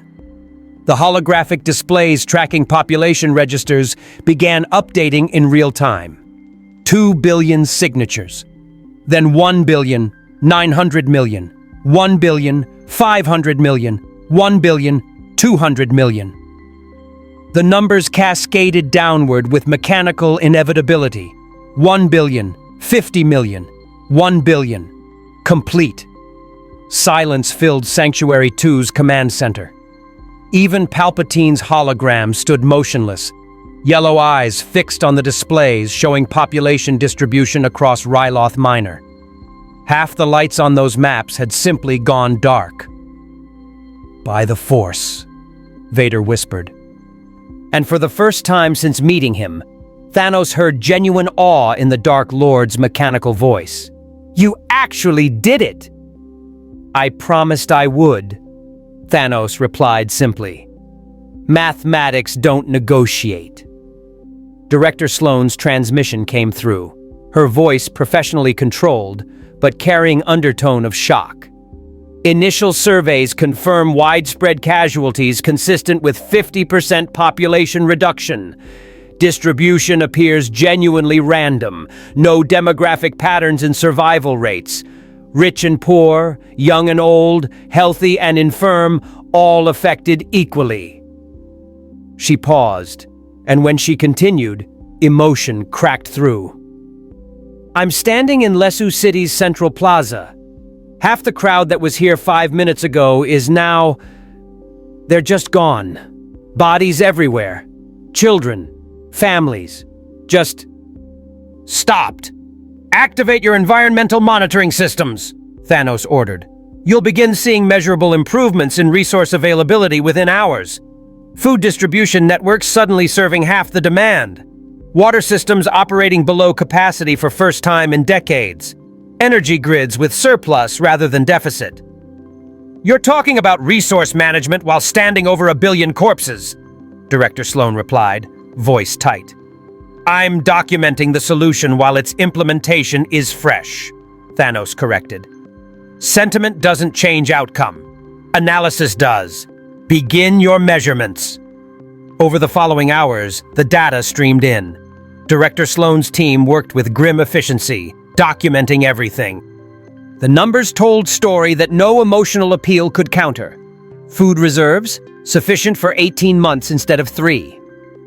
The holographic displays tracking population registers began updating in real time. 2 billion signatures. Then 1,900,000,000, 1,500,000,000, 1,200,000,000. The numbers cascaded downward with mechanical inevitability. 1,050,000,000, 1 billion. Complete. Silence filled Sanctuary 2's command center. Even Palpatine's hologram stood motionless, yellow eyes fixed on the displays showing population distribution across Riylo Minor. Half the lights on those maps had simply gone dark. "By the Force," Vader whispered. And for the first time since meeting him, Thanos heard genuine awe in the Dark Lord's mechanical voice. "You actually did it!" "I promised I would," Thanos replied simply. "Mathematics don't negotiate." Director Sloane's transmission came through, her voice professionally controlled, but carrying undertone of shock. "Initial surveys confirm widespread casualties consistent with 50% population reduction. Distribution appears genuinely random, no demographic patterns in survival rates. Rich and poor, young and old, healthy and infirm, all affected equally." She paused, and when she continued, emotion cracked through. "I'm standing in Lesu City's Central Plaza. Half the crowd that was here 5 minutes ago is now... they're just gone. Bodies everywhere. Children. Families. Just... stopped. Activate your environmental monitoring systems," Thanos ordered. "You'll begin seeing measurable improvements in resource availability within hours. Food distribution networks suddenly serving half the demand. Water systems operating below capacity for first time in decades. Energy grids with surplus rather than deficit." "You're talking about resource management while standing over 1 billion corpses," Director Sloane replied, voice tight. "I'm documenting the solution while its implementation is fresh," Thanos corrected. "Sentiment doesn't change outcome. Analysis does. Begin your measurements." Over the following hours, the data streamed in. Director Sloane's team worked with grim efficiency, documenting everything. The numbers told story that no emotional appeal could counter. Food reserves, sufficient for 18 months instead of 3.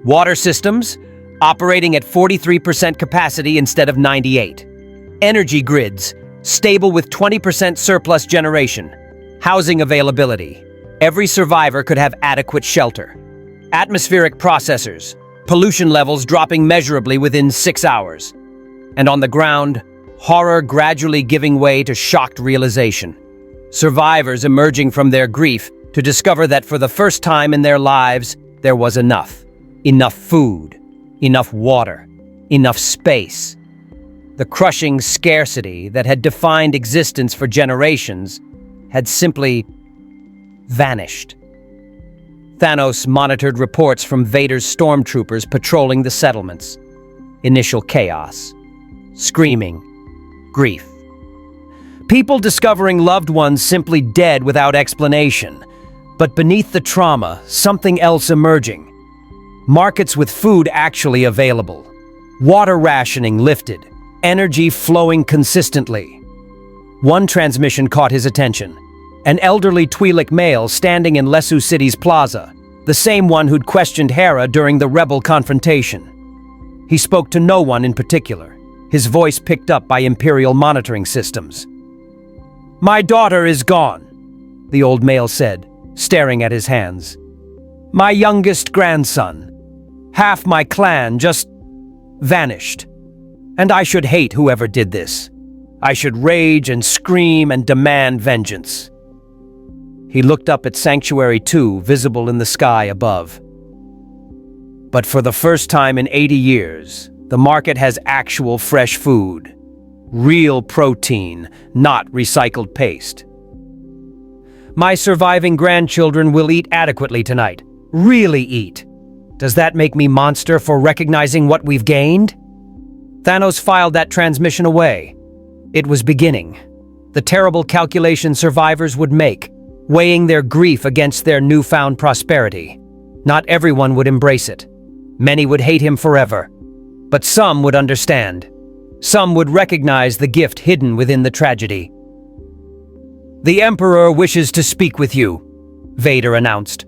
Water systems, operating at 43% capacity instead of 98. Energy grids, stable with 20% surplus generation. Housing availability. Every survivor could have adequate shelter. Atmospheric processors, pollution levels dropping measurably within 6 hours. And on the ground, horror gradually giving way to shocked realization. Survivors emerging from their grief to discover that for the first time in their lives, there was enough. Enough food, enough water, enough space. The crushing scarcity that had defined existence for generations had simply vanished. Thanos monitored reports from Vader's stormtroopers patrolling the settlements. Initial chaos. Screaming. Grief. People discovering loved ones simply dead without explanation. But beneath the trauma, something else emerging. Markets with food actually available. Water rationing lifted. Energy flowing consistently. One transmission caught his attention. An elderly Twi'lek male standing in Lesu City's plaza, the same one who'd questioned Hera during the rebel confrontation. He spoke to no one in particular, his voice picked up by Imperial monitoring systems. "My daughter is gone," the old male said, staring at his hands. My youngest grandson. Half my clan just vanished. And I should hate whoever did this. I should rage and scream and demand vengeance. He looked up at Sanctuary 2, visible in the sky above. But for the first time in 80 years, the market has actual fresh food. Real protein, not recycled paste. My surviving grandchildren will eat adequately tonight. Really eat. Does that make me monster for recognizing what we've gained? Thanos filed that transmission away. It was beginning. The terrible calculation survivors would make, weighing their grief against their newfound prosperity. Not everyone would embrace it. Many would hate him forever. But some would understand. Some would recognize the gift hidden within the tragedy. The Emperor wishes to speak with you, Vader announced.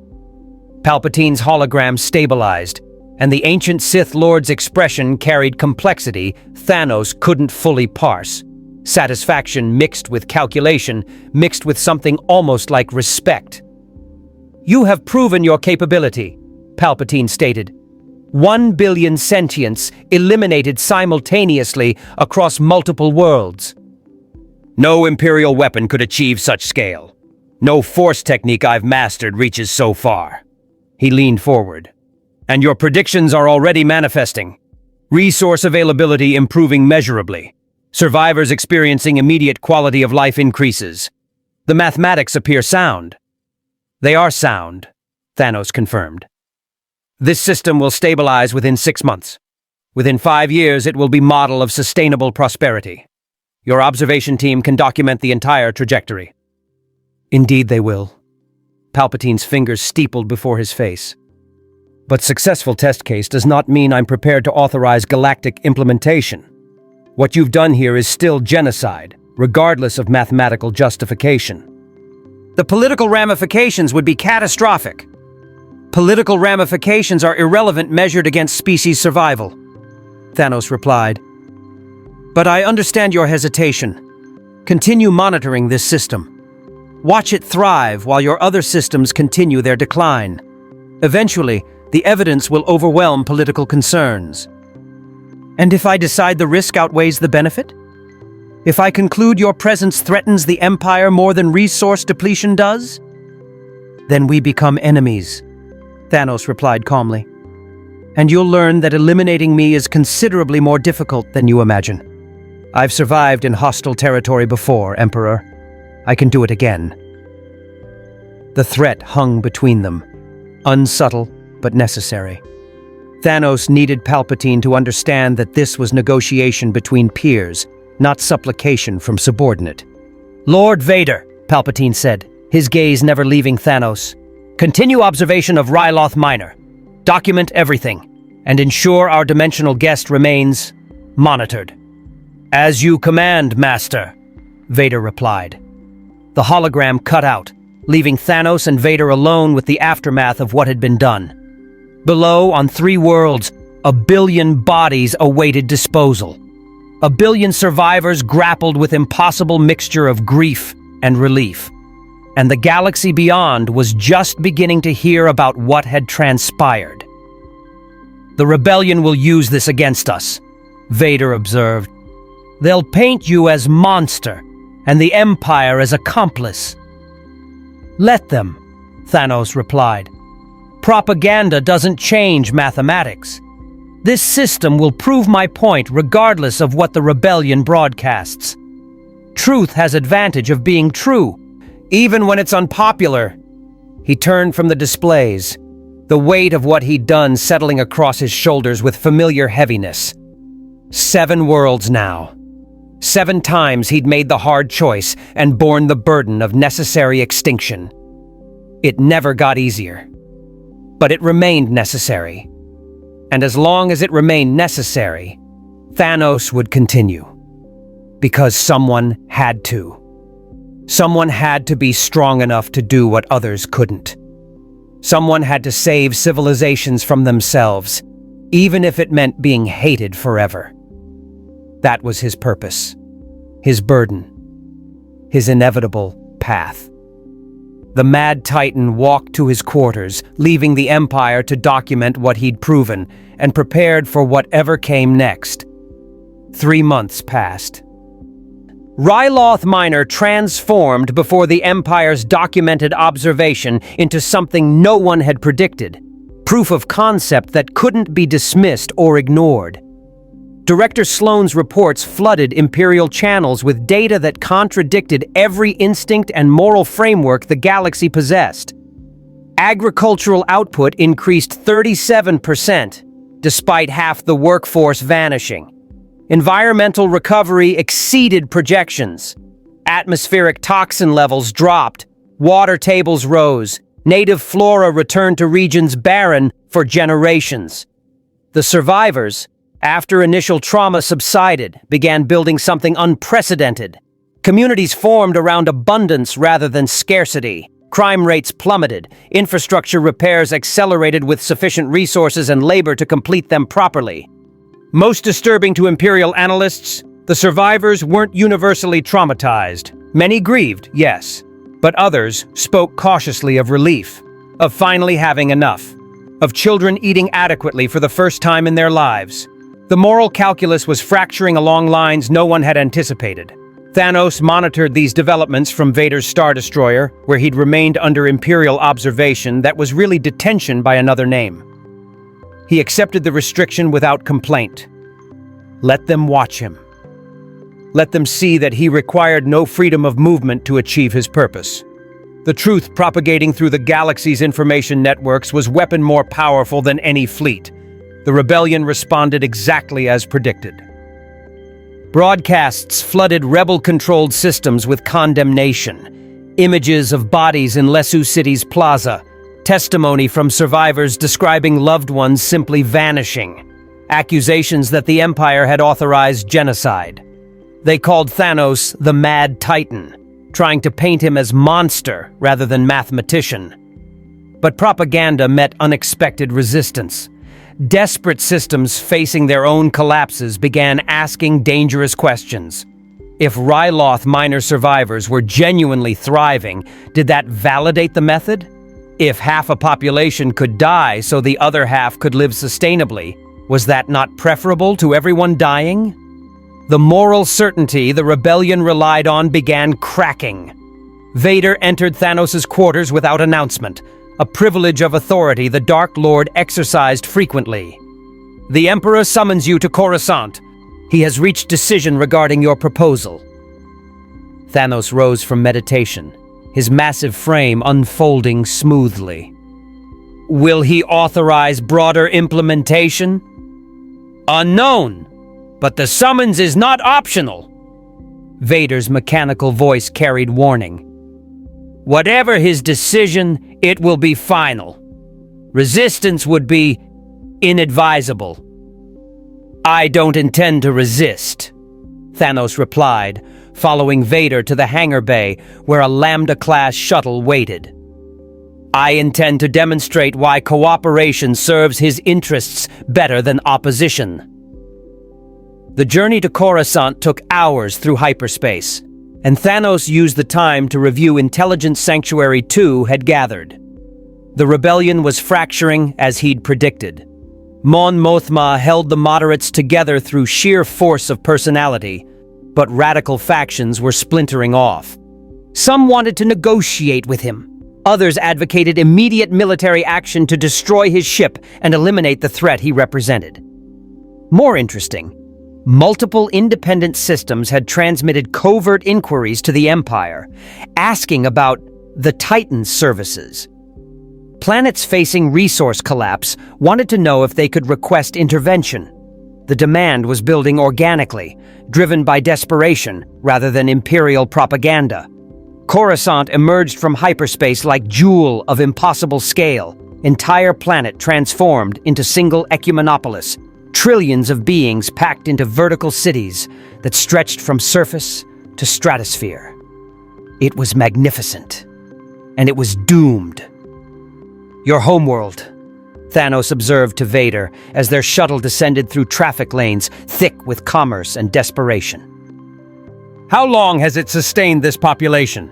Palpatine's hologram stabilized, and the ancient Sith Lord's expression carried complexity Thanos couldn't fully parse. Satisfaction mixed with calculation, mixed with something almost like respect. You have proven your capability, Palpatine stated. 1 billion sentients eliminated simultaneously across multiple worlds. No Imperial weapon could achieve such scale. No force technique I've mastered reaches so far. He leaned forward. And your predictions are already manifesting. Resource availability improving measurably. Survivors experiencing immediate quality of life increases. The mathematics appear sound. They are sound, Thanos confirmed. This system will stabilize within 6 months. Within 5 years, it will be model of sustainable prosperity. Your observation team can document the entire trajectory. Indeed they will. Palpatine's fingers steepled before his face. But successful test case does not mean I'm prepared to authorize galactic implementation. What you've done here is still genocide, regardless of mathematical justification. The political ramifications would be catastrophic. Political ramifications are irrelevant measured against species survival, Thanos replied. But I understand your hesitation. Continue monitoring this system. Watch it thrive while your other systems continue their decline. Eventually, the evidence will overwhelm political concerns. And if I decide the risk outweighs the benefit? If I conclude your presence threatens the Empire more than resource depletion does? Then we become enemies, Thanos replied calmly. And you'll learn that eliminating me is considerably more difficult than you imagine. I've survived in hostile territory before, Emperor. I can do it again. The threat hung between them, unsubtle but necessary. Thanos needed Palpatine to understand that this was negotiation between peers, not supplication from subordinate. Lord Vader, Palpatine said, his gaze never leaving Thanos. Continue observation of Riylo Minor. Document everything, and ensure our dimensional guest remains monitored. As you command, Master, Vader replied. The hologram cut out, leaving Thanos and Vader alone with the aftermath of what had been done. Below, on 3 worlds, 1 billion bodies awaited disposal. 1 billion survivors grappled with impossible mixture of grief and relief. And the galaxy beyond was just beginning to hear about what had transpired. The rebellion will use this against us, Vader observed. They'll paint you as monster, and the Empire as accomplice. Let them, Thanos replied. Propaganda doesn't change mathematics. This system will prove my point regardless of what the rebellion broadcasts. Truth has advantage of being true, even when it's unpopular. He turned from the displays, the weight of what he'd done settling across his shoulders with familiar heaviness. 7 worlds now. 7 times he'd made the hard choice and borne the burden of necessary extinction. It never got easier. But it remained necessary. And as long as it remained necessary, Thanos would continue. Because someone had to. Someone had to be strong enough to do what others couldn't. Someone had to save civilizations from themselves, even if it meant being hated forever. That was his purpose, his burden, his inevitable path. The Mad Titan walked to his quarters, leaving the Empire to document what he'd proven, and prepared for whatever came next. 3 months passed. Riylo Minor transformed before the Empire's documented observation into something no one had predicted. Proof of concept that couldn't be dismissed or ignored. Director Sloane's reports flooded Imperial channels with data that contradicted every instinct and moral framework the galaxy possessed. Agricultural output increased 37%, despite half the workforce vanishing. Environmental recovery exceeded projections. Atmospheric toxin levels dropped, water tables rose, native flora returned to regions barren for generations. The survivors, after initial trauma subsided, began building something unprecedented. Communities formed around abundance rather than scarcity. Crime rates plummeted. Infrastructure repairs accelerated with sufficient resources and labor to complete them properly. Most disturbing to Imperial analysts, the survivors weren't universally traumatized. Many grieved, yes, but others spoke cautiously of relief, of finally having enough, of children eating adequately for the first time in their lives. The moral calculus was fracturing along lines no one had anticipated. Thanos monitored these developments from Vader's Star Destroyer, where he'd remained under Imperial observation that was really detention by another name. He accepted the restriction without complaint. Let them watch him. Let them see that he required no freedom of movement to achieve his purpose. The truth propagating through the galaxy's information networks was weapon more powerful than any fleet. The rebellion responded exactly as predicted. Broadcasts flooded rebel-controlled systems with condemnation. Images of bodies in Lesu City's plaza. Testimony from survivors describing loved ones simply vanishing. Accusations that the Empire had authorized genocide. They called Thanos the Mad Titan, trying to paint him as monster rather than mathematician. But propaganda met unexpected resistance. Desperate systems facing their own collapses began asking dangerous questions. If Riylo Minor survivors were genuinely thriving, did that validate the method? If half a population could die so the other half could live sustainably, was that not preferable to everyone dying? The moral certainty the rebellion relied on began cracking. Vader entered Thanos' quarters without announcement, a privilege of authority the Dark Lord exercised frequently. The Emperor summons you to Coruscant. He has reached decision regarding your proposal. Thanos rose from meditation, his massive frame unfolding smoothly. Will he authorize broader implementation? Unknown, but the summons is not optional. Vader's mechanical voice carried warning. Whatever his decision, it will be final. Resistance would be inadvisable. I don't intend to resist, Thanos replied, following Vader to the hangar bay where a Lambda-class shuttle waited. I intend to demonstrate why cooperation serves his interests better than opposition. The journey to Coruscant took hours through hyperspace, and Thanos used the time to review intelligence Sanctuary 2 had gathered. The rebellion was fracturing as he'd predicted. Mon Mothma held the moderates together through sheer force of personality, but radical factions were splintering off. Some wanted to negotiate with him. Others advocated immediate military action to destroy his ship and eliminate the threat he represented. More interesting, multiple independent systems had transmitted covert inquiries to the Empire, asking about the Titan's services. Planets facing resource collapse wanted to know if they could request intervention. The demand was building organically, driven by desperation rather than Imperial propaganda. Coruscant emerged from hyperspace like jewel of impossible scale, entire planet transformed into single ecumenopolis, trillions of beings packed into vertical cities that stretched from surface to stratosphere. It was magnificent, and it was doomed. Your homeworld, Thanos observed to Vader as their shuttle descended through traffic lanes thick with commerce and desperation. How long has it sustained this population?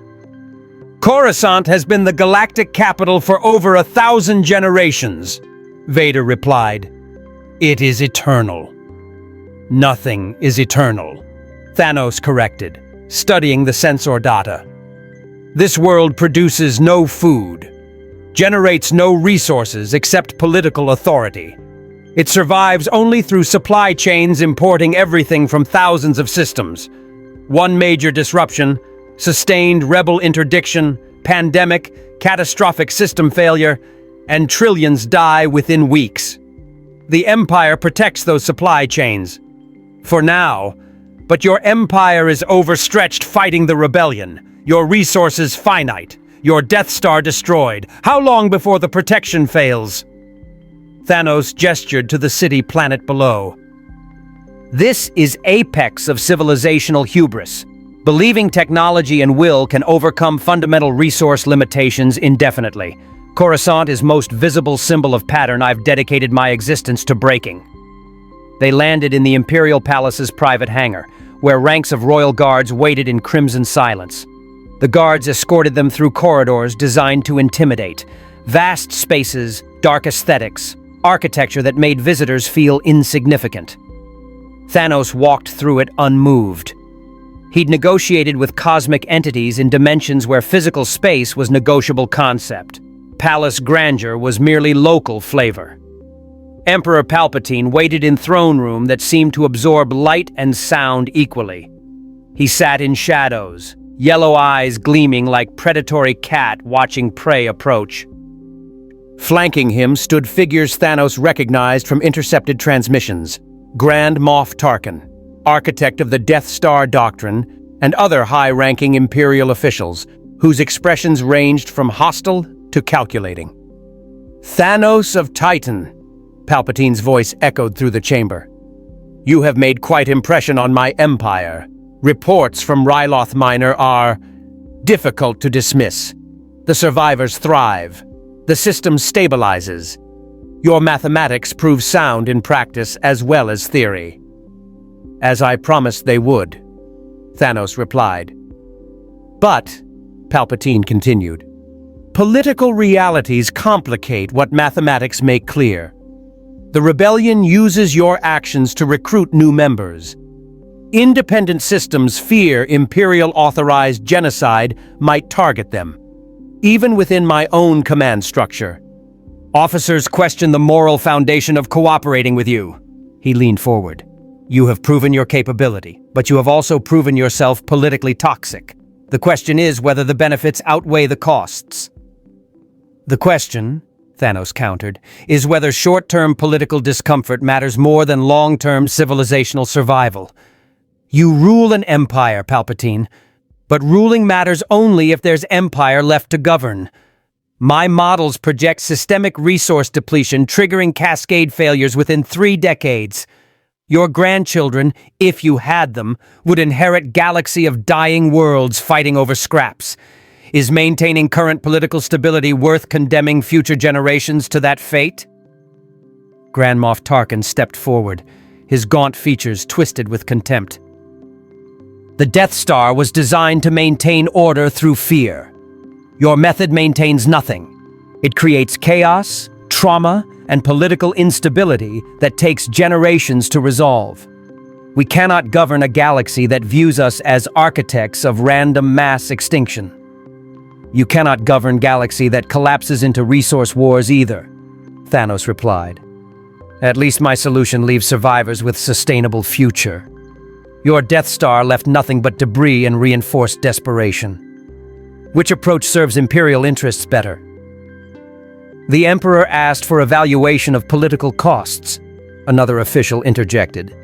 Coruscant has been the galactic capital for over 1,000 generations, Vader replied. It is eternal. Nothing is eternal, Thanos corrected, studying the sensor data. This world produces no food, generates no resources except political authority. It survives only through supply chains importing everything from thousands of systems. One major disruption, sustained rebel interdiction, pandemic, catastrophic system failure, and trillions die within weeks. The Empire protects those supply chains. For now, but your Empire is overstretched fighting the rebellion, your resources finite, your Death Star destroyed. How long before the protection fails? Thanos gestured to the city planet below. This is apex of civilizational hubris, believing technology and will can overcome fundamental resource limitations indefinitely. Coruscant is most visible symbol of pattern I've dedicated my existence to breaking. They landed in the Imperial Palace's private hangar, where ranks of royal guards waited in crimson silence. The guards escorted them through corridors designed to intimidate. Vast spaces, dark aesthetics, architecture that made visitors feel insignificant. Thanos walked through it unmoved. He'd negotiated with cosmic entities in dimensions where physical space was negotiable concept. Palace grandeur was merely local flavor. Emperor Palpatine waited in throne room that seemed to absorb light and sound equally. He sat in shadows, yellow eyes gleaming like predatory cat watching prey approach. Flanking him stood figures Thanos recognized from intercepted transmissions. Grand Moff Tarkin, architect of the Death Star Doctrine, and other high-ranking Imperial officials, whose expressions ranged from hostile to calculating. Thanos of Titan, Palpatine's voice echoed through the chamber. You have made quite impression on my empire. Reports from Riylo Minor are difficult to dismiss. The survivors thrive. The system stabilizes. Your mathematics prove sound in practice as well as theory. As I promised they would, Thanos replied. But, Palpatine continued, political realities complicate what mathematics make clear. The rebellion uses your actions to recruit new members. Independent systems fear Imperial-authorized genocide might target them, even within my own command structure. Officers question the moral foundation of cooperating with you. He leaned forward. You have proven your capability, but you have also proven yourself politically toxic. The question is whether the benefits outweigh the costs. The question, Thanos countered, is whether short-term political discomfort matters more than long-term civilizational survival. You rule an empire, Palpatine, but ruling matters only if there's empire left to govern. My models project systemic resource depletion, triggering cascade failures within 3 decades. Your grandchildren, if you had them, would inherit galaxy of dying worlds fighting over scraps. Is maintaining current political stability worth condemning future generations to that fate? Grand Moff Tarkin stepped forward, his gaunt features twisted with contempt. The Death Star was designed to maintain order through fear. Your method maintains nothing. It creates chaos, trauma, and political instability that takes generations to resolve. We cannot govern a galaxy that views us as architects of random mass extinction. You cannot govern galaxy that collapses into resource wars either, Thanos replied. At least my solution leaves survivors with sustainable future. Your Death Star left nothing but debris and reinforced desperation. Which approach serves Imperial interests better? The Emperor asked for evaluation of political costs, another official interjected,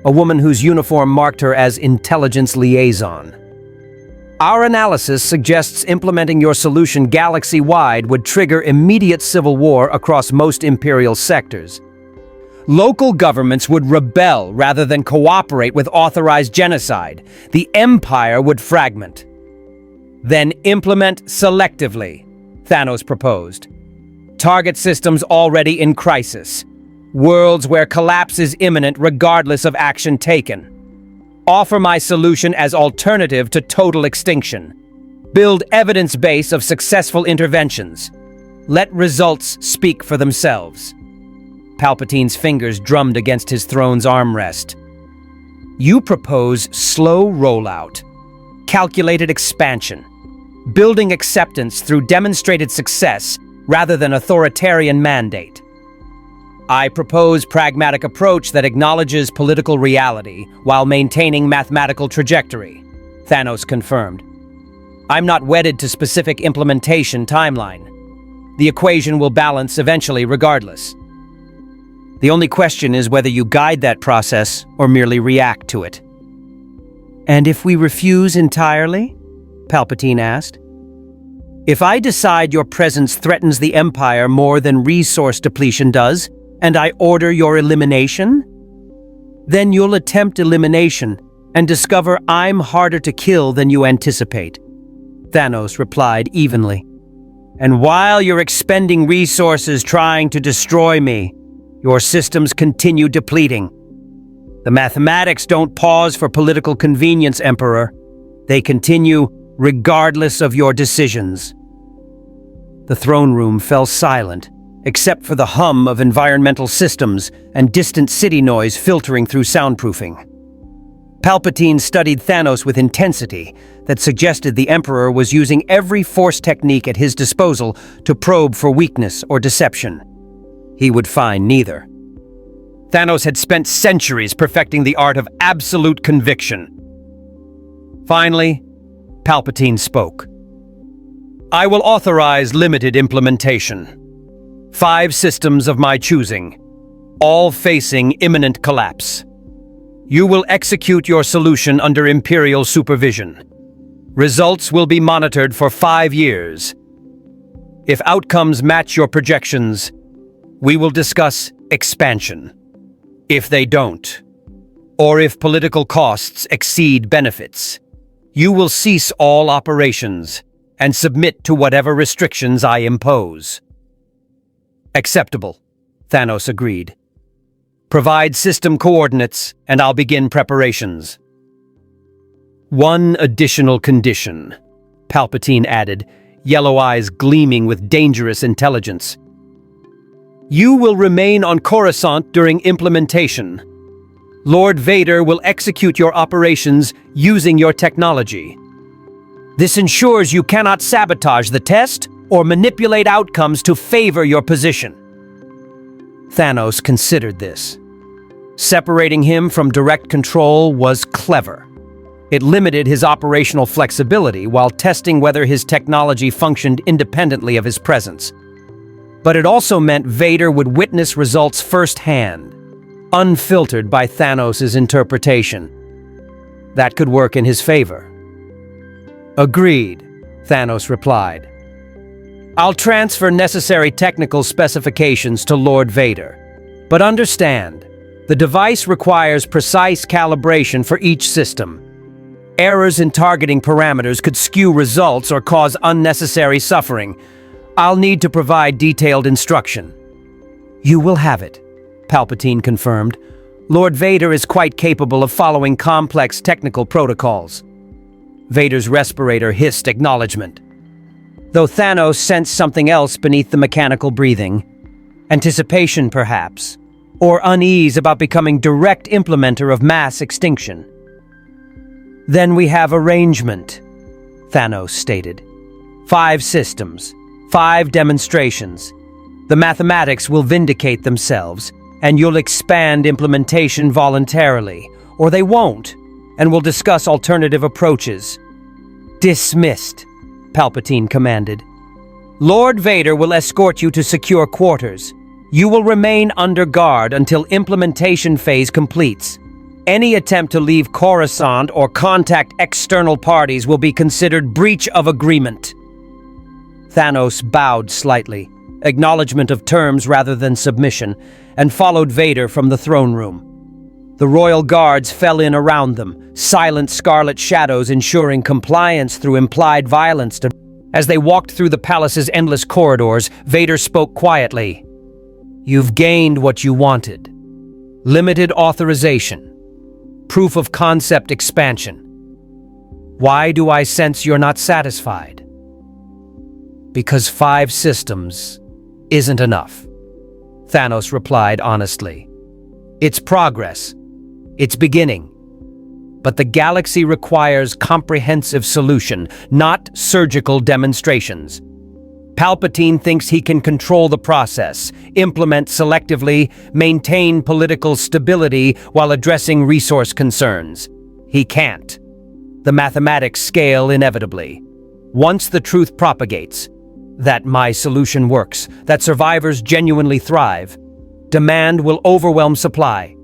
a woman whose uniform marked her as intelligence liaison. Our analysis suggests implementing your solution galaxy-wide would trigger immediate civil war across most Imperial sectors. Local governments would rebel rather than cooperate with authorized genocide. The Empire would fragment. Then implement selectively, Thanos proposed. Target systems already in crisis. Worlds where collapse is imminent regardless of action taken. Offer my solution as alternative to total extinction. Build evidence base of successful interventions. Let results speak for themselves. Palpatine's fingers drummed against his throne's armrest. You propose slow rollout, calculated expansion, building acceptance through demonstrated success rather than authoritarian mandate. I propose pragmatic approach that acknowledges political reality while maintaining mathematical trajectory, Thanos confirmed. I'm not wedded to specific implementation timeline. The equation will balance eventually regardless. The only question is whether you guide that process or merely react to it. And if we refuse entirely? Palpatine asked. If I decide your presence threatens the Empire more than resource depletion does, and I order your elimination? Then you'll attempt elimination and discover I'm harder to kill than you anticipate, Thanos replied evenly. And while you're expending resources trying to destroy me, your systems continue depleting. The mathematics don't pause for political convenience, Emperor. They continue regardless of your decisions. The throne room fell silent, except for the hum of environmental systems and distant city noise filtering through soundproofing. Palpatine studied Thanos with intensity that suggested the Emperor was using every force technique at his disposal to probe for weakness or deception. He would find neither. Thanos had spent centuries perfecting the art of absolute conviction. Finally, Palpatine spoke. I will authorize limited implementation. 5 systems of my choosing, all facing imminent collapse. You will execute your solution under Imperial supervision. Results will be monitored for 5 years. If outcomes match your projections, we will discuss expansion. If they don't, or if political costs exceed benefits, you will cease all operations and submit to whatever restrictions I impose. Acceptable, Thanos agreed. Provide system coordinates, and I'll begin preparations. One additional condition, Palpatine added, yellow eyes gleaming with dangerous intelligence. You will remain on Coruscant during implementation. Lord Vader will execute your operations using your technology. This ensures you cannot sabotage the test or manipulate outcomes to favor your position. Thanos considered this. Separating him from direct control was clever. It limited his operational flexibility while testing whether his technology functioned independently of his presence. But it also meant Vader would witness results firsthand, unfiltered by Thanos' interpretation. That could work in his favor. Agreed, Thanos replied. I'll transfer necessary technical specifications to Lord Vader. But understand, the device requires precise calibration for each system. Errors in targeting parameters could skew results or cause unnecessary suffering. I'll need to provide detailed instruction. You will have it, Palpatine confirmed. Lord Vader is quite capable of following complex technical protocols. Vader's respirator hissed acknowledgement. Though Thanos sensed something else beneath the mechanical breathing. Anticipation, perhaps, or unease about becoming direct implementer of mass extinction. Then we have arrangement, Thanos stated. 5 systems, 5 demonstrations. The mathematics will vindicate themselves, and you'll expand implementation voluntarily, or they won't, and we'll discuss alternative approaches. Dismissed, Palpatine commanded. Lord Vader will escort you to secure quarters. You will remain under guard until implementation phase completes. Any attempt to leave Coruscant or contact external parties will be considered breach of agreement. Thanos bowed slightly, acknowledgement of terms rather than submission, and followed Vader from the throne room. The royal guards fell in around them, silent scarlet shadows ensuring compliance through implied violence. As they walked through the palace's endless corridors, Vader spoke quietly. You've gained what you wanted. Limited authorization. Proof of concept expansion. Why do I sense you're not satisfied? Because 5 systems isn't enough, Thanos replied honestly. It's progress. It's beginning. But the galaxy requires comprehensive solution, not surgical demonstrations. Palpatine thinks he can control the process, implement selectively, maintain political stability while addressing resource concerns. He can't. The mathematics scale inevitably. Once the truth propagates, that my solution works, that survivors genuinely thrive, demand will overwhelm supply.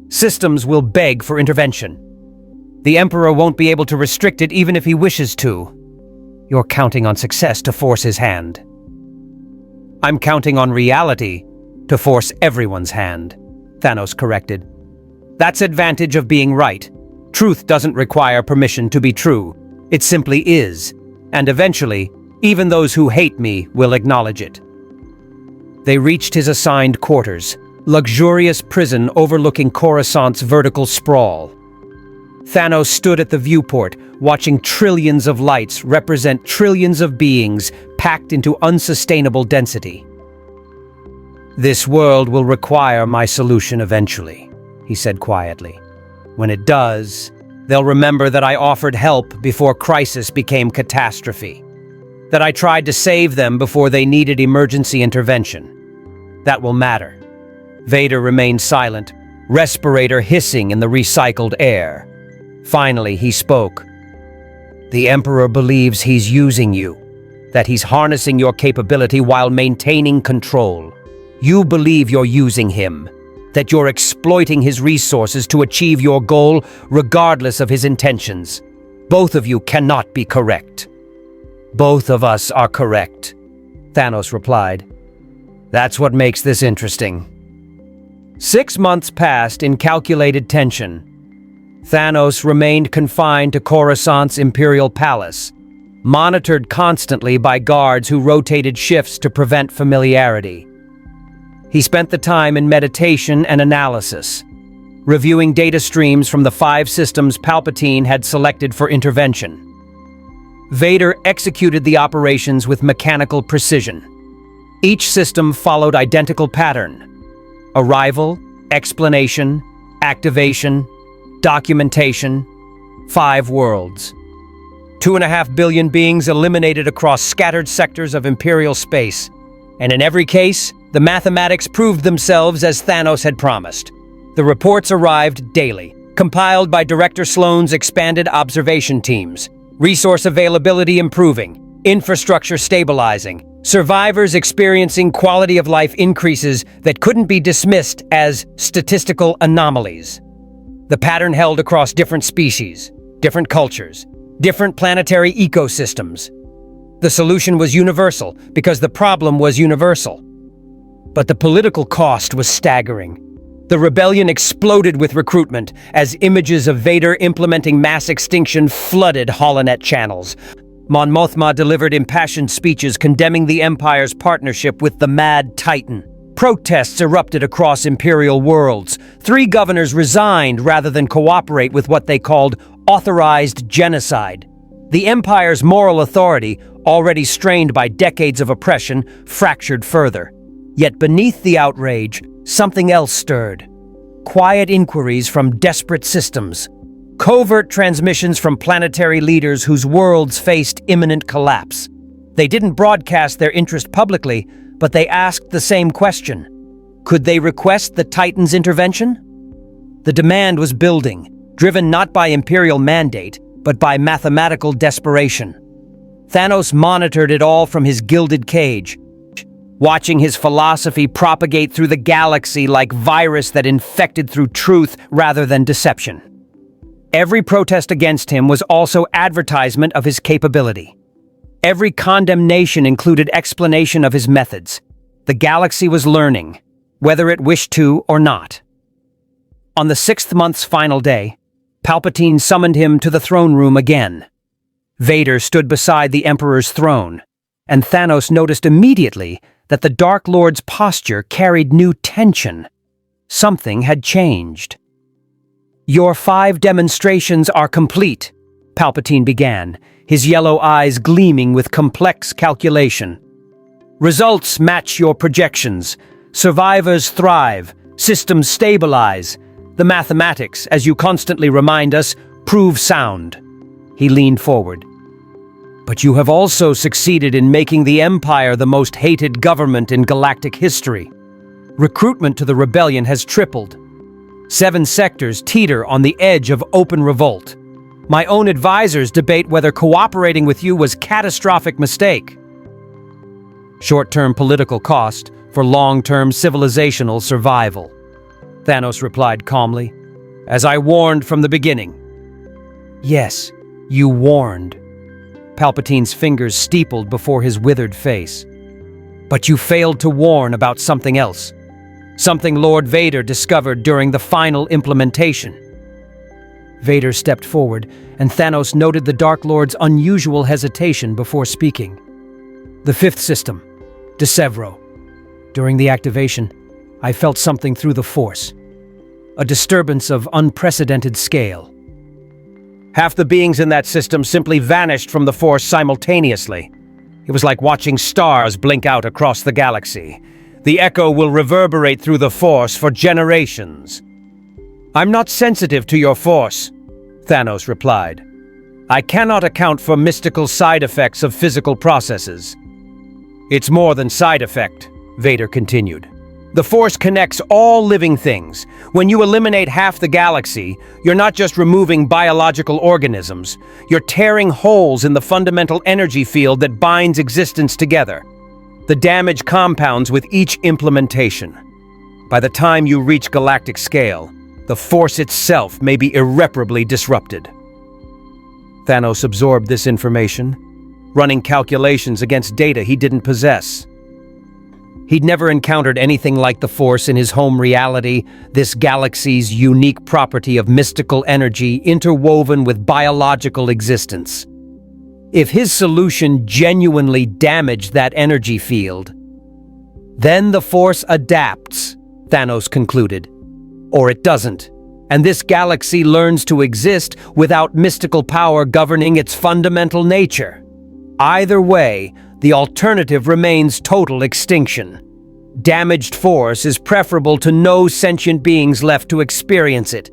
Systems will beg for intervention. The Emperor won't be able to restrict it even if he wishes to. You're counting on success to force his hand. I'm counting on reality to force everyone's hand, Thanos corrected. That's advantage of being right. Truth doesn't require permission to be true. It simply is. And eventually, even those who hate me will acknowledge it. They reached his assigned quarters, luxurious prison overlooking Coruscant's vertical sprawl. Thanos stood at the viewport, watching trillions of lights represent trillions of beings packed into unsustainable density. This world will require my solution eventually, he said quietly. When it does, they'll remember that I offered help before crisis became catastrophe. That I tried to save them before they needed emergency intervention. That will matter. Vader remained silent, respirator hissing in the recycled air. Finally, he spoke. The Emperor believes he's using you, that he's harnessing your capability while maintaining control. You believe you're using him, that you're exploiting his resources to achieve your goal regardless of his intentions. Both of you cannot be correct. Both of us are correct, Thanos replied. That's what makes this interesting. 6 months passed in calculated tension. Thanos remained confined to Coruscant's Imperial palace, monitored constantly by guards who rotated shifts to prevent familiarity. He spent the time in meditation and analysis, reviewing data streams from the 5 systems Palpatine had selected for intervention. Vader executed the operations with mechanical precision. Each system followed identical pattern: arrival, explanation, activation, documentation, 5 worlds. 2.5 billion beings eliminated across scattered sectors of Imperial space. And in every case, the mathematics proved themselves as Thanos had promised. The reports arrived daily, compiled by Director Sloan's expanded observation teams. Resource availability improving, infrastructure stabilizing, survivors experiencing quality of life increases that couldn't be dismissed as statistical anomalies. The pattern held across different species, different cultures, different planetary ecosystems. The solution was universal because the problem was universal. But the political cost was staggering. The rebellion exploded with recruitment as images of Vader implementing mass extinction flooded holonet channels. Mon Mothma delivered impassioned speeches condemning the Empire's partnership with the Mad Titan. Protests erupted across Imperial worlds. 3 governors resigned rather than cooperate with what they called authorized genocide. The Empire's moral authority, already strained by decades of oppression, fractured further. Yet beneath the outrage, something else stirred. Quiet inquiries from desperate systems. Covert transmissions from planetary leaders whose worlds faced imminent collapse. They didn't broadcast their interest publicly, but they asked the same question. Could they request the Titan's intervention? The demand was building, driven not by Imperial mandate, but by mathematical desperation. Thanos monitored it all from his gilded cage, watching his philosophy propagate through the galaxy like virus that infected through truth rather than deception. Every protest against him was also advertisement of his capability. Every condemnation included explanation of his methods. The galaxy was learning, whether it wished to or not. On the 6th month's final day, Palpatine summoned him to the throne room again. Vader stood beside the Emperor's throne, and Thanos noticed immediately that the Dark Lord's posture carried new tension. Something had changed. Your 5 demonstrations are complete, Palpatine began, his yellow eyes gleaming with complex calculation. Results match your projections. Survivors thrive. Systems stabilize. The mathematics, as you constantly remind us, prove sound. He leaned forward. But you have also succeeded in making the Empire the most hated government in galactic history. Recruitment to the rebellion has tripled. 7 sectors teeter on the edge of open revolt. My own advisors debate whether cooperating with you was a catastrophic mistake. Short-term political cost for long-term civilizational survival. Thanos replied calmly, as I warned from the beginning. Yes, you warned. Palpatine's fingers steepled before his withered face. But you failed to warn about something else. Something Lord Vader discovered during the final implementation. Vader stepped forward, and Thanos noted the Dark Lord's unusual hesitation before speaking. The 5th system, Decevro. During the activation, I felt something through the Force. A disturbance of unprecedented scale. Half the beings in that system simply vanished from the Force simultaneously. It was like watching stars blink out across the galaxy. The echo will reverberate through the Force for generations. I'm not sensitive to your Force, Thanos replied. I cannot account for mystical side effects of physical processes. It's more than side effect, Vader continued. The Force connects all living things. When you eliminate half the galaxy, you're not just removing biological organisms. You're tearing holes in the fundamental energy field that binds existence together. The damage compounds with each implementation. By the time you reach galactic scale, the Force itself may be irreparably disrupted. Thanos absorbed this information, running calculations against data he didn't possess. He'd never encountered anything like the Force in his home reality, this galaxy's unique property of mystical energy interwoven with biological existence. If his solution genuinely damaged that energy field, then the Force adapts, Thanos concluded. Or it doesn't, and this galaxy learns to exist without mystical power governing its fundamental nature. Either way, the alternative remains total extinction. Damaged Force is preferable to no sentient beings left to experience it.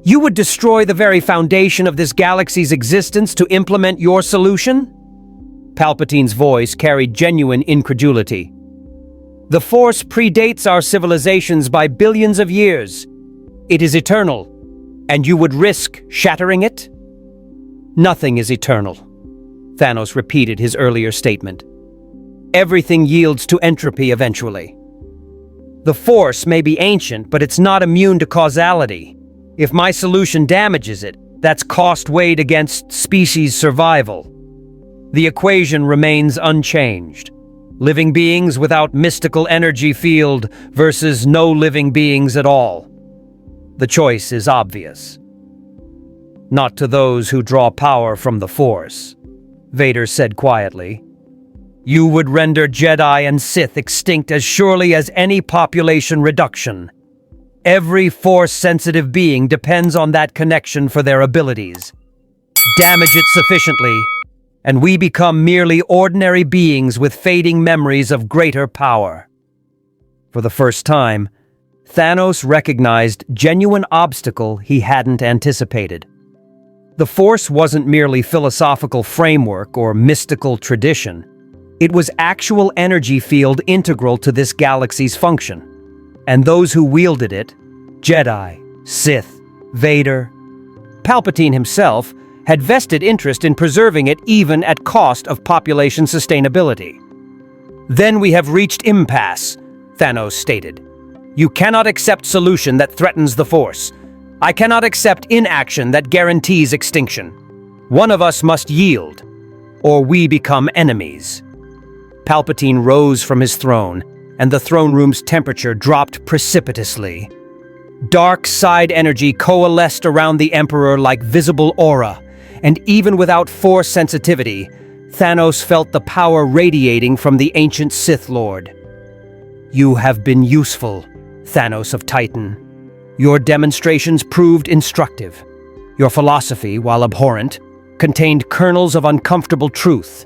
You would destroy the very foundation of this galaxy's existence to implement your solution? Palpatine's voice carried genuine incredulity. The Force predates our civilizations by billions of years. It is eternal, and you would risk shattering it? Nothing is eternal. Thanos repeated his earlier statement. Everything yields to entropy eventually. The Force may be ancient, but it's not immune to causality. If my solution damages it, that's cost weighed against species survival. The equation remains unchanged. Living beings without mystical energy field versus no living beings at all. The choice is obvious. Not to those who draw power from the Force, Vader said quietly. You would render Jedi and Sith extinct as surely as any population reduction. Every Force-sensitive being depends on that connection for their abilities. Damage it sufficiently, and we become merely ordinary beings with fading memories of greater power. For the first time, Thanos recognized genuine obstacle he hadn't anticipated. The Force wasn't merely philosophical framework or mystical tradition. It was actual energy field integral to this galaxy's function. And those who wielded it, Jedi, Sith, Vader, Palpatine himself, had vested interest in preserving it even at cost of population sustainability. Then we have reached impasse, Thanos stated. You cannot accept solution that threatens the Force. I cannot accept inaction that guarantees extinction. One of us must yield, or we become enemies. Palpatine rose from his throne, and the throne room's temperature dropped precipitously. Dark side energy coalesced around the Emperor like visible aura, and even without Force sensitivity, Thanos felt the power radiating from the ancient Sith Lord. You have been useful, Thanos of Titan. Your demonstrations proved instructive. Your philosophy, while abhorrent, contained kernels of uncomfortable truth.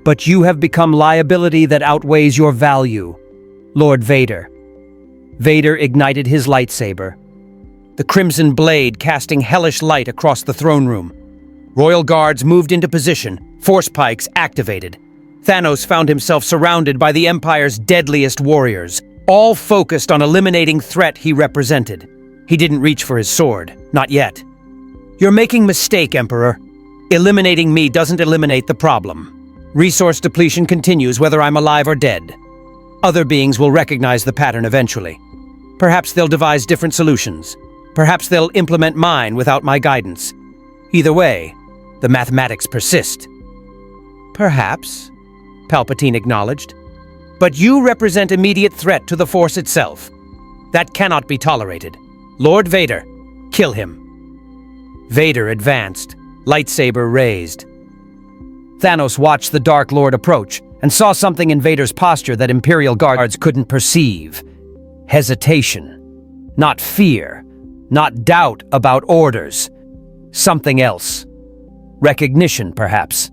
But you have become liability that outweighs your value, Lord Vader. Vader ignited his lightsaber, the crimson blade casting hellish light across the throne room. Royal guards moved into position, force pikes activated. Thanos found himself surrounded by the Empire's deadliest warriors, all focused on eliminating threat he represented. He didn't reach for his sword, not yet. You're making a mistake, Emperor. Eliminating me doesn't eliminate the problem. Resource depletion continues whether I'm alive or dead. Other beings will recognize the pattern eventually. Perhaps they'll devise different solutions. Perhaps they'll implement mine without my guidance. Either way, the mathematics persist. Perhaps, Palpatine acknowledged. But you represent immediate threat to the Force itself. That cannot be tolerated. Lord Vader, kill him. Vader advanced, lightsaber raised. Thanos watched the Dark Lord approach and saw something in Vader's posture that Imperial guards couldn't perceive. Hesitation. Not fear. Not doubt about orders. Something else. Recognition, perhaps.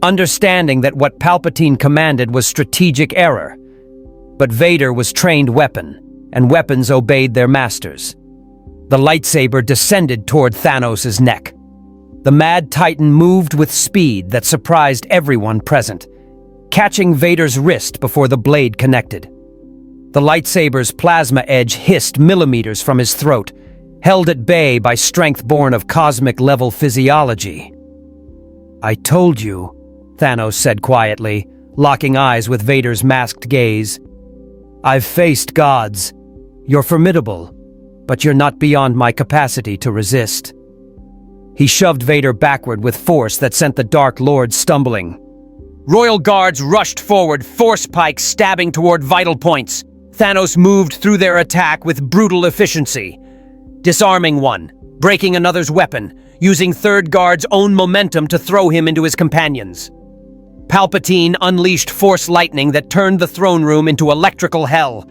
Understanding that what Palpatine commanded was strategic error. But Vader was trained weapon, and weapons obeyed their masters. The lightsaber descended toward Thanos' neck. The Mad Titan moved with speed that surprised everyone present, catching Vader's wrist before the blade connected. The lightsaber's plasma edge hissed millimeters from his throat, held at bay by strength born of cosmic-level physiology. "I told you," Thanos said quietly, locking eyes with Vader's masked gaze. "I've faced gods. You're formidable, but you're not beyond my capacity to resist." He shoved Vader backward with force that sent the Dark Lord stumbling. Royal guards rushed forward, force pikes stabbing toward vital points. Thanos moved through their attack with brutal efficiency, disarming one, breaking another's weapon, using third guard's own momentum to throw him into his companions. Palpatine unleashed force lightning that turned the throne room into electrical hell.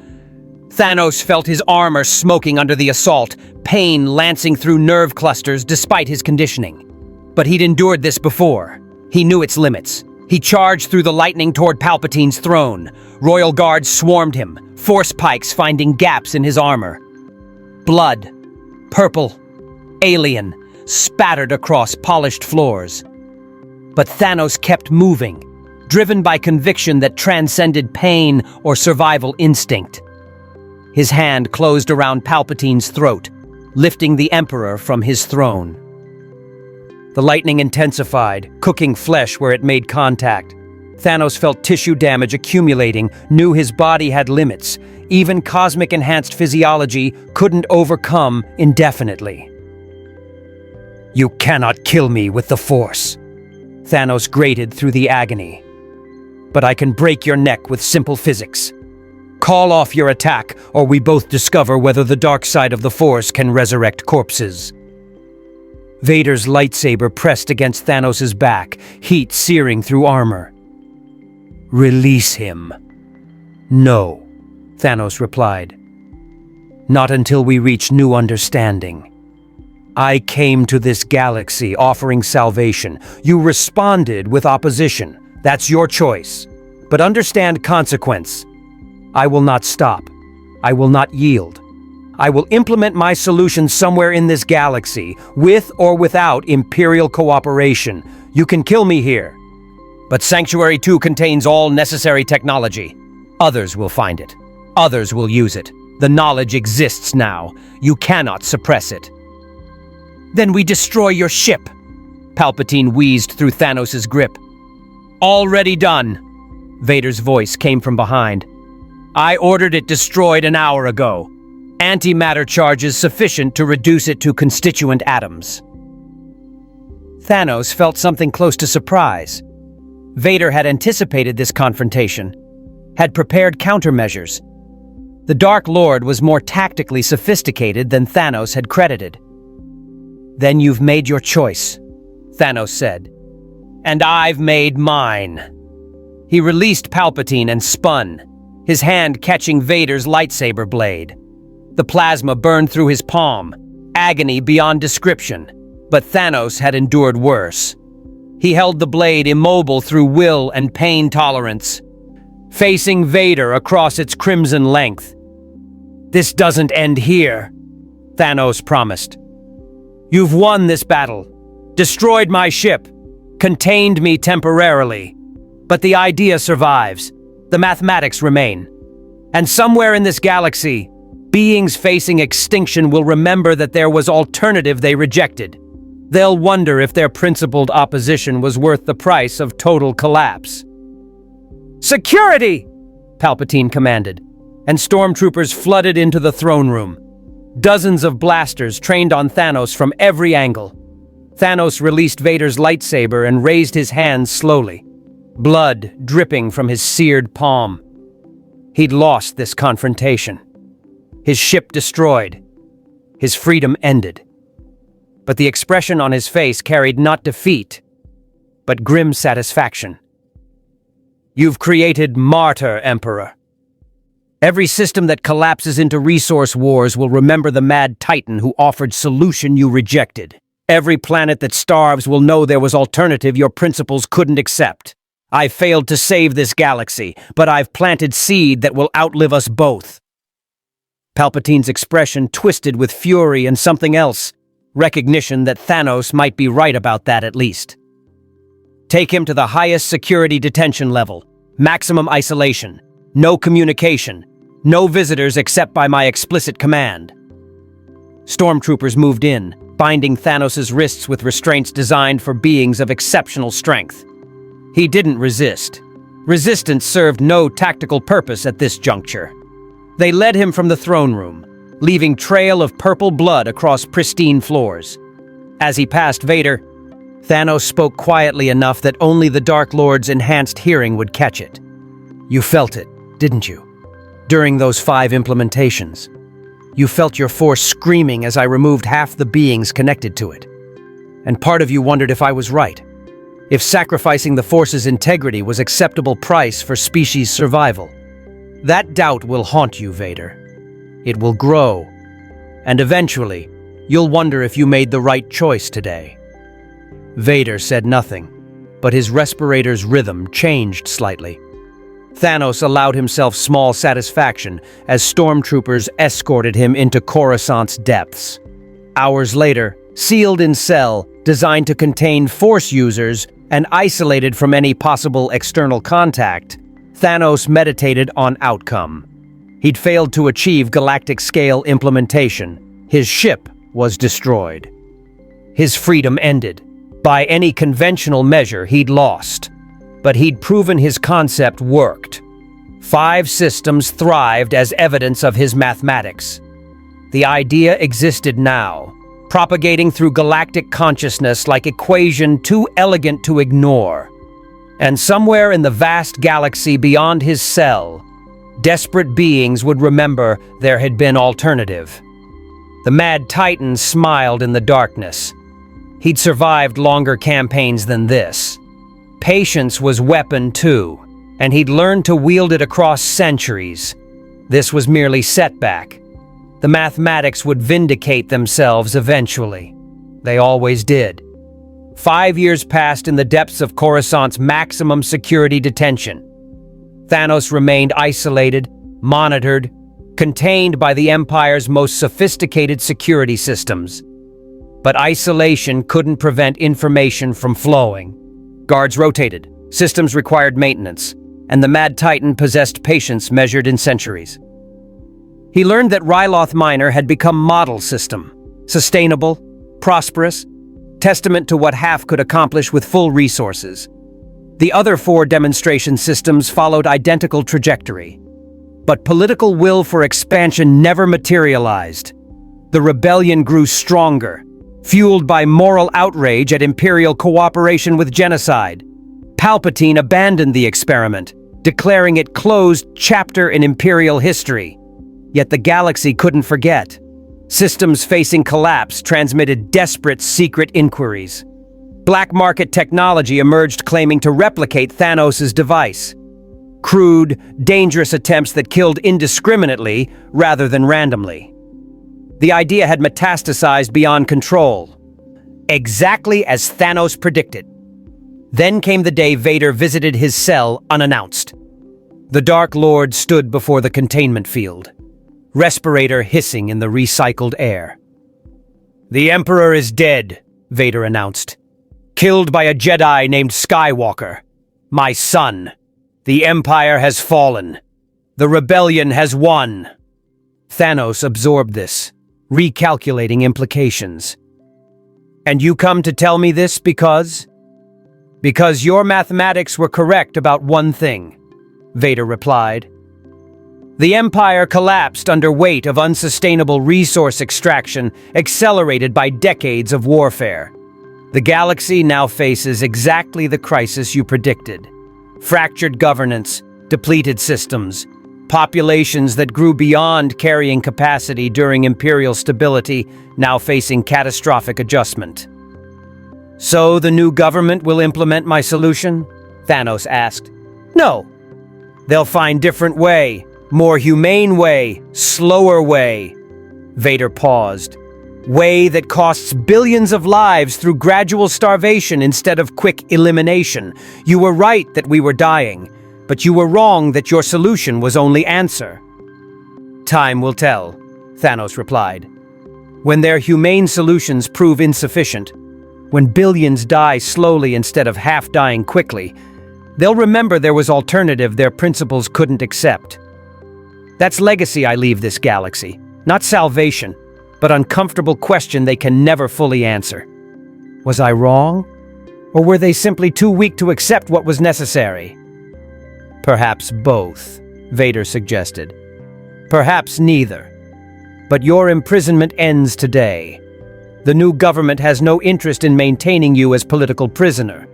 Thanos felt his armor smoking under the assault, pain lancing through nerve clusters despite his conditioning. But he'd endured this before. He knew its limits. He charged through the lightning toward Palpatine's throne. Royal guards swarmed him, force pikes finding gaps in his armor. Blood, purple, alien, spattered across polished floors. But Thanos kept moving, driven by conviction that transcended pain or survival instinct. His hand closed around Palpatine's throat, lifting the Emperor from his throne. The lightning intensified, cooking flesh where it made contact. Thanos felt tissue damage accumulating, knew his body had limits. Even cosmic-enhanced physiology couldn't overcome indefinitely. "You cannot kill me with the Force," Thanos grated through the agony. "But I can break your neck with simple physics. Call off your attack, or we both discover whether the dark side of the Force can resurrect corpses." Vader's lightsaber pressed against Thanos' back, heat searing through armor. "Release him." "No," Thanos replied. "Not until we reach new understanding. I came to this galaxy offering salvation. You responded with opposition. That's your choice. But understand consequence. I will not stop. I will not yield. I will implement my solution somewhere in this galaxy, with or without Imperial cooperation. You can kill me here. But Sanctuary 2 contains all necessary technology. Others will find it. Others will use it. The knowledge exists now. You cannot suppress it." "Then we destroy your ship," Palpatine wheezed through Thanos' grip. "Already done," Vader's voice came from behind. "I ordered it destroyed an hour ago. Antimatter charges sufficient to reduce it to constituent atoms." Thanos felt something close to surprise. Vader had anticipated this confrontation, had prepared countermeasures. The Dark Lord was more tactically sophisticated than Thanos had credited. "Then you've made your choice," Thanos said. "And I've made mine." He released Palpatine and spun, his hand catching Vader's lightsaber blade. The plasma burned through his palm, agony beyond description. But Thanos had endured worse. He held the blade immobile through will and pain tolerance, facing Vader across its crimson length. "This doesn't end here," Thanos promised. "You've won this battle, destroyed my ship, contained me temporarily. But the idea survives. The mathematics remain. And somewhere in this galaxy, beings facing extinction will remember that there was alternative they rejected. They'll wonder if their principled opposition was worth the price of total collapse." "Security!" Palpatine commanded, and stormtroopers flooded into the throne room. Dozens of blasters trained on Thanos from every angle. Thanos released Vader's lightsaber and raised his hands slowly, blood dripping from his seared palm. He'd lost this confrontation. His ship destroyed. His freedom ended. But the expression on his face carried not defeat, but grim satisfaction. "You've created martyr, Emperor. Every system that collapses into resource wars will remember the mad titan who offered solution you rejected. Every planet that starves will know there was alternative your principles couldn't accept. I failed to save this galaxy, but I've planted seed that will outlive us both." Palpatine's expression twisted with fury and something else, recognition that Thanos might be right about that at least. "Take him to the highest security detention level, maximum isolation, no communication, no visitors except by my explicit command." Stormtroopers moved in, binding Thanos' wrists with restraints designed for beings of exceptional strength. He didn't resist. Resistance served no tactical purpose at this juncture. They led him from the throne room, leaving trail of purple blood across pristine floors. As he passed Vader, Thanos spoke quietly enough that only the Dark Lord's enhanced hearing would catch it. "You felt it, didn't you? During those 5 implementations. You felt your force screaming as I removed half the beings connected to it. And part of you wondered if I was right. If sacrificing the Force's integrity was acceptable price for species survival. That doubt will haunt you, Vader. It will grow. And eventually, you'll wonder if you made the right choice today." Vader said nothing, but his respirator's rhythm changed slightly. Thanos allowed himself small satisfaction as stormtroopers escorted him into Coruscant's depths. Hours later, sealed in cell, designed to contain Force users and isolated from any possible external contact, Thanos meditated on outcome. He'd failed to achieve galactic-scale implementation. His ship was destroyed. His freedom ended. By any conventional measure, he'd lost. But he'd proven his concept worked. 5 systems thrived as evidence of his mathematics. The idea existed now, propagating through galactic consciousness like equation too elegant to ignore. And somewhere in the vast galaxy beyond his cell, desperate beings would remember there had been alternative. The Mad Titan smiled in the darkness. He'd survived longer campaigns than this. Patience was weapon too, and he'd learned to wield it across centuries. This was merely setback. The mathematics would vindicate themselves eventually. They always did. 5 years passed in the depths of Coruscant's maximum security detention. Thanos remained isolated, monitored, contained by the Empire's most sophisticated security systems. But isolation couldn't prevent information from flowing. Guards rotated, systems required maintenance, and the Mad Titan possessed patience measured in centuries. He learned that Riylo Minor had become model system, sustainable, prosperous, testament to what half could accomplish with full resources. The other 4 demonstration systems followed identical trajectory. But political will for expansion never materialized. The rebellion grew stronger, fueled by moral outrage at Imperial cooperation with genocide. Palpatine abandoned the experiment, declaring it closed chapter in Imperial history. Yet the galaxy couldn't forget. Systems facing collapse transmitted desperate secret inquiries. Black market technology emerged claiming to replicate Thanos' device. Crude, dangerous attempts that killed indiscriminately rather than randomly. The idea had metastasized beyond control. exactly as Thanos predicted. Then came the day Vader visited his cell unannounced. The Dark Lord stood before the containment field, respirator hissing in the recycled air. "The Emperor is dead," Vader announced. "Killed by a Jedi named Skywalker. My son. The Empire has fallen. The rebellion has won." Thanos absorbed this, recalculating implications. "And you come to tell me this because?" "Because your mathematics were correct about one thing," Vader replied. "The Empire collapsed under weight of unsustainable resource extraction, accelerated by decades of warfare. The galaxy now faces exactly the crisis you predicted. Fractured governance, depleted systems, populations that grew beyond carrying capacity during Imperial stability, now facing catastrophic adjustment." "So the new government will implement my solution?" Thanos asked. "No. They'll find different way, more humane way, slower way." Vader paused. "Way that costs billions of lives through gradual starvation instead of quick elimination. You were right that we were dying, but you were wrong that your solution was only answer." "Time will tell," Thanos replied. "When their humane solutions prove insufficient, when billions die slowly instead of half dying quickly, they'll remember there was alternative their principles couldn't accept. That's legacy I leave this galaxy, not salvation, but uncomfortable question they can never fully answer. Was I wrong? Or were they simply too weak to accept what was necessary?" "Perhaps both," Vader suggested. "Perhaps neither. But your imprisonment ends today. The new government has no interest in maintaining you as political prisoner.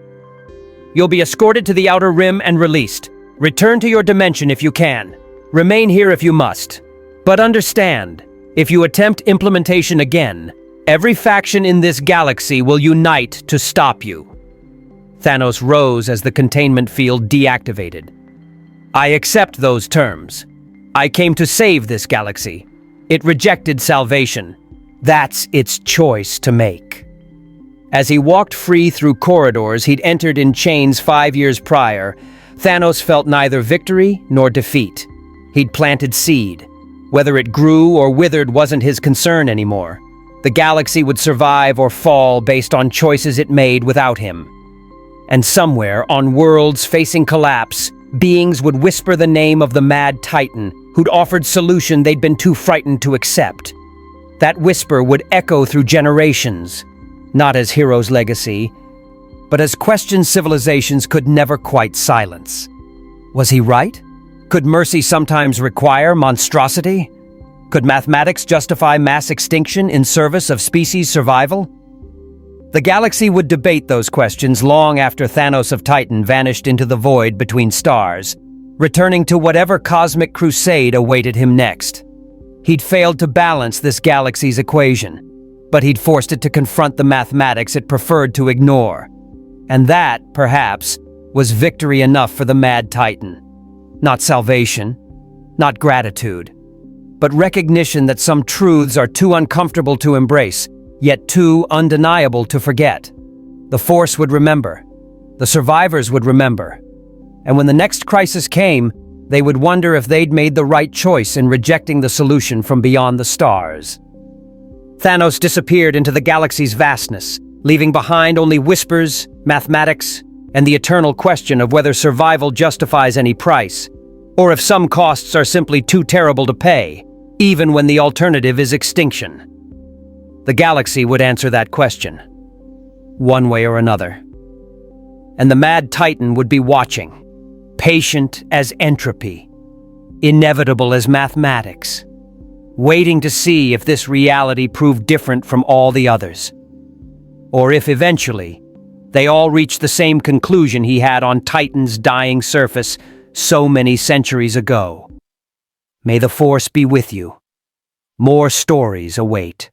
You'll be escorted to the Outer Rim and released. Return to your dimension if you can. Remain here if you must. But understand, if you attempt implementation again, every faction in this galaxy will unite to stop you." Thanos rose as the containment field deactivated. "I accept those terms. I came to save this galaxy. It rejected salvation. That's its choice to make." As he walked free through corridors he'd entered in chains 5 years prior, Thanos felt neither victory nor defeat. He'd planted seed. Whether it grew or withered wasn't his concern anymore. The galaxy would survive or fall based on choices it made without him. And somewhere, on worlds facing collapse, beings would whisper the name of the Mad Titan, who'd offered solution they'd been too frightened to accept. That whisper would echo through generations, not as hero's legacy, but as questions civilizations could never quite silence. Was he right? Could mercy sometimes require monstrosity? Could mathematics justify mass extinction in service of species survival? The galaxy would debate those questions long after Thanos of Titan vanished into the void between stars, returning to whatever cosmic crusade awaited him next. He'd failed to balance this galaxy's equation, but he'd forced it to confront the mathematics it preferred to ignore. And that, perhaps, was victory enough for the Mad Titan. Not salvation, not gratitude, but recognition that some truths are too uncomfortable to embrace, yet too undeniable to forget. The Force would remember. The survivors would remember. And when the next crisis came, they would wonder if they'd made the right choice in rejecting the solution from beyond the stars. Thanos disappeared into the galaxy's vastness, leaving behind only whispers, mathematics, and the eternal question of whether survival justifies any price, or if some costs are simply too terrible to pay, even when the alternative is extinction. The galaxy would answer that question, one way or another. And the Mad Titan would be watching, patient as entropy, inevitable as mathematics, waiting to see if this reality proved different from all the others, or if eventually they all reached the same conclusion he had on Titan's dying surface so many centuries ago. May the Force be with you. More stories await.